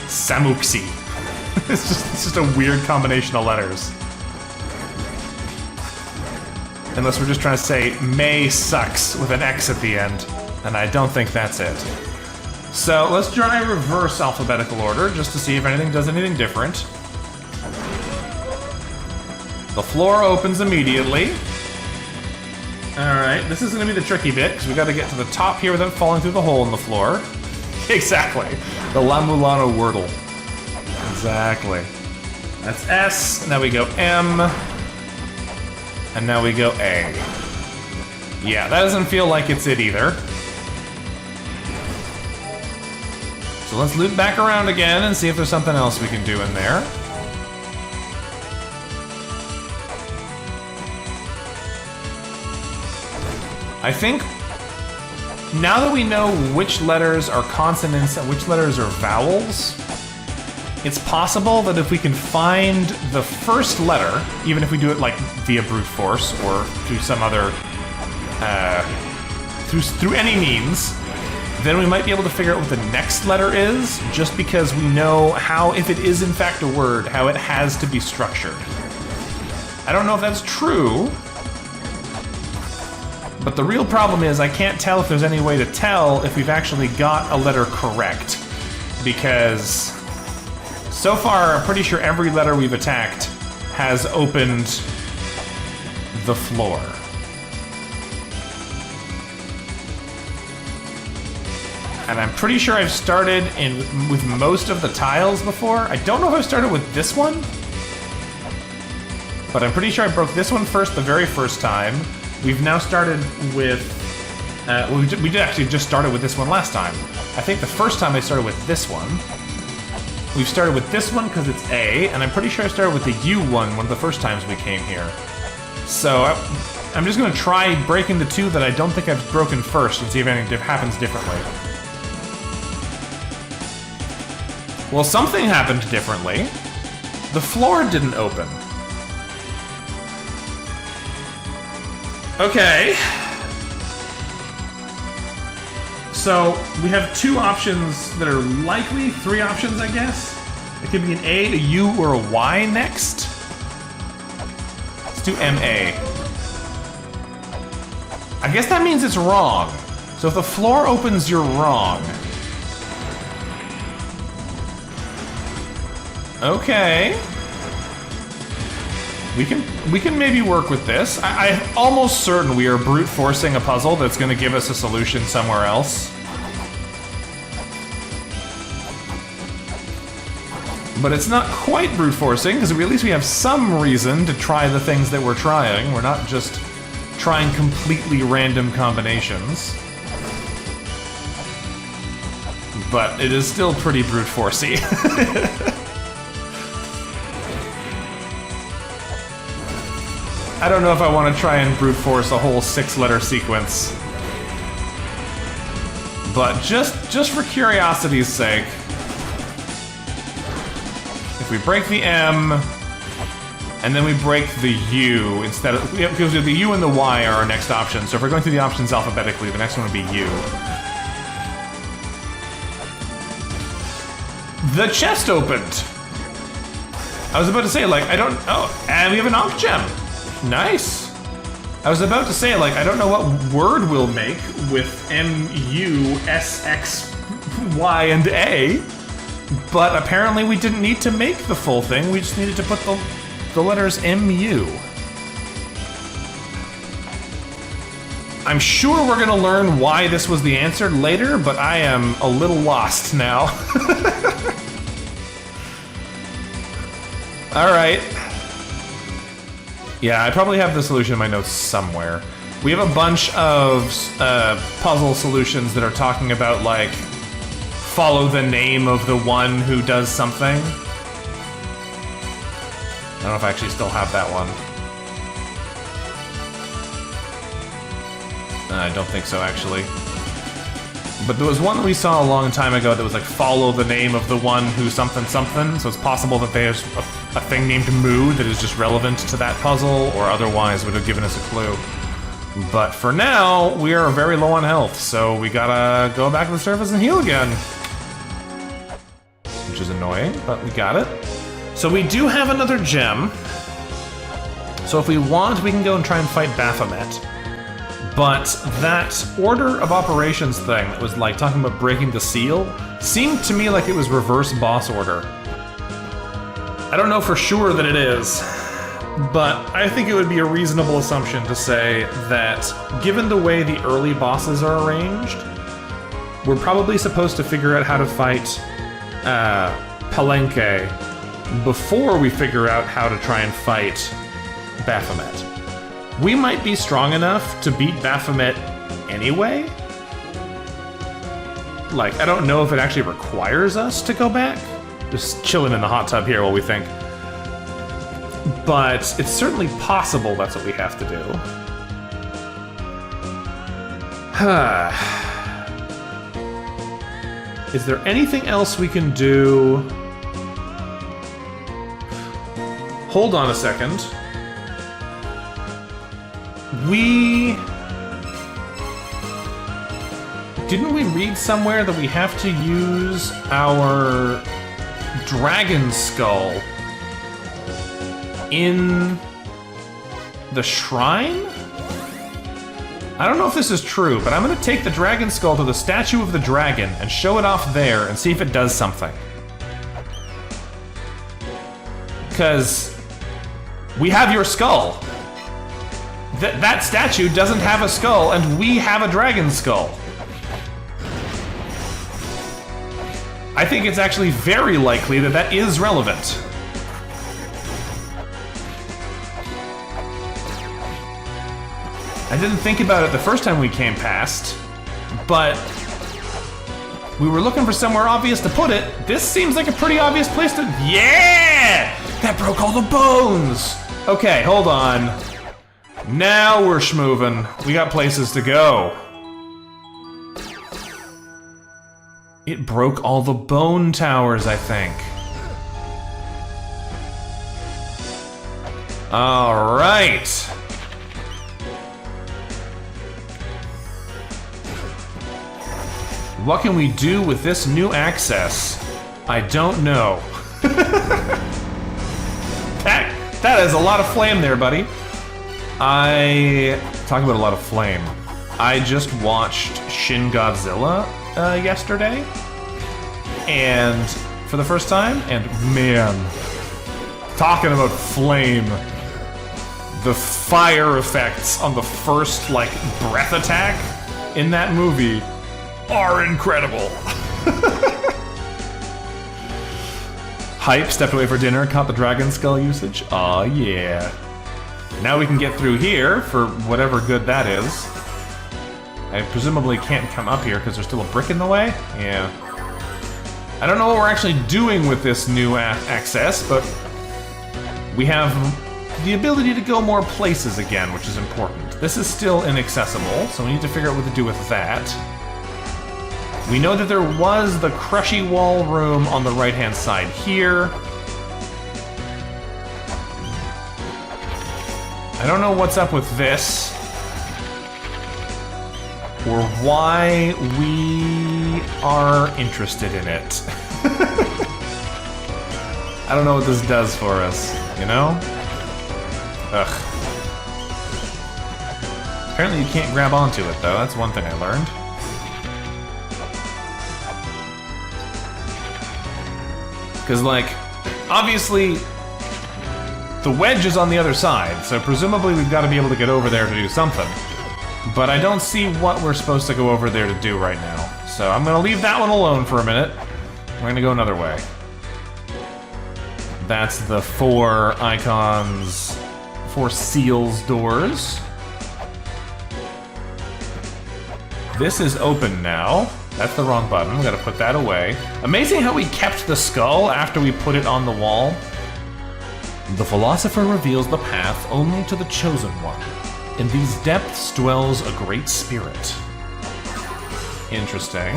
Samuxi. It's just a weird combination of letters. Unless we're just trying to say May sucks with an X at the end, and I don't think that's it. So let's try reverse alphabetical order just to see if anything does anything different. The floor opens immediately. Alright, this is going to be the tricky bit, because we got to get to the top here without falling through the hole in the floor. Exactly. The La-Mulana Wordle. Exactly. That's S, now we go M, and now we go A. Yeah, that doesn't feel like it's it either. So let's loop back around again and see if there's something else we can do in there. I think now that we know which letters are consonants and which letters are vowels, it's possible that if we can find the first letter, even if we do it like via brute force or through some other, through any means, then we might be able to figure out what the next letter is, just because we know how, if it is in fact a word, how it has to be structured. I don't know if that's true, but the real problem is I can't tell if there's any way to tell if we've actually got a letter correct, because so far I'm pretty sure every letter we've attacked has opened the floor. And I'm pretty sure I've started with most of the tiles before. I don't know if I've started with this one, but I'm pretty sure I broke this one first the very first time. We've now started with We did actually just started with this one last time. I think the first time I started with this one. We've started with this one because it's A, and I'm pretty sure I started with the U one of the first times we came here. So I'm just going to try breaking the two that I don't think I've broken first and see if anything happens differently. Well, something happened differently. The floor didn't open. Okay. So we have two options that are likely, three options, I guess. It could be an A, a U, or a Y next. Let's do MA. I guess that means it's wrong. So if the floor opens, you're wrong. Okay. We can maybe work with this. I'm almost certain we are brute forcing a puzzle that's going to give us a solution somewhere else. But it's not quite brute forcing, because at least we have some reason to try the things that we're trying. We're not just trying completely random combinations. But it is still pretty brute forcey. I don't know if I want to try and brute force a whole 6-letter sequence. But just for curiosity's sake, if we break the M, and then we break the U instead of... Because the U and the Y are our next option, so if we're going through the options alphabetically, the next one would be U. The chest opened! I was about to say, like, I don't... Oh, and we have an Ankh gem! Nice! I was about to say, like, I don't know what word we'll make with M, U, S, X, Y, and A, but apparently we didn't need to make the full thing, we just needed to put the letters M-U. I'm sure we're gonna learn why this was the answer later, but I am a little lost now. Alright. Yeah, I probably have the solution in my notes somewhere. We have a bunch of puzzle solutions that are talking about, like, follow the name of the one who does something. I don't know if I actually still have that one. I don't think so, actually. But there was one that we saw a long time ago that was like, follow the name of the one who something something, so it's possible that there's a thing named Moo that is just relevant to that puzzle, or otherwise would have given us a clue. But for now, we are very low on health, so we gotta go back to the surface and heal again. Which is annoying, but we got it. So we do have another gem. So if we want, we can go and try and fight Baphomet. But that order of operations thing that was like talking about breaking the seal seemed to me like it was reverse boss order. I don't know for sure that it is, but I think it would be a reasonable assumption to say that given the way the early bosses are arranged, we're probably supposed to figure out how to fight Palenque before we figure out how to try and fight Baphomet. We might be strong enough to beat Baphomet anyway. Like, I don't know if it actually requires us to go back. Just chilling in the hot tub here while we think. But it's certainly possible that's what we have to do. Is there anything else we can do? Hold on a second. Didn't we read somewhere that we have to use our dragon skull in the shrine? I don't know if this is true, but I'm gonna take the dragon skull to the statue of the dragon and show it off there and see if it does something. Because we have your skull. That statue doesn't have a skull, and we have a dragon skull. I think it's actually very likely that that is relevant. I didn't think about it the first time we came past, but we were looking for somewhere obvious to put it. This seems like a pretty obvious place to... Yeah! That broke all the bones! Okay, hold on. Now we're schmoovin'. We got places to go. It broke all the bone towers, I think. All right. What can we do with this new access? I don't know. That is a lot of flame there, buddy. Talk about a lot of flame. I just watched Shin Godzilla yesterday, and for the first time, and man, talking about flame, the fire effects on the first, like, breath attack in that movie are incredible. Hype, stepped away for dinner, caught the dragon skull usage. Aw, yeah. Now we can get through here for whatever good that is. I presumably can't come up here because there's still a brick in the way? Yeah. I don't know what we're actually doing with this new access, but we have the ability to go more places again, which is important. This is still inaccessible, so we need to figure out what to do with that. We know that there was the crushy wall room on the right-hand side here. I don't know what's up with this, or why we are interested in it. I don't know what this does for us, you know? Ugh. Apparently you can't grab onto it, though. That's one thing I learned. Because, like, obviously, the wedge is on the other side, so presumably we've got to be able to get over there to do something. But I don't see what we're supposed to go over there to do right now. So I'm going to leave that one alone for a minute. We're going to go another way. That's the 4 icons, 4 seals doors. This is open now. That's the wrong button. We gotta put that away. Amazing how we kept the skull after we put it on the wall. The philosopher reveals the path only to the chosen one. In these depths dwells a great spirit. Interesting.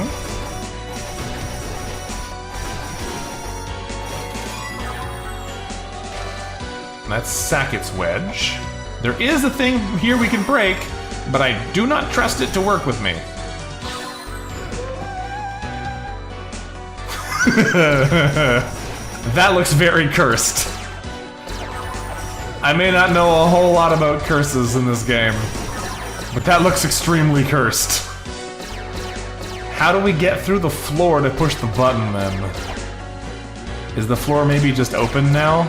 That's Saket's wedge. There is a thing here we can break, but I do not trust it to work with me. That looks very cursed. I may not know a whole lot about curses in this game, but that looks extremely cursed. How do we get through the floor to push the button, then? Is the floor maybe just open now?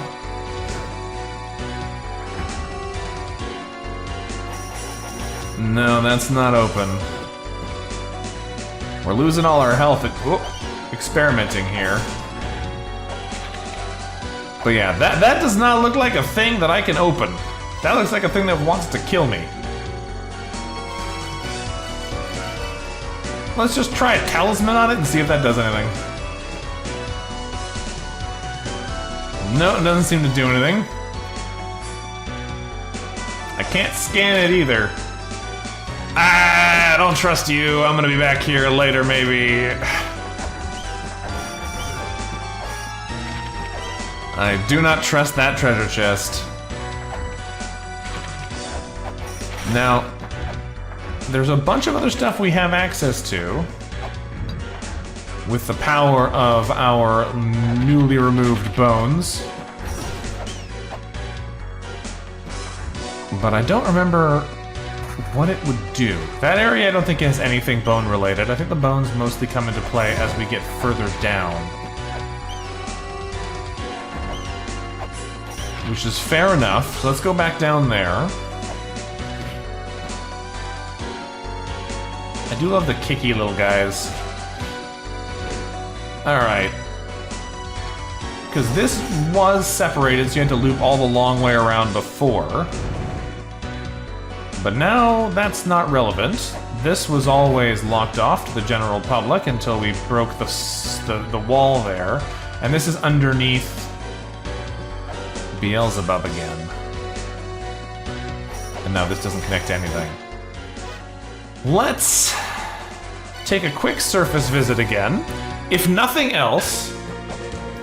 No, that's not open. We're losing all our health. Experimenting here. But yeah, that does not look like a thing that I can open. That looks like a thing that wants to kill me. Let's just try a talisman on it and see if that does anything. No, it doesn't seem to do anything. I can't scan it either. I don't trust you. I'm gonna be back here later, maybe. I do not trust that treasure chest. Now, there's a bunch of other stuff we have access to with the power of our newly removed bones. But I don't remember what it would do. That area I don't think has anything bone related. I think the bones mostly come into play as we get further down. Which is fair enough, so let's go back down there. I do love the kicky little guys. Alright. Because this was separated, so you had to loop all the long way around before. But now that's not relevant. This was always locked off to the general public until we broke the wall there. And this is underneath Beelzebub again. And now this doesn't connect to anything. Let's take a quick surface visit again. If nothing else,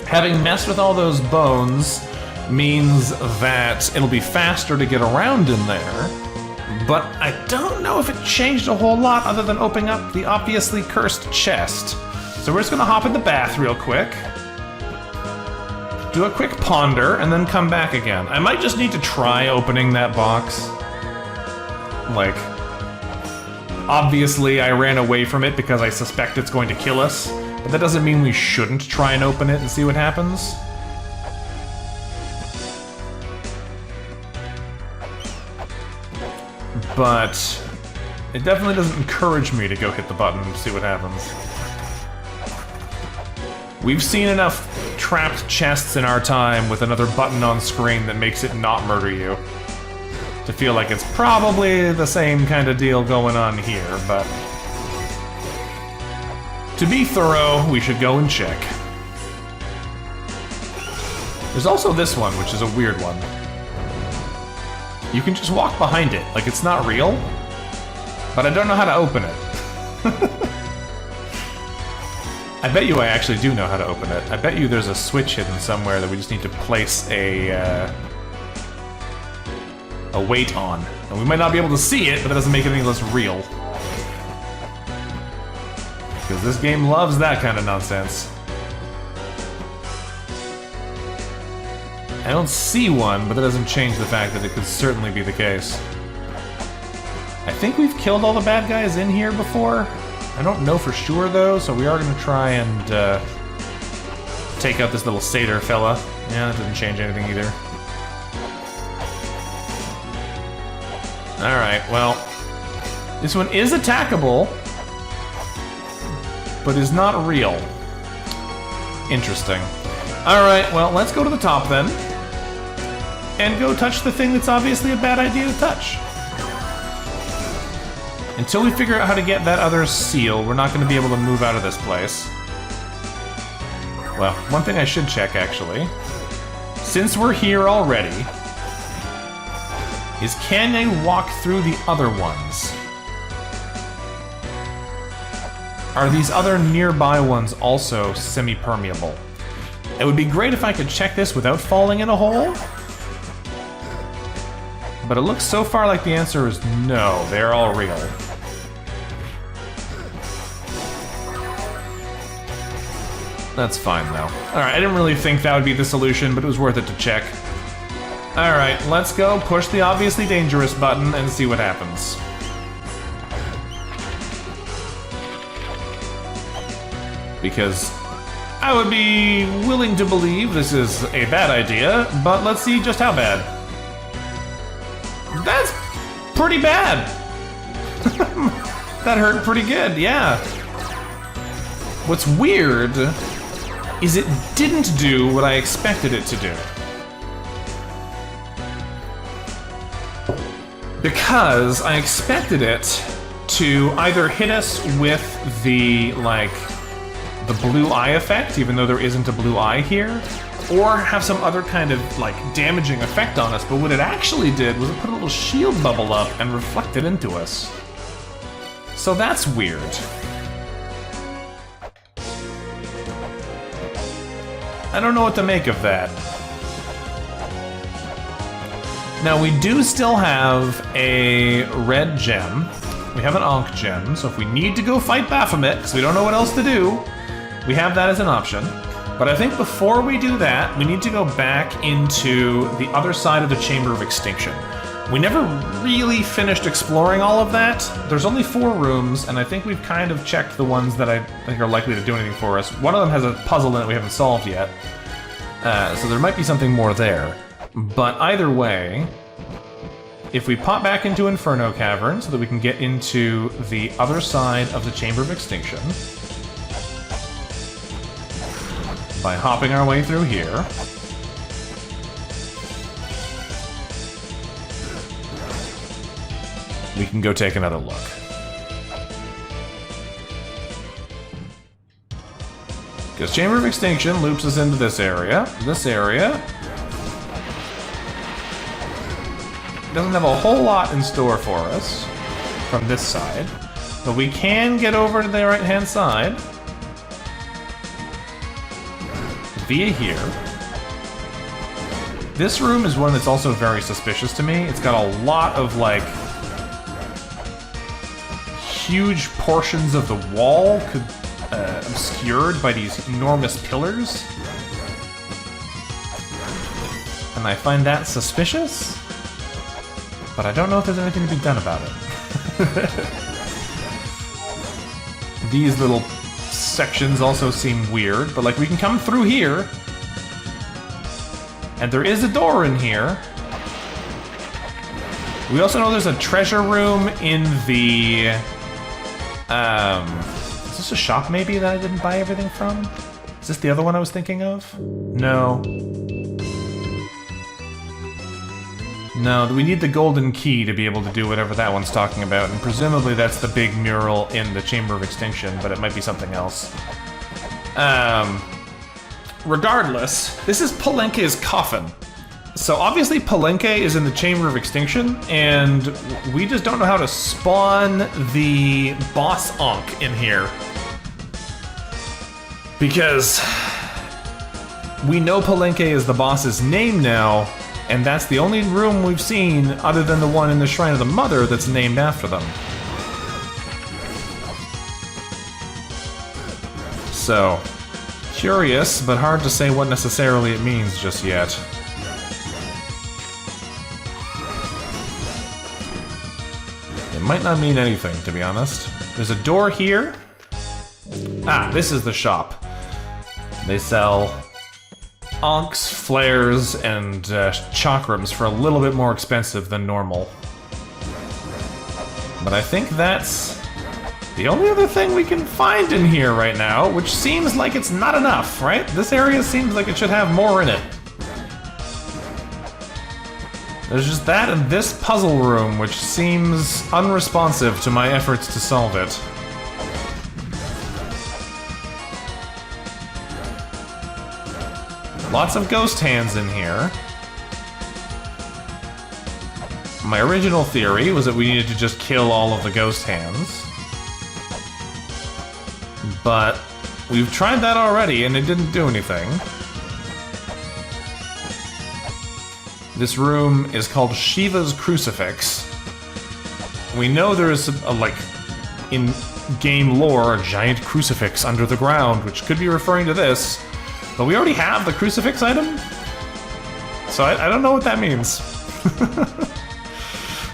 having messed with all those bones means that it'll be faster to get around in there, but I don't know if it changed a whole lot other than opening up the obviously cursed chest. So we're just gonna hop in the bath real quick, do a quick ponder, and then come back again. I might just need to try opening that box. Like, obviously I ran away from it because I suspect it's going to kill us, but that doesn't mean we shouldn't try and open it and see what happens. But it definitely doesn't encourage me to go hit the button and see what happens. We've seen enough trapped chests in our time with another button on screen that makes it not murder you to feel like it's probably the same kind of deal going on here, but to be thorough, we should go and check. There's also this one, which is a weird one. You can just walk behind it, like it's not real, but I don't know how to open it. I bet you I actually do know how to open it. I bet you there's a switch hidden somewhere that we just need to place a weight on. And we might not be able to see it, but that doesn't make it any less real. Because this game loves that kind of nonsense. I don't see one, but that doesn't change the fact that it could certainly be the case. I think we've killed all the bad guys in here before. I don't know for sure, though, so we are going to try and take out this little satyr fella. Yeah, that didn't change anything either. Alright, well, this one is attackable, but is not real. Interesting. Alright, well, let's go to the top then, and go touch the thing that's obviously a bad idea to touch. Until we figure out how to get that other seal, we're not going to be able to move out of this place. Well, one thing I should check, actually, since we're here already, is can I walk through the other ones? Are these other nearby ones also semi-permeable? It would be great if I could check this without falling in a hole. But it looks so far like the answer is no, they're all real. That's fine, though. Alright, I didn't really think that would be the solution, but it was worth it to check. Alright, let's go push the obviously dangerous button and see what happens. Because I would be willing to believe this is a bad idea, but let's see just how bad. That's pretty bad. That hurt pretty good, yeah. What's weird is it didn't do what I expected it to do. Because I expected it to either hit us with the, like, the blue eye effect, even though there isn't a blue eye here, or have some other kind of, like, damaging effect on us, but what it actually did was it put a little shield bubble up and reflected into us. So that's weird. I don't know what to make of that. Now, we do still have a red gem. We have an Ankh gem, so if we need to go fight Baphomet, because we don't know what else to do, we have that as an option. But I think before we do that, we need to go back into the other side of the Chamber of Extinction. We never really finished exploring all of that. There's only 4 rooms, and I think we've kind of checked the ones that I think are likely to do anything for us. One of them has a puzzle in it we haven't solved yet, so there might be something more there. But either way, if we pop back into Inferno Cavern so that we can get into the other side of the Chamber of Extinction, by hopping our way through here, we can go take another look. Because Chamber of Extinction loops us into this area. This area doesn't have a whole lot in store for us from this side, but we can get over to the right-hand side via here. This room is one that's also very suspicious to me. It's got a lot of, like, huge portions of the wall obscured by these enormous pillars. And I find that suspicious, but I don't know if there's anything to be done about it. These little sections also seem weird, but like we can come through here, and there is a door in here. We also know there's a treasure room in the, is this a shop maybe that I didn't buy everything from? Is this the other one I was thinking of? No. No, we need the golden key to be able to do whatever that one's talking about, and presumably that's the big mural in the Chamber of Extinction, but it might be something else. Regardless, this is Palenque's coffin. So obviously Palenque is in the Chamber of Extinction, and we just don't know how to spawn the boss Ankh in here. Because we know Palenque is the boss's name now, and that's the only room we've seen other than the one in the Shrine of the Mother that's named after them. So, curious, but hard to say what necessarily it means just yet. It might not mean anything, to be honest. There's a door here. Ah, this is the shop. They sell Ankhs, flares, and chakrams for a little bit more expensive than normal. But I think that's the only other thing we can find in here right now, which seems like it's not enough, right? This area seems like it should have more in it. There's just that and this puzzle room, which seems unresponsive to my efforts to solve it. Lots of ghost hands in here. My original theory was that we needed to just kill all of the ghost hands. But we've tried that already and it didn't do anything. This room is called Shiva's Crucifix. We know there is like, in game lore, a giant crucifix under the ground, which could be referring to this. But we already have the crucifix item? So I don't know what that means.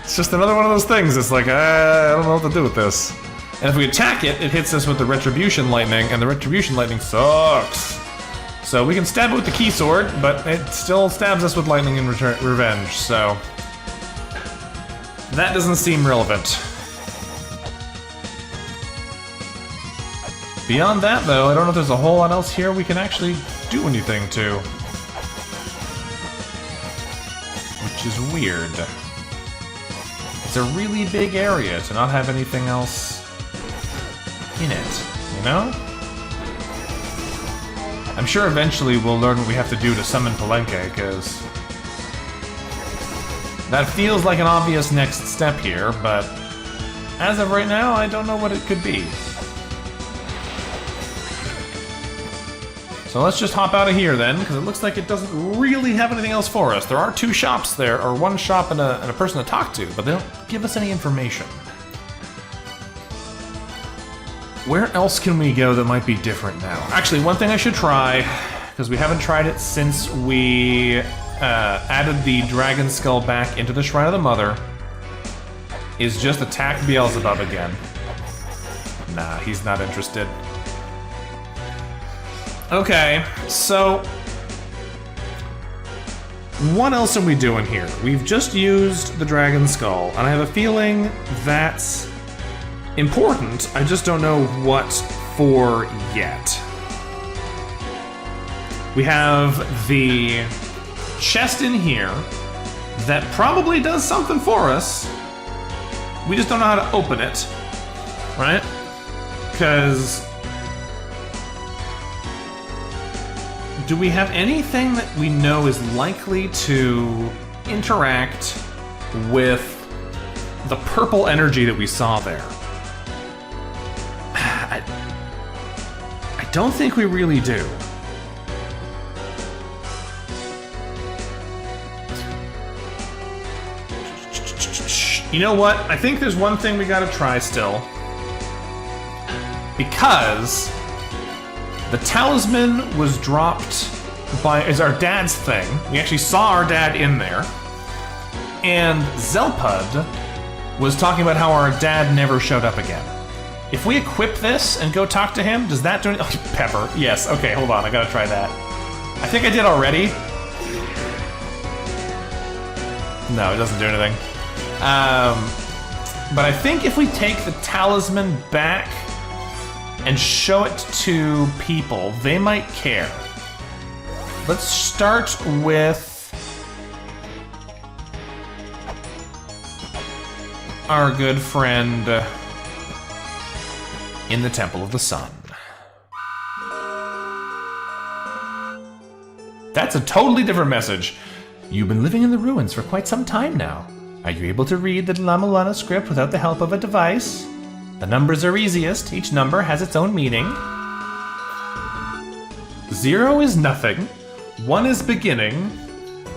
It's just another one of those things. It's like, I don't know what to do with this. And if we attack it, it hits us with the Retribution Lightning, and the Retribution Lightning sucks. So we can stab it with the key sword, but it still stabs us with lightning in revenge, so that doesn't seem relevant. Beyond that, though, I don't know if there's a whole lot else here we can actually do anything to. Which is weird. It's a really big area to not have anything else in it, you know? I'm sure eventually we'll learn what we have to do to summon Palenque, because that feels like an obvious next step here, but as of right now, I don't know what it could be. So let's just hop out of here then, because it looks like it doesn't really have anything else for us. There are two shops there, or one shop and a person to talk to, but they don't give us any information. Where else can we go that might be different now? Actually, one thing I should try, because we haven't tried it since we added the dragon skull back into the Shrine of the Mother, is just attack Beelzebub again. Nah, he's not interested. Okay, so what else are we doing here? We've just used the dragon skull, and I have a feeling that's important. I just don't know what for yet. We have the chest in here that probably does something for us. We just don't know how to open it, right? Because do we have anything that we know is likely to interact with the purple energy that we saw there? I don't think we really do. You know what? I think there's one thing we gotta try still. Because the talisman was dropped is our dad's thing. We actually saw our dad in there. And Zelpud was talking about how our dad never showed up again. If we equip this and go talk to him, does that do anything? Oh, Pepper. Yes, okay, hold on, I gotta try that. I think I did already. No, it doesn't do anything. But I think if we take the talisman back and show it to people, they might care. Let's start with our good friend in the Temple of the Sun. That's a totally different message. You've been living in the ruins for quite some time now. Are you able to read the La-Mulana script without the help of a device? The numbers are easiest. Each number has its own meaning. 0 is nothing. 1 is beginning.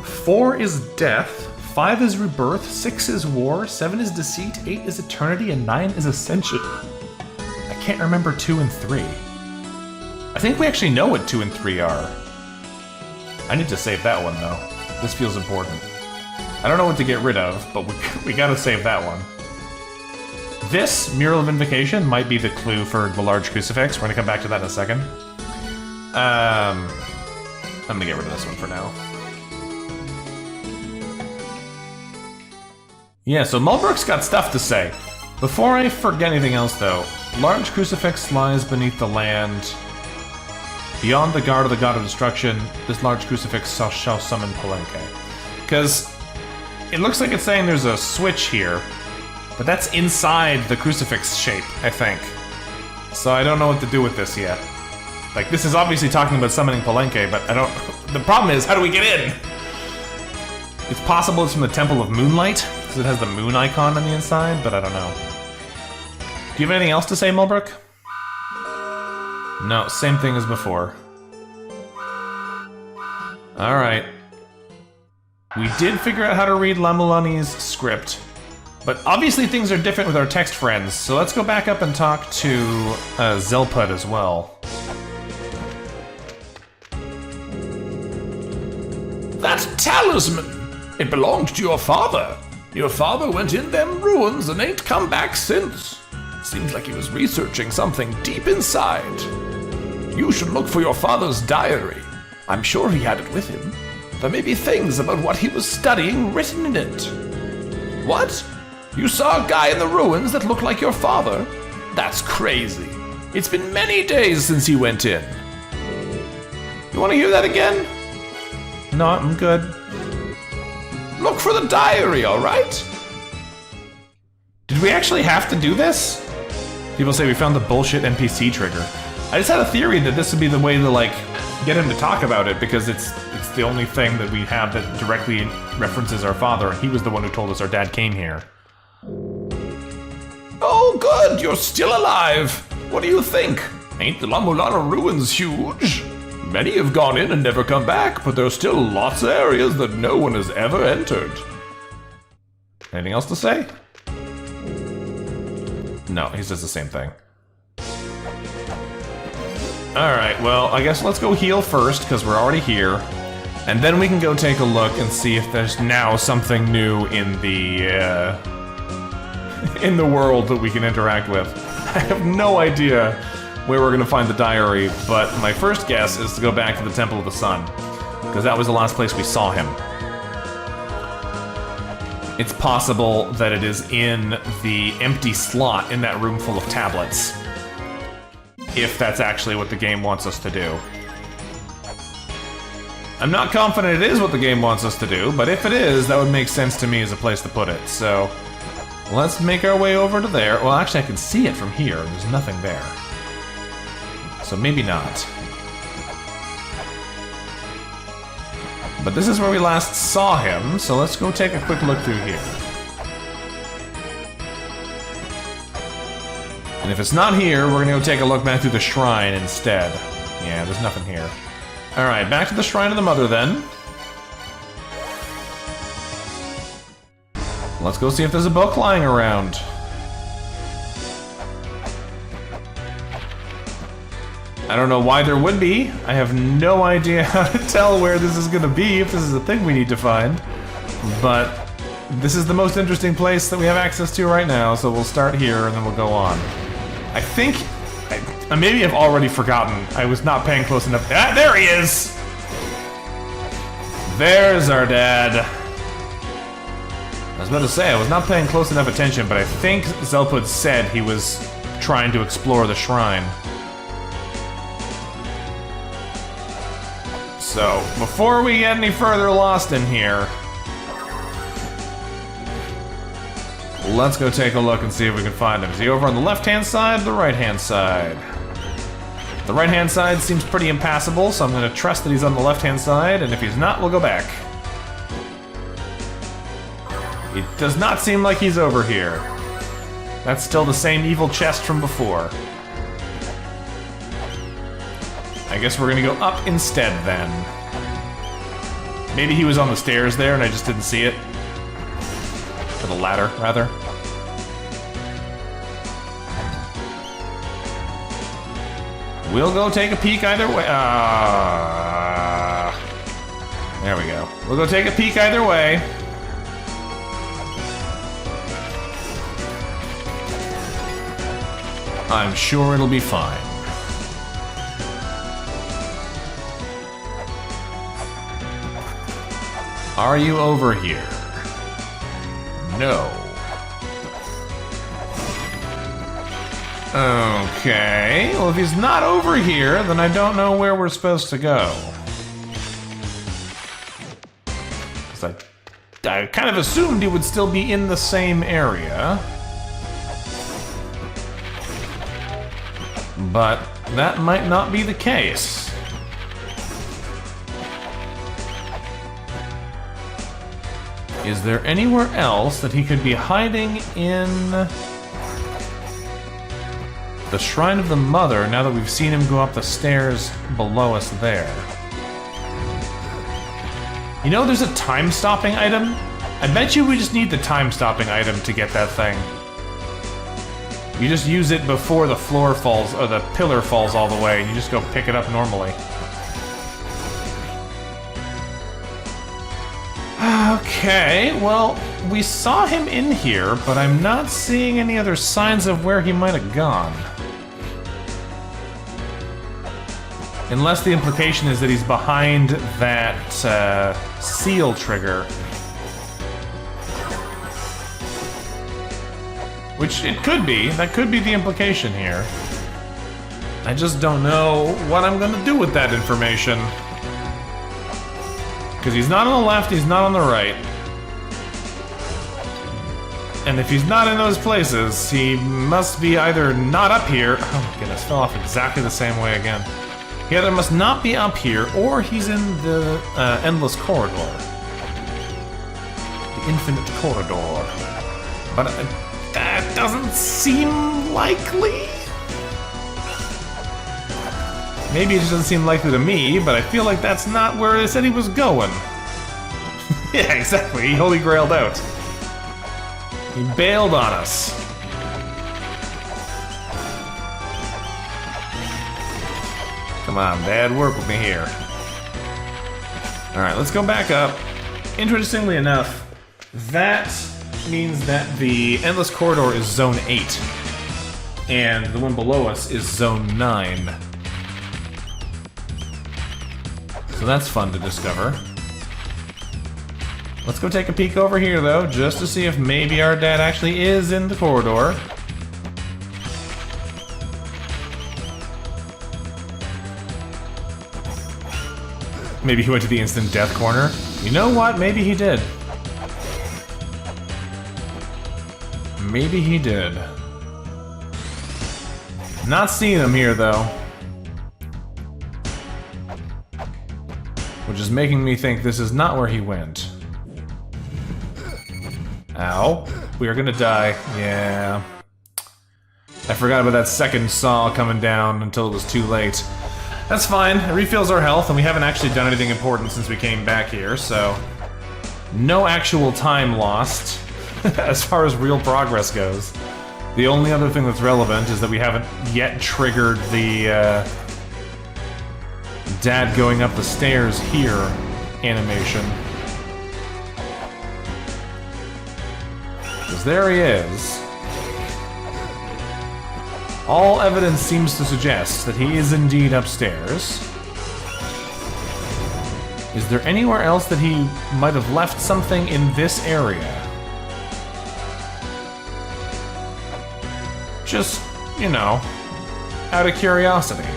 4 is death. 5 is rebirth. 6 is war. 7 is deceit. 8 is eternity. And 9 is ascension. I can't remember 2 and 3. I think we actually know what 2 and 3 are. I need to save that one, though. This feels important. I don't know what to get rid of, but we gotta save that one. This, Mural of Invocation, might be the clue for the large crucifix. We're gonna come back to that in a second. I'm gonna get rid of this one for now. Yeah, so Mulbrook's got stuff to say. Before I forget anything else, though, large crucifix lies beneath the land. Beyond the guard of the god of destruction, this large crucifix shall summon Palenque. Because it looks like it's saying there's a switch here, but that's inside the crucifix shape, I think. So I don't know what to do with this yet. Like, this is obviously talking about summoning Palenque, but I don't... The problem is, how do we get in? It's possible it's from the Temple of Moonlight, because it has the moon icon on the inside, but I don't know. Do you have anything else to say, Mulbrook? No, same thing as before. Alright. We did figure out how to read La-Mulana's script, but obviously things are different with our text friends, so let's go back up and talk to Zelpud as well. That talisman! It belonged to your father. Your father went in them ruins and ain't come back since. Seems like he was researching something deep inside. You should look for your father's diary. I'm sure he had it with him. There may be things about what he was studying written in it. What? You saw a guy in the ruins that looked like your father? That's crazy. It's been many days since he went in. You want to hear that again? No, I'm good. Look for the diary, alright? Did we actually have to do this? People say we found the bullshit NPC trigger. I just had a theory that this would be the way to, like, get him to talk about it, because it's the only thing that we have that directly references our father, and he was the one who told us our dad came here. Oh, good, you're still alive. What do you think? Ain't the La-Mulana ruins huge? Many have gone in and never come back, but there's still lots of areas that no one has ever entered. Anything else to say? No, he says the same thing. Alright, well, I guess let's go heal first, because we're already here. And then we can go take a look and see if there's now something new in the world that we can interact with. I have no idea where we're gonna find the diary, but my first guess is to go back to the Temple of the Sun, because that was the last place we saw him. It's possible that it is in the empty slot in that room full of tablets, if that's actually what the game wants us to do. I'm not confident it is what the game wants us to do, but if it is, that would make sense to me as a place to put it, so Let's make our way over to there. Well, actually, I can see it from here. There's nothing there. So maybe not. But this is where we last saw him, so let's go take a quick look through here. And if it's not here, we're gonna go take a look back through the shrine instead. Yeah, there's nothing here. Alright, back to the Shrine of the Mother then. Let's go see if there's a book lying around. I don't know why there would be. I have no idea how to tell where this is gonna be, if this is a thing we need to find. But this is the most interesting place that we have access to right now, so we'll start here and then we'll go on. I think... maybe I've already forgotten. I was not paying close enough. Ah, there he is! There's our dad. I was about to say, I was not paying close enough attention, but I think Zelpud said he was trying to explore the shrine. So, before we get any further lost in here, let's go take a look and see if we can find him. Is he over on the left-hand side or the right-hand side? The right-hand side seems pretty impassable, so I'm going to trust that he's on the left-hand side, and if he's not, we'll go back. It does not seem like he's over here. That's still the same evil chest from before. I guess we're gonna go up instead, then. Maybe he was on the stairs there and I just didn't see it. Or the ladder, rather. We'll go take a peek either way. There we go. We'll go take a peek either way. I'm sure it'll be fine. Are you over here? No. Okay, well if he's not over here, then I don't know where we're supposed to go. Because I kind of assumed he would still be in the same area. But that might not be the case. Is there anywhere else that he could be hiding in the Shrine of the Mother now that we've seen him go up the stairs below us there? You know there's a time-stopping item? I bet you we just need the time-stopping item to get that thing. You just use it before the floor falls, or the pillar falls all the way, and you just go pick it up normally. Okay, well, we saw him in here, but I'm not seeing any other signs of where he might have gone. Unless the implication is that he's behind that seal trigger. Which it could be. That could be the implication here. I just don't know what I'm gonna do with that information. Because he's not on the left, he's not on the right. And if he's not in those places, he must be either not up here... Oh my goodness, fell off exactly the same way again. He either must not be up here, or he's in the endless corridor. The infinite corridor. But that doesn't seem likely. Maybe it just doesn't seem likely to me, but I feel like that's not where they said he was going. Yeah, exactly. He holy grailed out. He bailed on us. Come on, Dad, work with me here. Alright, let's go back up. Interestingly enough, that means that the Endless Corridor is Zone 8. And the one below us is Zone 9. So that's fun to discover. Let's go take a peek over here, though, just to see if maybe our dad actually is in the corridor. Maybe he went to the instant death corner. You know what? Maybe he did. Maybe he did. Not seeing him here, though. Which is making me think this is not where he went. Ow. We are gonna die. Yeah. I forgot about that second saw coming down until it was too late. That's fine. It refills our health, and we haven't actually done anything important since we came back here, so... No actual time lost, as far as real progress goes. The only other thing that's relevant is that we haven't yet triggered the, Dad going up the stairs here animation. Because there he is. All evidence seems to suggest that he is indeed upstairs. Is there anywhere else that he might have left something in this area? Just, you know, out of curiosity.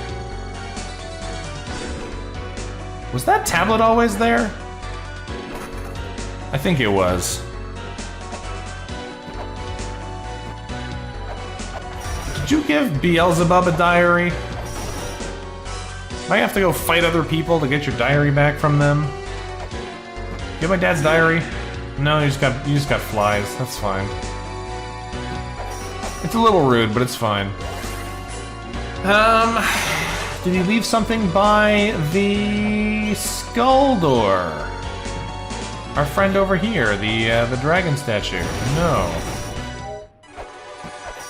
Was that tablet always there? I think it was. Did you give Beelzebub a diary? Might have to go fight other people to get your diary back from them. You have my dad's diary? No, you just got flies. That's fine. It's a little rude, but it's fine. Did he leave something by the skull door? Our friend over here, the dragon statue. No.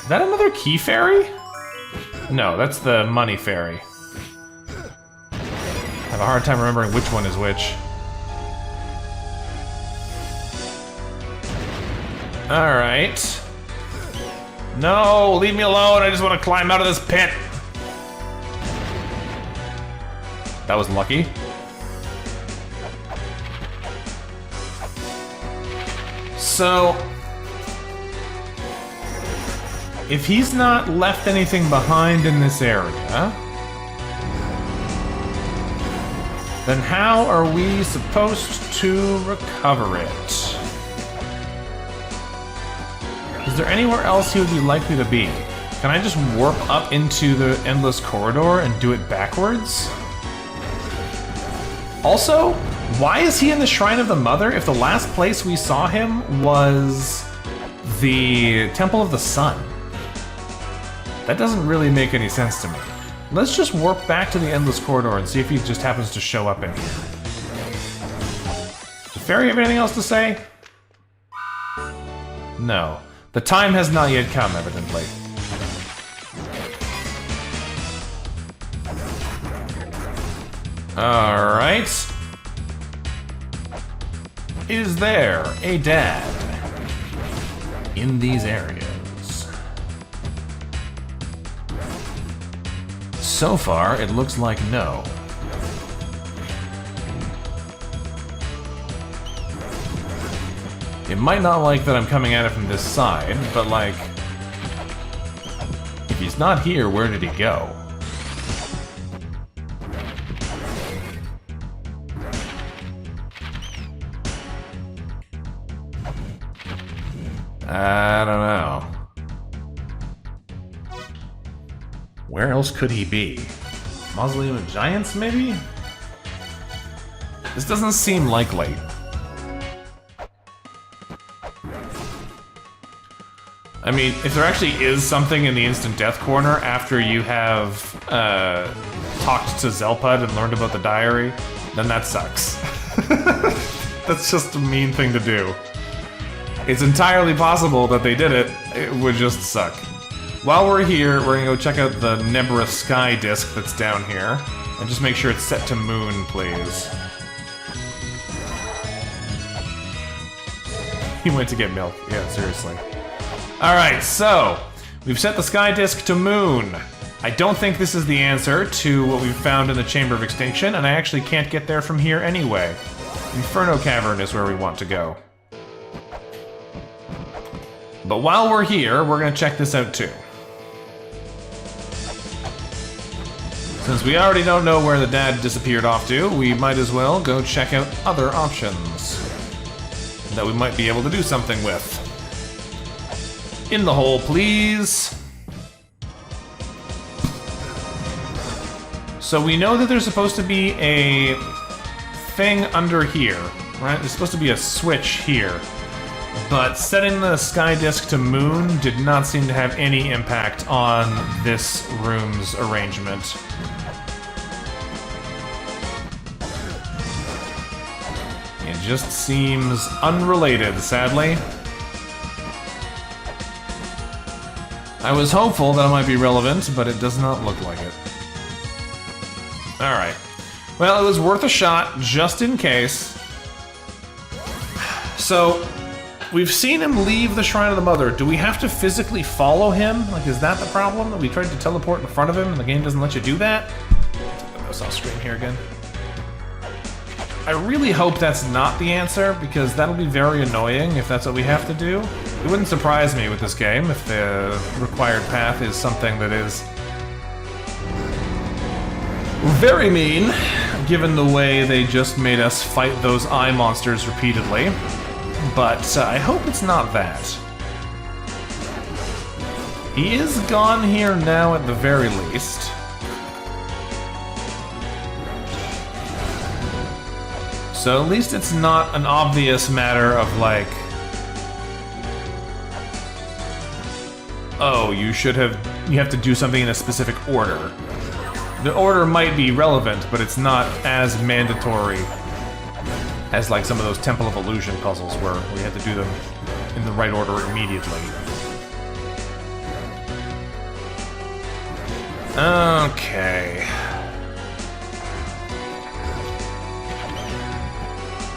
Is that another key fairy? No, that's the money fairy. I have a hard time remembering which one is which. Alright. No, leave me alone, I just want to climb out of this pit. That was lucky. So... if he's not left anything behind in this area... then how are we supposed to recover it? Is there anywhere else he would be likely to be? Can I just warp up into the endless corridor and do it backwards? Also, why is he in the Shrine of the Mother if the last place we saw him was the Temple of the Sun? That doesn't really make any sense to me. Let's just warp back to the endless corridor and see if he just happens to show up in here. Does the fairy have anything else to say? No. The time has not yet come, evidently. Alright. Is there a dad in these areas? So far, it looks like no. It might not like that I'm coming at it from this side, but like... if he's not here, where did he go? I don't know. Where else could he be? Mausoleum of Giants, maybe? This doesn't seem likely. I mean, if there actually is something in the instant death corner after you have talked to Zelpud and learned about the diary, then that sucks. That's just a mean thing to do. It's entirely possible that they did it, it would just suck. While we're here, we're gonna go check out the Nebra Sky disc that's down here, and just make sure it's set to moon, please. He went to get milk. Yeah, seriously. Alright, so, we've set the sky disk to moon. I don't think this is the answer to what we've found in the Chamber of Extinction, and I actually can't get there from here anyway. Inferno Cavern is where we want to go. But while we're here, we're gonna check this out too. Since we already don't know where the dad disappeared off to, we might as well go check out other options that we might be able to do something with. In the hole, please. So we know that there's supposed to be a thing under here, right? There's supposed to be a switch here. But setting the sky disk to moon did not seem to have any impact on this room's arrangement. It just seems unrelated, sadly. I was hopeful that it might be relevant, but it does not look like it. Alright. Well, it was worth a shot, just in case. So, we've seen him leave the Shrine of the Mother. Do we have to physically follow him? Like, is that the problem? That we tried to teleport in front of him and the game doesn't let you do that? Let's put the mouse off screen here again. I really hope that's not the answer, because that'll be very annoying if that's what we have to do. It wouldn't surprise me with this game if the required path is something that is very mean, given the way they just made us fight those eye monsters repeatedly. But I hope it's not that. He is gone here now at the very least. So at least it's not an obvious matter of like, oh, you have to do something in a specific order. The order might be relevant, but it's not as mandatory as like some of those Temple of Illusion puzzles where we had to do them in the right order immediately. Okay.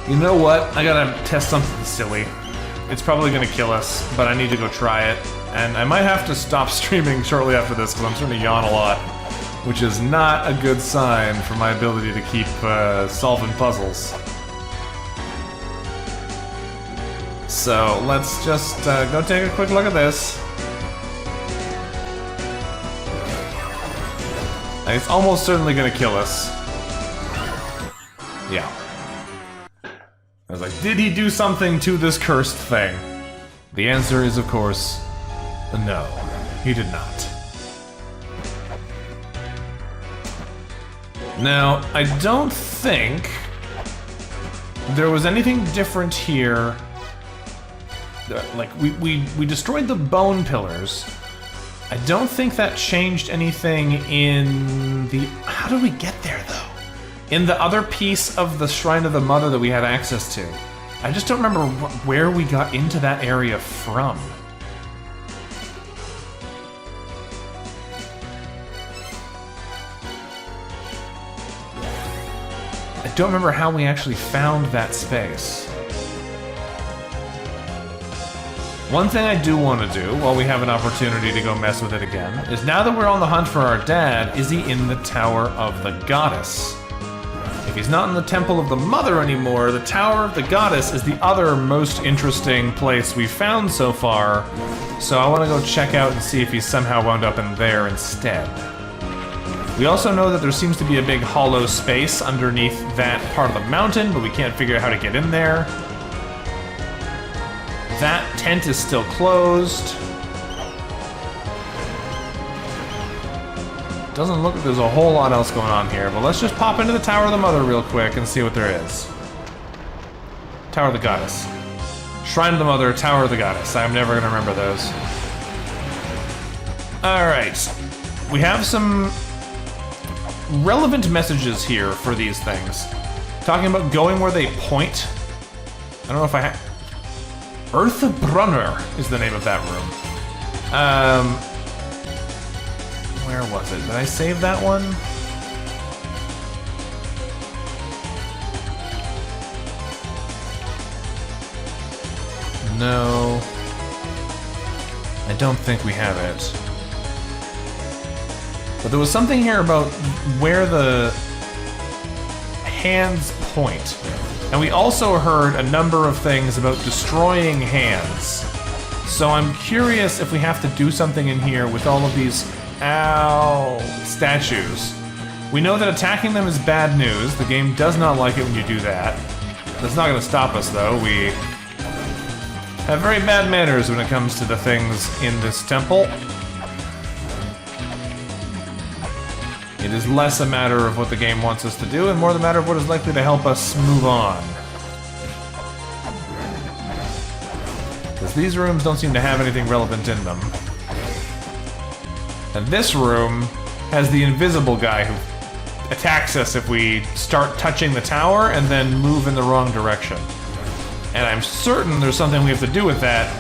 You know what? I gotta test something silly. It's probably gonna kill us, but I need to go try it. And I might have to stop streaming shortly after this because I'm starting to yawn a lot, which is not a good sign for my ability to keep solving puzzles. So let's just go take a quick look at this. And it's almost certainly gonna kill us. Yeah. I was like, did he do something to this cursed thing? The answer is, of course, no, he did not. Now, I don't think there was anything different here. Like, we destroyed the bone pillars. I don't think that changed anything in the... How did we get there, though? In the other piece of the Shrine of the Mother that we had access to. I just don't remember where we got into that area from. I don't remember how we actually found that space. One thing I do want to do, while we have an opportunity to go mess with it again, is now that we're on the hunt for our dad, is he in the Tower of the Goddess? If he's not in the Temple of the Mother anymore, the Tower of the Goddess is the other most interesting place we've found so far, so I want to go check out and see if he's somehow wound up in there instead. We also know that there seems to be a big hollow space underneath that part of the mountain, but we can't figure out how to get in there. That tent is still closed. Doesn't look like there's a whole lot else going on here, but let's just pop into the Tower of the Mother real quick and see what there is. Tower of the Goddess. Shrine of the Mother, Tower of the Goddess. I'm never gonna remember those. Alright. We have some relevant messages here for these things. Talking about going where they point. I don't know if I have... Eartha Brunner is the name of that room. Where was it? Did I save that one? No. I don't think we have it. But there was something here about where the hands point. And we also heard a number of things about destroying hands. So I'm curious if we have to do something in here with all of these statues. We know that attacking them is bad news. The game does not like it when you do that. That's not going to stop us, though. have very bad manners when it comes to the things in this temple. It is less a matter of what the game wants us to do and more the matter of what is likely to help us move on. Because these rooms don't seem to have anything relevant in them. And this room has the invisible guy who attacks us if we start touching the tower and then move in the wrong direction. And I'm certain there's something we have to do with that.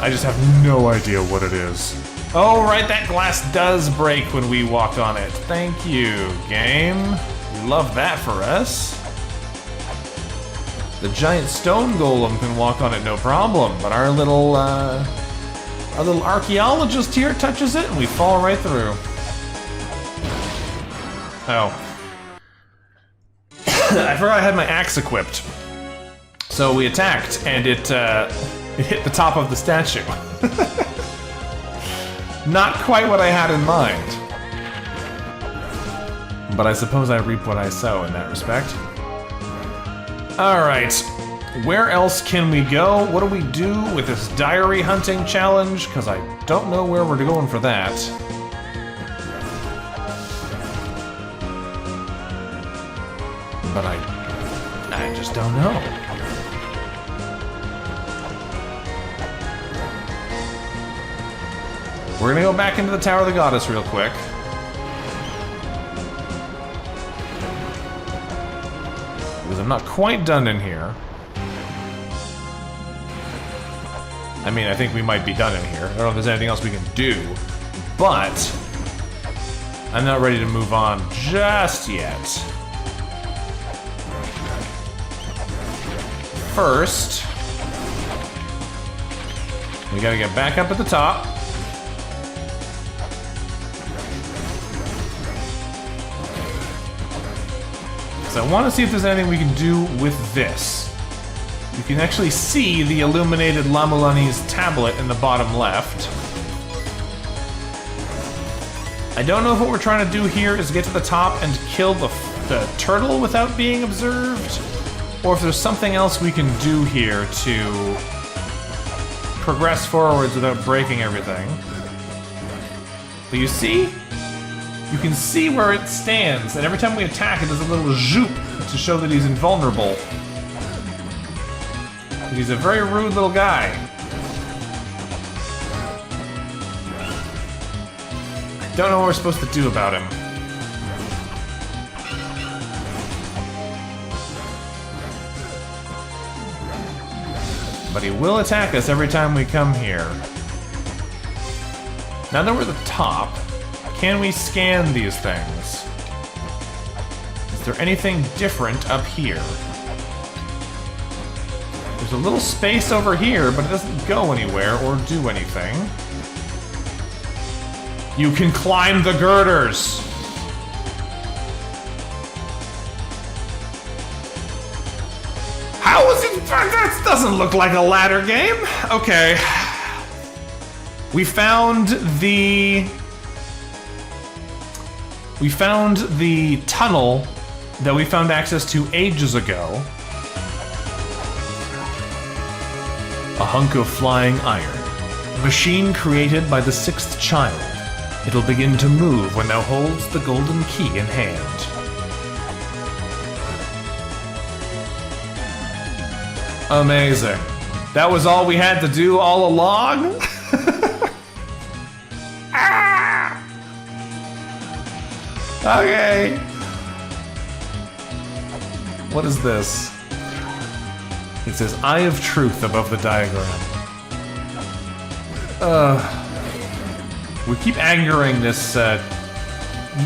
I just have no idea what it is. Oh, right, that glass does break when we walk on it. Thank you, game. We love that for us. The giant stone golem can walk on it no problem, but our little archaeologist here touches it and we fall right through. Oh. I forgot I had my axe equipped. So we attacked, and it hit the top of the statue. Not quite what I had in mind. But I suppose I reap what I sow in that respect. Alright. Where else can we go? What do we do with this diary hunting challenge? Because I don't know where we're going for that. But I just don't know. We're gonna go back into the Tower of the Goddess real quick. Because I'm not quite done in here. I mean, I think we might be done in here. I don't know if there's anything else we can do. But I'm not ready to move on just yet. First, we gotta get back up at the top. So I want to see if there's anything we can do with this. You can actually see the illuminated La-Mulana's tablet in the bottom left. I don't know if what we're trying to do here is get to the top and kill the turtle without being observed, or if there's something else we can do here to progress forwards without breaking everything. But you see? You can see where it stands, and every time we attack, it does a little zoop to show that he's invulnerable. He's a very rude little guy. I don't know what we're supposed to do about him. But he will attack us every time we come here. Now that we're at the top, can we scan these things? Is there anything different up here? There's a little space over here, but it doesn't go anywhere or do anything. You can climb the girders! How is it? That doesn't look like a ladder game. Okay. We found the tunnel that we found access to ages ago. A hunk of flying iron. Machine created by the sixth child. It'll begin to move when thou holds the golden key in hand. Amazing. That was all we had to do all along? Ah! Okay. What is this? It says Eye of Truth above the diagram. We keep angering this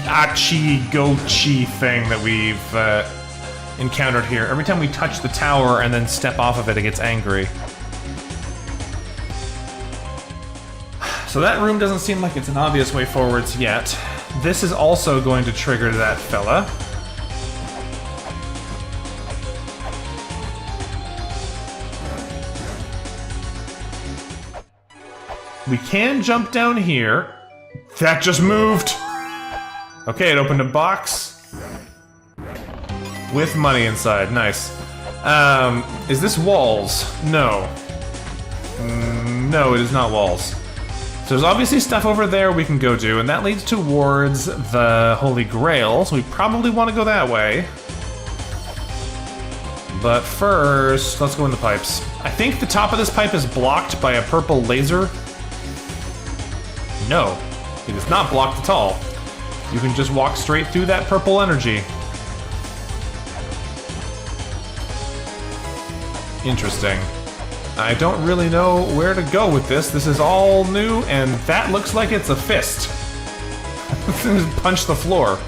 Yachi Gochi thing that we've encountered here. Every time we touch the tower and then step off of it, it gets angry. So that room doesn't seem like it's an obvious way forwards yet. This is also going to trigger that fella. We can jump down here. That just moved! Okay, it opened a box with money inside. Nice. Is this walls? No. No, it is not walls. So there's obviously stuff over there we can go do, and that leads towards the Holy Grail, so we probably want to go that way. But first, let's go in the pipes. I think the top of this pipe is blocked by a purple laser. No, it is not blocked at all. You can just walk straight through that purple energy. Interesting. I don't really know where to go with this. This is all new, and that looks like it's a fist. Just punch the floor.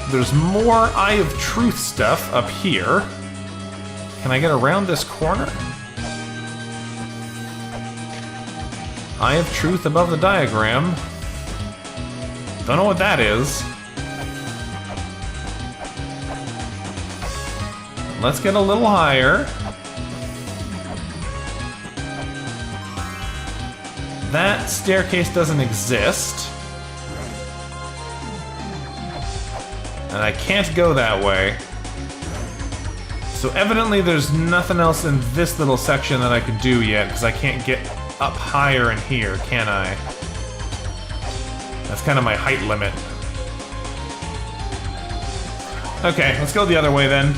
There's more Eye of Truth stuff up here. Can I get around this corner? Eye of Truth above the diagram. Don't know what that is. Let's get a little higher. That staircase doesn't exist. And I can't go that way. So evidently there's nothing else in this little section that I can do yet, because I can't get up higher in here, can I? That's kind of my height limit. Okay, let's go the other way then.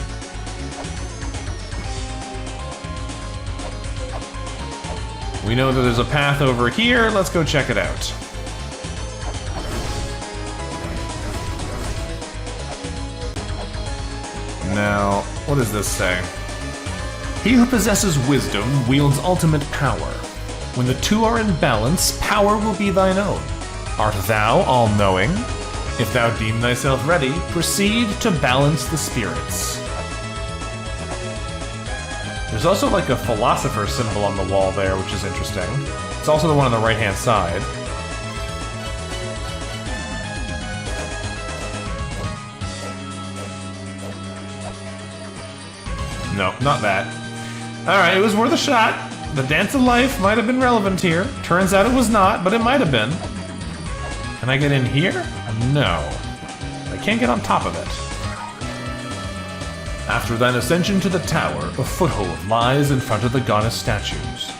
We know that there's a path over here. Let's go check it out. Now, what does this say? He who possesses wisdom wields ultimate power. When the two are in balance, power will be thine own. Art thou all-knowing? If thou deem thyself ready, proceed to balance the spirits. There's also like a philosopher symbol on the wall there, which is interesting. It's also the one on the right-hand side. No, not that. Alright, it was worth a shot. The Dance of Life might have been relevant here. Turns out it was not, but it might have been. Can I get in here? No. I can't get on top of it. After thine ascension to the tower, a foothold lies in front of the goddess statues.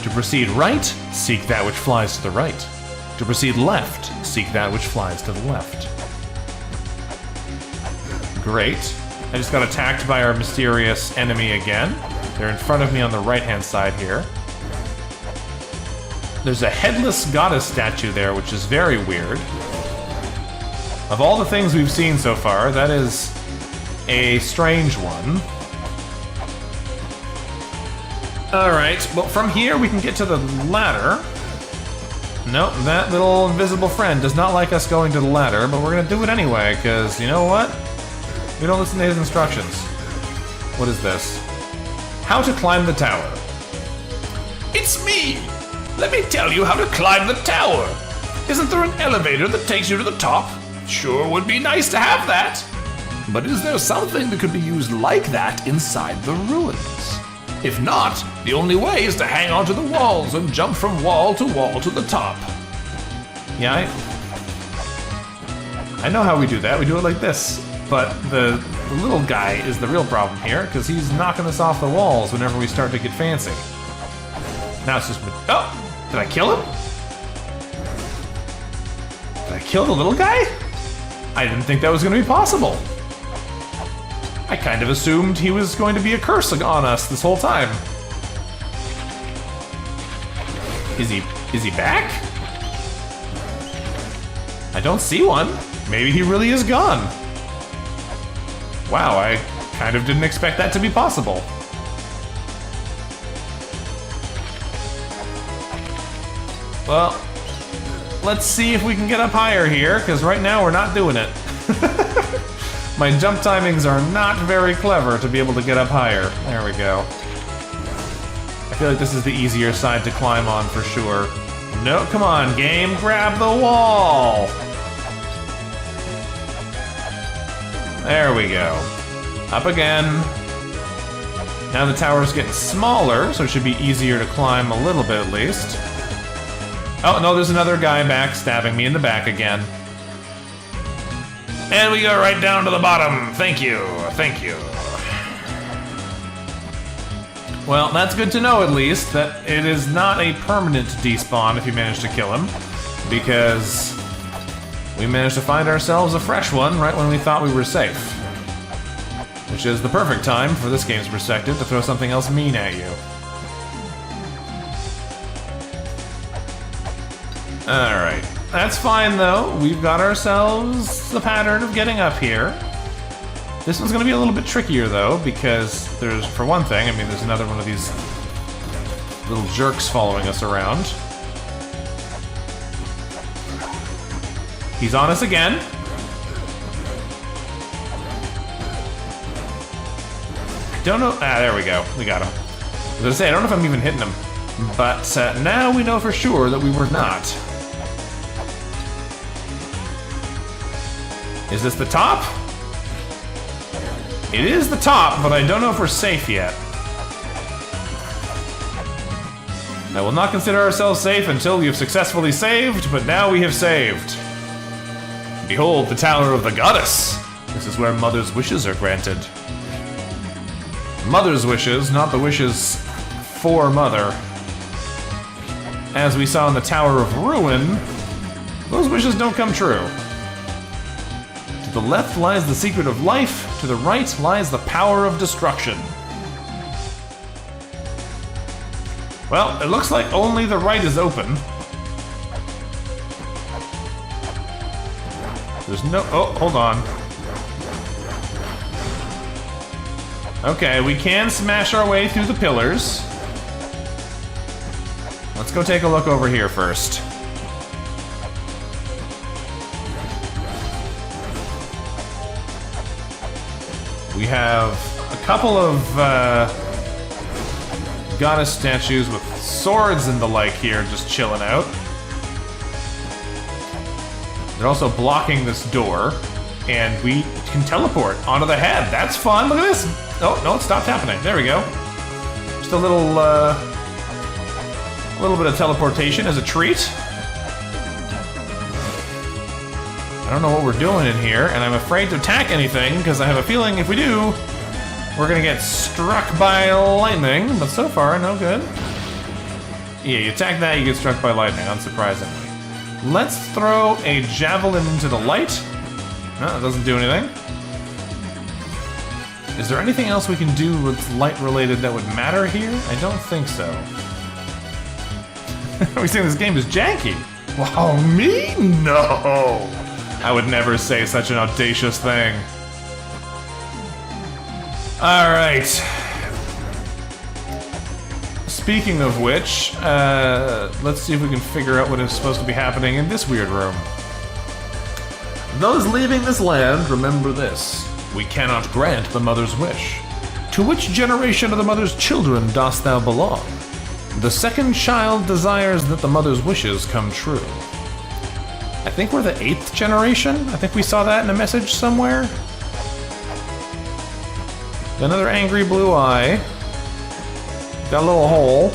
To proceed right, seek that which flies to the right. To proceed left, seek that which flies to the left. Great. I just got attacked by our mysterious enemy again. They're in front of me on the right-hand side here. There's a headless goddess statue there, which is very weird. Of all the things we've seen so far, that is a strange one. Alright, well from here we can get to the ladder. Nope, that little invisible friend does not like us going to the ladder, but we're gonna do it anyway, because you know what? We don't listen to his instructions. What is this? How to climb the tower. It's me! Let me tell you how to climb the tower. Isn't there an elevator that takes you to the top? Sure would be nice to have that. But is there something that could be used like that inside the ruins? If not, the only way is to hang onto the walls and jump from wall to the top. Yeah, I know how we do that. We do it like this. But the little guy is the real problem here, because he's knocking us off the walls whenever we start to get fancy. Now it's just... Oh! Did I kill him? Did I kill the little guy? I didn't think that was going to be possible. I kind of assumed he was going to be a curse on us this whole time. Is he back? I don't see one. Maybe he really is gone. Wow, I kind of didn't expect that to be possible. Well, let's see if we can get up higher here, because right now we're not doing it. My jump timings are not very clever to be able to get up higher. There we go. I feel like this is the easier side to climb on for sure. No, come on, game, grab the wall! There we go. Up again. Now the tower's getting smaller, so it should be easier to climb a little bit at least. Oh, no, there's another guy back stabbing me in the back again. And we go right down to the bottom. Thank you, thank you. Well, that's good to know at least, that it is not a permanent despawn if you manage to kill him, because we managed to find ourselves a fresh one right when we thought we were safe. Which is the perfect time, for this game's perspective, to throw something else mean at you. Alright. That's fine though, we've got ourselves the pattern of getting up here. This one's gonna be a little bit trickier though, because there's, for one thing, I mean there's another one of these little jerks following us around. He's on us again. I don't know, there we go, we got him. I was gonna say, I don't know if I'm even hitting him, but now we know for sure that we were not. Is this the top? It is the top, but I don't know if we're safe yet. I will not consider ourselves safe until we have successfully saved, but now we have saved. Behold, the Tower of the Goddess! This is where Mother's wishes are granted. Mother's wishes, not the wishes for Mother. As we saw in the Tower of Ruin, those wishes don't come true. To the left lies the secret of life, to the right lies the power of destruction. Well, it looks like only the right is open. There's no... oh, hold on. Okay, we can smash our way through the pillars. Let's go take a look over here first. We have a couple of goddess statues with swords and the like here just chilling out. They're also blocking this door, and we can teleport onto the head. That's fun. Look at this. Oh, no, it stopped happening. There we go. Just a little bit of teleportation as a treat. I don't know what we're doing in here, and I'm afraid to attack anything, because I have a feeling if we do, we're gonna get struck by lightning, but so far, no good. Yeah, you attack that, you get struck by lightning, unsurprisingly. Let's throw a javelin into the light. No, it doesn't do anything. Is there anything else we can do with light-related that would matter here? I don't think so. We think this game is janky. Wow, me? No! I would never say such an audacious thing. Alright. Speaking of which, let's see if we can figure out what is supposed to be happening in this weird room. Those leaving this land, remember this. We cannot grant the mother's wish. To which generation of the mother's children dost thou belong? The second child desires that the mother's wishes come true. I think we're the 8th generation? I think we saw that in a message somewhere. Another angry blue eye. Got a little hole.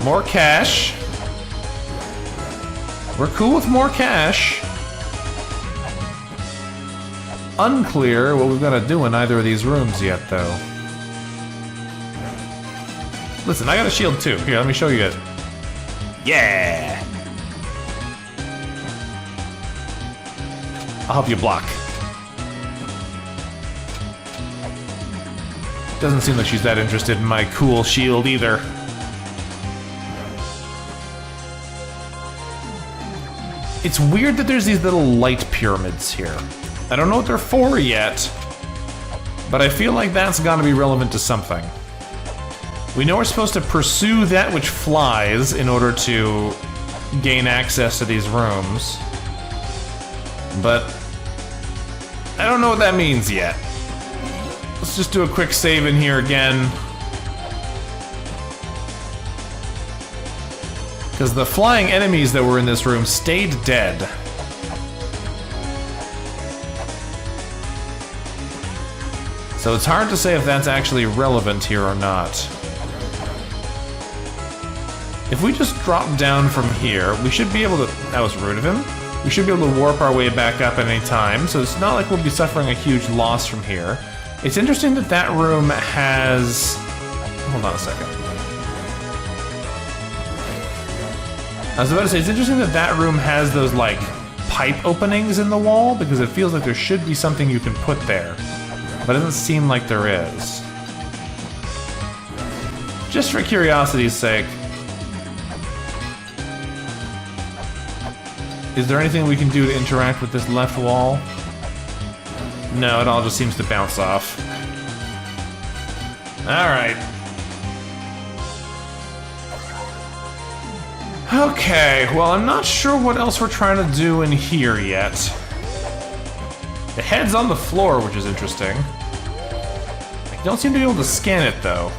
More cash. We're cool with more cash. Unclear what we've got to do in either of these rooms yet, though. Listen, I got a shield too. Here, let me show you guys. Yeah! I'll help you block. Doesn't seem like she's that interested in my cool shield either. It's weird that there's these little light pyramids here. I don't know what they're for yet, but I feel like that's gotta be relevant to something. We know we're supposed to pursue that which flies in order to gain access to these rooms, but I don't know what that means yet. Let's just do a quick save in here again, because the flying enemies that were in this room stayed dead. So it's hard to say if that's actually relevant here or not. If we just drop down from here, we should be able to... That was rude of him. We should be able to warp our way back up at any time, so it's not like we'll be suffering a huge loss from here. It's interesting that that room has... Hold on a second. I was about to say, it's interesting that that room has those, like, pipe openings in the wall, because it feels like there should be something you can put there. But it doesn't seem like there is. Just for curiosity's sake. Is there anything we can do to interact with this left wall? No, it all just seems to bounce off. Alright. Okay, well, I'm not sure what else we're trying to do in here yet. The head's on the floor, which is interesting. I don't seem to be able to scan it, though.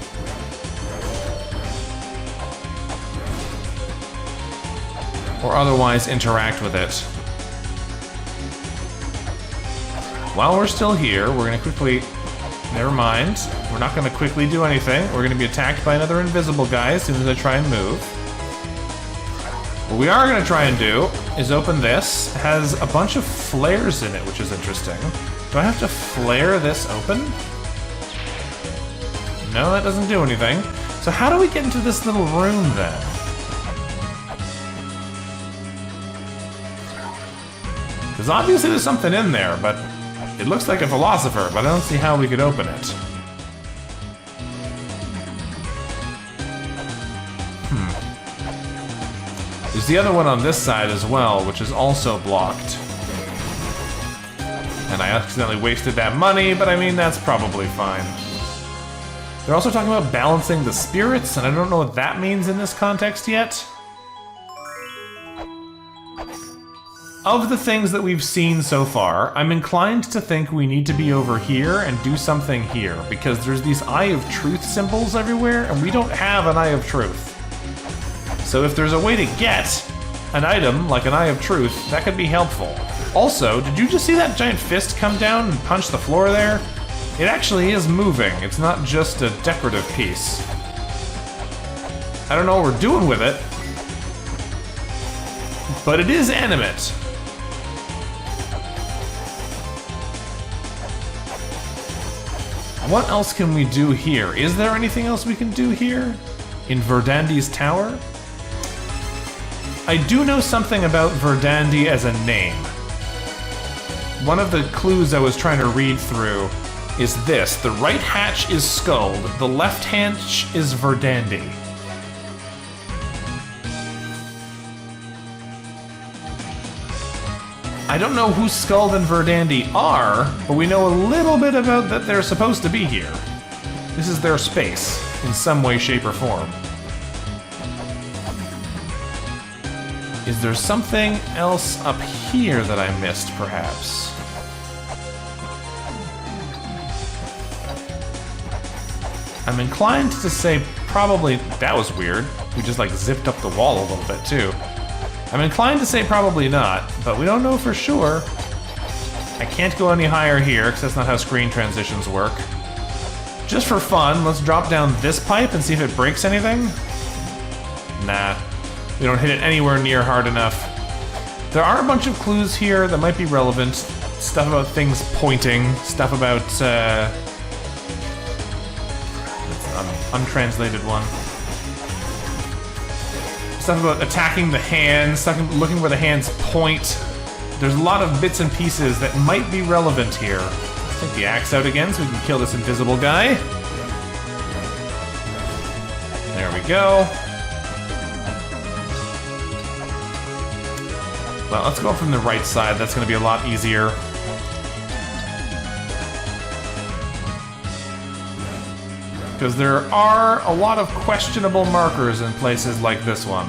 Or otherwise interact with it. While we're still here, we're gonna quickly... Never mind. We're not gonna quickly do anything. We're gonna be attacked by another invisible guy as soon as I try and move. What we are gonna try and do is open this. It has a bunch of flares in it, which is interesting. Do I have to flare this open? No, that doesn't do anything. So how do we get into this little room then? Because obviously there's something in there, but it looks like a philosopher, but I don't see how we could open it. There's the other one on this side as well, which is also blocked. And I accidentally wasted that money, but I mean, that's probably fine. They're also talking about balancing the spirits, and I don't know what that means in this context yet. Of the things that we've seen so far, I'm inclined to think we need to be over here and do something here, because there's these Eye of Truth symbols everywhere, and we don't have an Eye of Truth. So if there's a way to get an item, like an Eye of Truth, that could be helpful. Also, did you just see that giant fist come down and punch the floor there? It actually is moving, it's not just a decorative piece. I don't know what we're doing with it, but it is animate. What else can we do here? Is there anything else we can do here? In Verdandie's tower? I do know something about Verdandie as a name. One of the clues I was trying to read through is this. The right hatch is Skuld, the left hatch is Verdandie. I don't know who Skuld and Verdandie are, but we know a little bit about that they're supposed to be here. This is their space, in some way, shape, or form. Is there something else up here that I missed, perhaps? I'm inclined to say probably... That was weird. We just, like, zipped up the wall a little bit, too. I'm inclined to say probably not, but we don't know for sure. I can't go any higher here, because that's not how screen transitions work. Just for fun, let's drop down this pipe and see if it breaks anything. Nah. We don't hit it anywhere near hard enough. There are a bunch of clues here that might be relevant. Stuff about things pointing, stuff about, it's an untranslated one. Stuff about attacking the hands, stuff looking where the hands point. There's a lot of bits and pieces that might be relevant here. Let's take the axe out again so we can kill this invisible guy. There we go. Well, let's go from the right side. That's going to be a lot easier. Because there are a lot of questionable markers in places like this one.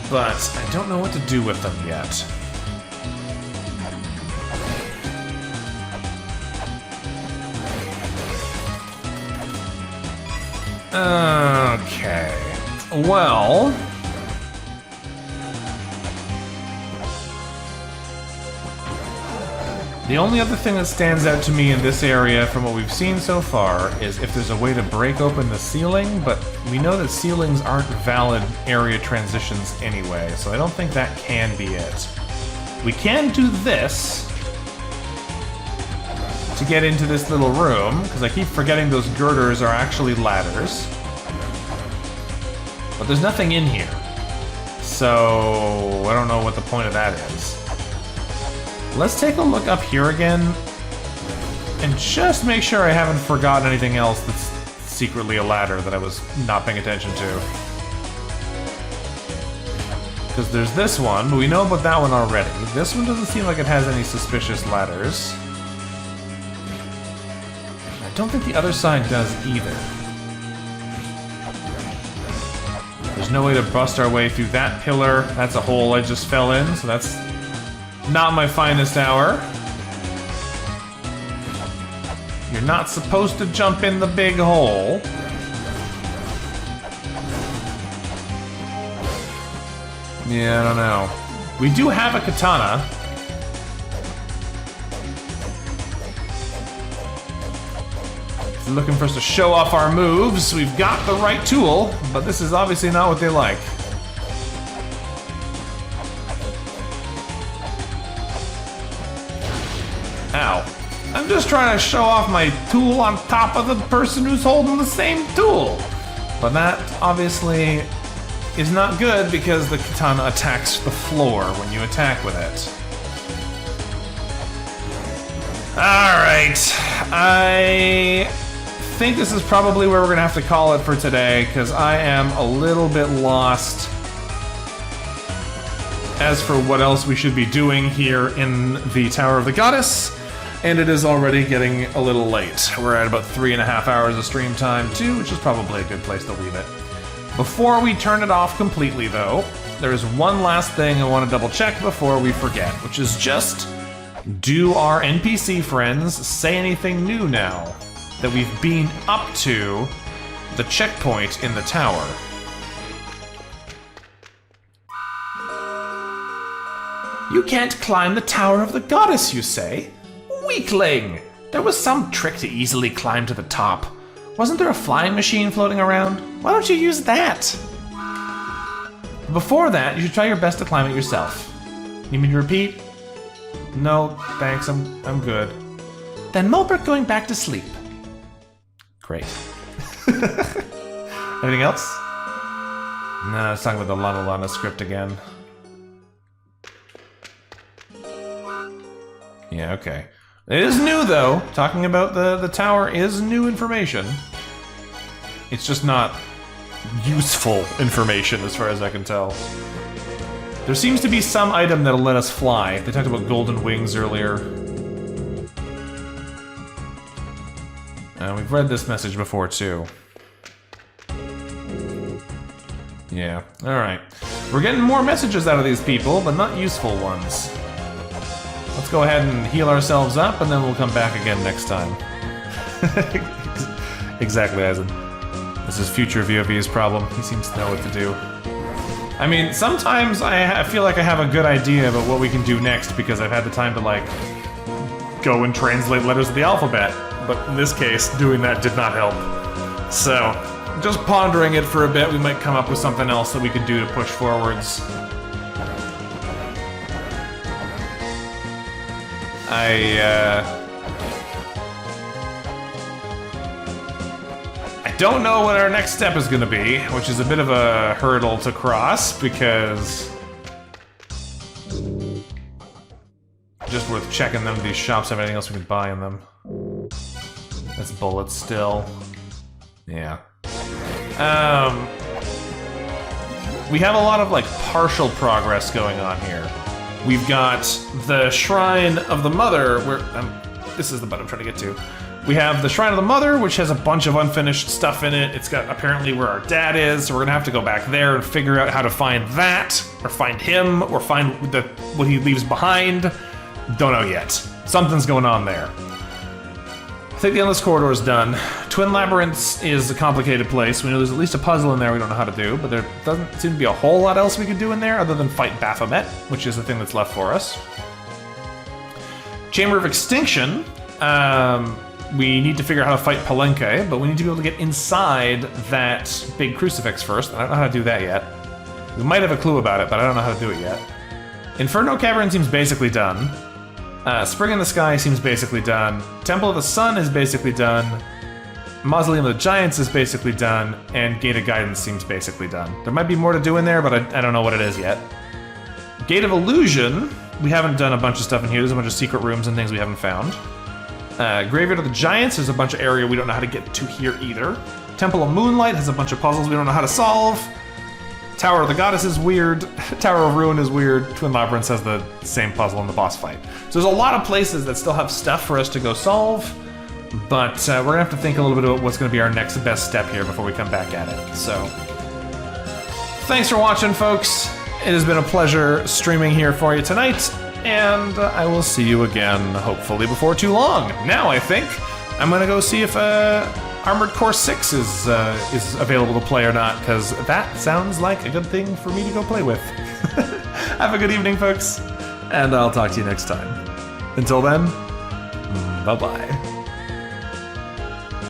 But I don't know what to do with them yet. Okay. Well... The only other thing that stands out to me in this area from what we've seen so far is if there's a way to break open the ceiling, but we know that ceilings aren't valid area transitions anyway, so I don't think that can be it. We can do this. to get into this little room, because I keep forgetting those girders are actually ladders. But there's nothing in here. So I don't know what the point of that is. Let's take a look up here again and just make sure I haven't forgotten anything else that's secretly a ladder that I was not paying attention to. Because there's this one, but we know about that one already. This one doesn't seem like it has any suspicious ladders. I don't think the other side does either. There's no way to bust our way through that pillar. That's a hole I just fell in, so that's not my finest hour. You're not supposed to jump in the big hole. Yeah, I don't know. We do have a katana. If they're looking for us to show off our moves, we've got the right tool, but this is obviously not what they like. Ow. I'm just trying to show off my tool on top of the person who's holding the same tool. But that, obviously, is not good because the katana attacks the floor when you attack with it. Alright, I think this is probably where we're gonna have to call it for today, because I am a little bit lost as for what else we should be doing here in the Tower of the Goddess, and it is already getting a little late. We're at about 3.5 hours of stream time too, which is probably a good place to leave it. Before we turn it off completely, though, there's one last thing I want to double check before we forget, which is just, do our NPC friends say anything new now that we've been up to the checkpoint in the tower? You can't climb the Tower of the Goddess, you say? Weakling! There was some trick to easily climb to the top. Wasn't there a flying machine floating around? Why don't you use that? Before that, you should try your best to climb it yourself. Need me to repeat? No, thanks, I'm good. Then Mulbert going back to sleep. Great. Anything else? No, I was talking about the La-Mulana script again. Yeah, okay. It is new, though. Talking about the tower is new information. It's just not useful information, as far as I can tell. There seems to be some item that'll let us fly. They talked about golden wings earlier. We've read this message before, too. Yeah, alright. We're getting more messages out of these people, but not useful ones. Let's go ahead and heal ourselves up, and then we'll come back again next time. Exactly, Eisen. This is future VOV's problem. He seems to know what to do. I mean, sometimes I feel like I have a good idea about what we can do next because I've had the time to, like, go and translate letters of the alphabet. But in this case, doing that did not help. So, just pondering it for a bit, we might come up with something else that we could do to push forwards. I don't know what our next step is going to be, which is a bit of a hurdle to cross, because just worth checking them. These shops have anything else we can buy in them. That's bullets still. Yeah. We have a lot of, like, partial progress going on here. We've got the Shrine of the Mother, where... this is the button I'm trying to get to. We have the Shrine of the Mother, which has a bunch of unfinished stuff in it. It's got apparently where our dad is, so we're gonna have to go back there and figure out how to find that, or find him, or find what he leaves behind. Don't know yet. Something's going on there. I think the Endless Corridor is done. Twin Labyrinths is a complicated place. We know there's at least a puzzle in there we don't know how to do, but there doesn't seem to be a whole lot else we could do in there other than fight Baphomet, which is the thing that's left for us. Chamber of Extinction. We need to figure out how to fight Palenque, but we need to be able to get inside that big crucifix first. I don't know how to do that yet. We might have a clue about it, but I don't know how to do it yet. Inferno Cavern seems basically done. Spring in the Sky seems basically done. Temple of the Sun is basically done. Mausoleum of the Giants is basically done. And Gate of Guidance seems basically done. There might be more to do in there, but I don't know what it is yet. Gate of Illusion, we haven't done a bunch of stuff in here. There's a bunch of secret rooms and things we haven't found. Graveyard of the Giants, there's a bunch of area we don't know how to get to here either. Temple of Moonlight has a bunch of puzzles we don't know how to solve. Tower of the Goddess is weird. Tower of Ruin is weird. Twin Labyrinths has the same puzzle in the boss fight. So there's a lot of places that still have stuff for us to go solve, but we're gonna have to think a little bit about what's gonna be our next best step here before we come back at it. So, thanks for watching, folks. It has been a pleasure streaming here for you tonight, and I will see you again, hopefully before too long. Now, I think I'm gonna go see if Armored Core 6 is available to play or not, because that sounds like a good thing for me to go play with. Have a good evening, folks, and I'll talk to you next time. Until then, bye-bye.